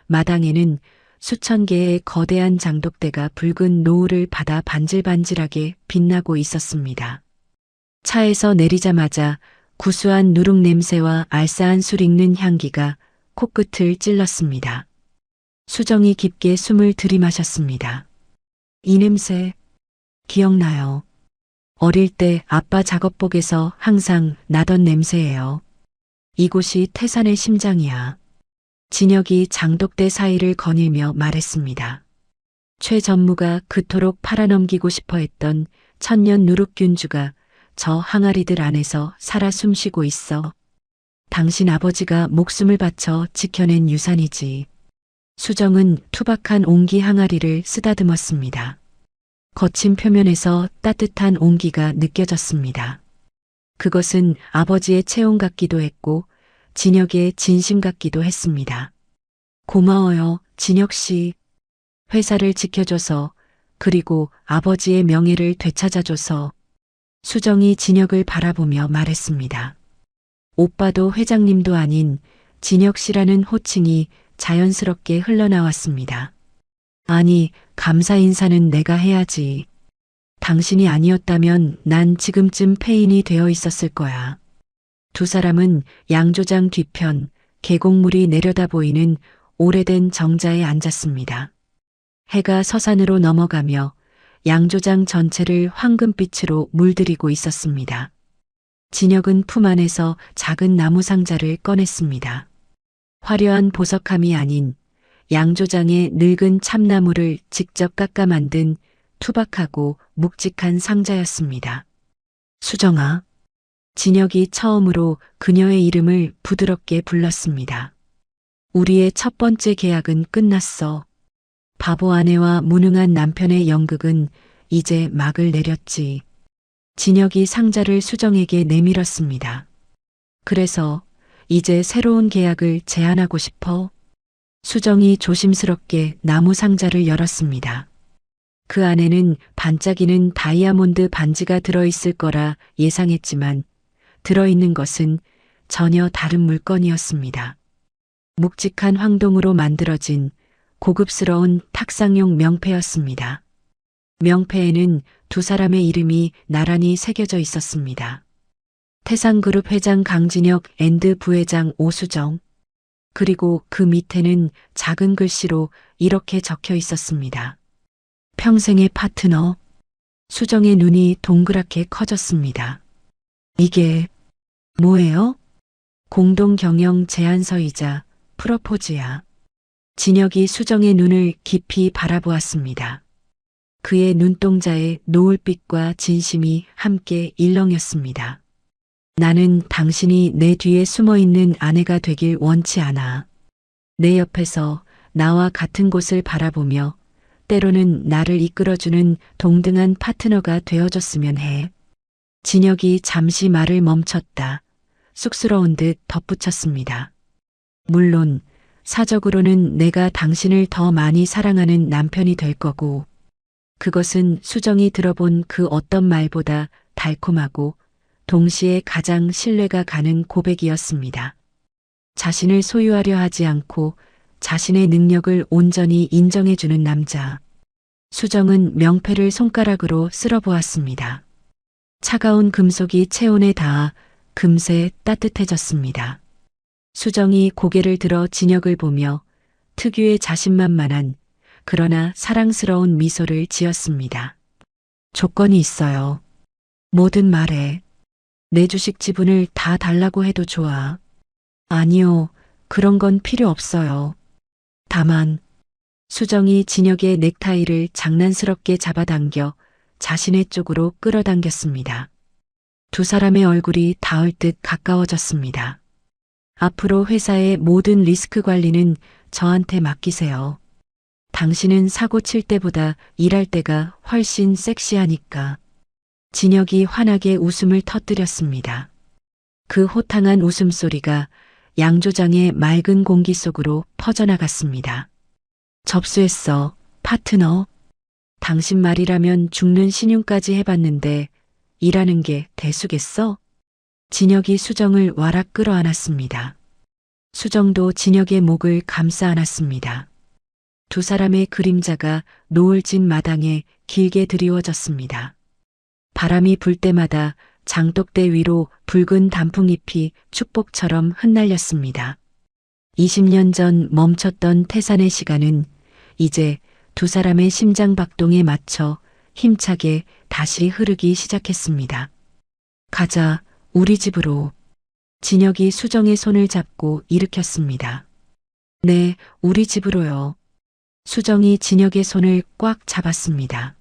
마당에는 수천 개의 거대한 장독대가 붉은 노을을 받아 반질반질하게 빛나고 있었습니다. 차에서 내리자마자 구수한 누룩 냄새와 알싸한 술 익는 향기가 코끝을 찔렀습니다. 수정이 깊게 숨을 들이마셨습니다. 이 냄새 기억나요. 어릴 때 아빠 작업복에서 항상 나던 냄새예요. 이곳이 태산의 심장이야. 진혁이 장독대 사이를 거닐며 말했습니다. 최전무가 그토록 팔아넘기고 싶어 했던 천년 누룩균주가 저 항아리들 안에서 살아 숨쉬고 있어. 당신 아버지가 목숨을 바쳐 지켜낸 유산이지. 수정은 투박한 옹기 항아리를 쓰다듬었습니다. 거친 표면에서 따뜻한 온기가 느껴졌습니다. 그것은 아버지의 체온 같기도 했고 진혁의 진심 같기도 했습니다. 고마워요, 진혁 씨. 회사를 지켜줘서, 그리고 아버지의 명예를 되찾아줘서. 수정이 진혁을 바라보며 말했습니다. 오빠도 회장님도 아닌 진혁 씨라는 호칭이 자연스럽게 흘러나왔습니다. 아니, 감사 인사는 내가 해야지. 당신이 아니었다면 난 지금쯤 폐인이 되어 있었을 거야. 두 사람은 양조장 뒤편 계곡물이 내려다 보이는 오래된 정자에 앉았습니다. 해가 서산으로 넘어가며 양조장 전체를 황금빛으로 물들이고 있었습니다. 진혁은 품 안에서 작은 나무 상자를 꺼냈습니다. 화려한 보석함이 아닌 양조장의 늙은 참나무를 직접 깎아 만든 투박하고 묵직한 상자였습니다. 수정아. 진혁이 처음으로 그녀의 이름을 부드럽게 불렀습니다. 우리의 첫 번째 계약은 끝났어. 바보 아내와 무능한 남편의 연극은 이제 막을 내렸지. 진혁이 상자를 수정에게 내밀었습니다. 그래서 이제 새로운 계약을 제안하고 싶어? 수정이 조심스럽게 나무 상자를 열었습니다. 그 안에는 반짝이는 다이아몬드 반지가 들어있을 거라 예상했지만 들어있는 것은 전혀 다른 물건이었습니다. 묵직한 황동으로 만들어진 고급스러운 탁상용 명패였습니다. 명패에는 두 사람의 이름이 나란히 새겨져 있었습니다. 태상그룹 회장 강진혁 앤드 부회장 오수정. 그리고 그 밑에는 작은 글씨로 이렇게 적혀 있었습니다. 평생의 파트너. 수정의 눈이 동그랗게 커졌습니다. 이게 뭐예요? 공동 경영 제안서이자 프로포즈야. 진혁이 수정의 눈을 깊이 바라보았습니다. 그의 눈동자에 노을빛과 진심이 함께 일렁였습니다. 나는 당신이 내 뒤에 숨어 있는 아내가 되길 원치 않아. 내 옆에서 나와 같은 곳을 바라보며 때로는 나를 이끌어주는 동등한 파트너가 되어줬으면 해. 진혁이 잠시 말을 멈췄다. 쑥스러운 듯 덧붙였습니다. 물론 사적으로는 내가 당신을 더 많이 사랑하는 남편이 될 거고, 그것은 수정이 들어본 그 어떤 말보다 달콤하고 동시에 가장 신뢰가 가는 고백이었습니다. 자신을 소유하려 하지 않고 자신의 능력을 온전히 인정해주는 남자. 수정은 명패를 손가락으로 쓸어보았습니다. 차가운 금속이 체온에 닿아 금세 따뜻해졌습니다. 수정이 고개를 들어 진혁을 보며 특유의 자신만만한 그러나 사랑스러운 미소를 지었습니다. 조건이 있어요. 뭐든 말해. 내 주식 지분을 다 달라고 해도 좋아. 아니요, 그런 건 필요 없어요. 다만, 수정이 진혁의 넥타이를 장난스럽게 잡아당겨 자신의 쪽으로 끌어당겼습니다. 두 사람의 얼굴이 닿을 듯 가까워졌습니다. 앞으로 회사의 모든 리스크 관리는 저한테 맡기세요. 당신은 사고 칠 때보다 일할 때가 훨씬 섹시하니까. 진혁이 환하게 웃음을 터뜨렸습니다. 그 호탕한 웃음소리가 양조장의 맑은 공기 속으로 퍼져나갔습니다. 접수했어, 파트너. 당신 말이라면 죽는 신용까지 해봤는데 일하는 게 대수겠어? 진혁이 수정을 와락 끌어안았습니다. 수정도 진혁의 목을 감싸 안았습니다. 두 사람의 그림자가 노을진 마당에 길게 드리워졌습니다. 바람이 불 때마다 장독대 위로 붉은 단풍잎이 축복처럼 흩날렸습니다. 20년 전 멈췄던 태산의 시간은 이제 두 사람의 심장 박동에 맞춰 힘차게 다시 흐르기 시작했습니다. 가자, 우리 집으로. 진혁이 수정의 손을 잡고 일으켰습니다. 네, 우리 집으로요. 수정이 진혁의 손을 꽉 잡았습니다.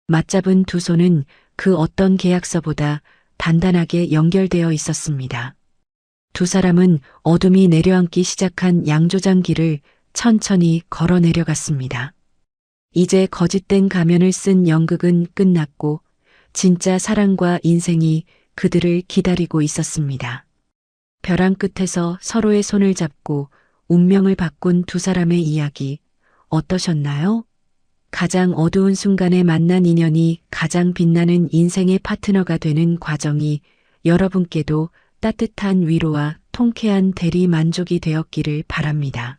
맞잡은 두 손은 그 어떤 계약서보다 단단하게 연결되어 있었습니다. 두 사람은 어둠이 내려앉기 시작한 양조장 길을 천천히 걸어 내려갔습니다. 이제 거짓된 가면을 쓴 연극은 끝났고 진짜 사랑과 인생이 그들을 기다리고 있었습니다. 벼랑 끝에서 서로의 손을 잡고 운명을 바꾼 두 사람의 이야기 어떠셨나요? 가장 어두운 순간에 만난 인연이 가장 빛나는 인생의 파트너가 되는 과정이 여러분께도 따뜻한 위로와 통쾌한 대리 만족이 되었기를 바랍니다.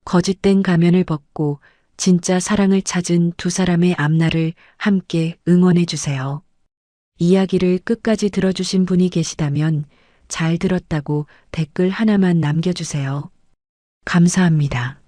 거짓된 가면을 벗고 진짜 사랑을 찾은 두 사람의 앞날을 함께 응원해 주세요. 이야기를 끝까지 들어주신 분이 계시다면 잘 들었다고 댓글 하나만 남겨주세요. 감사합니다.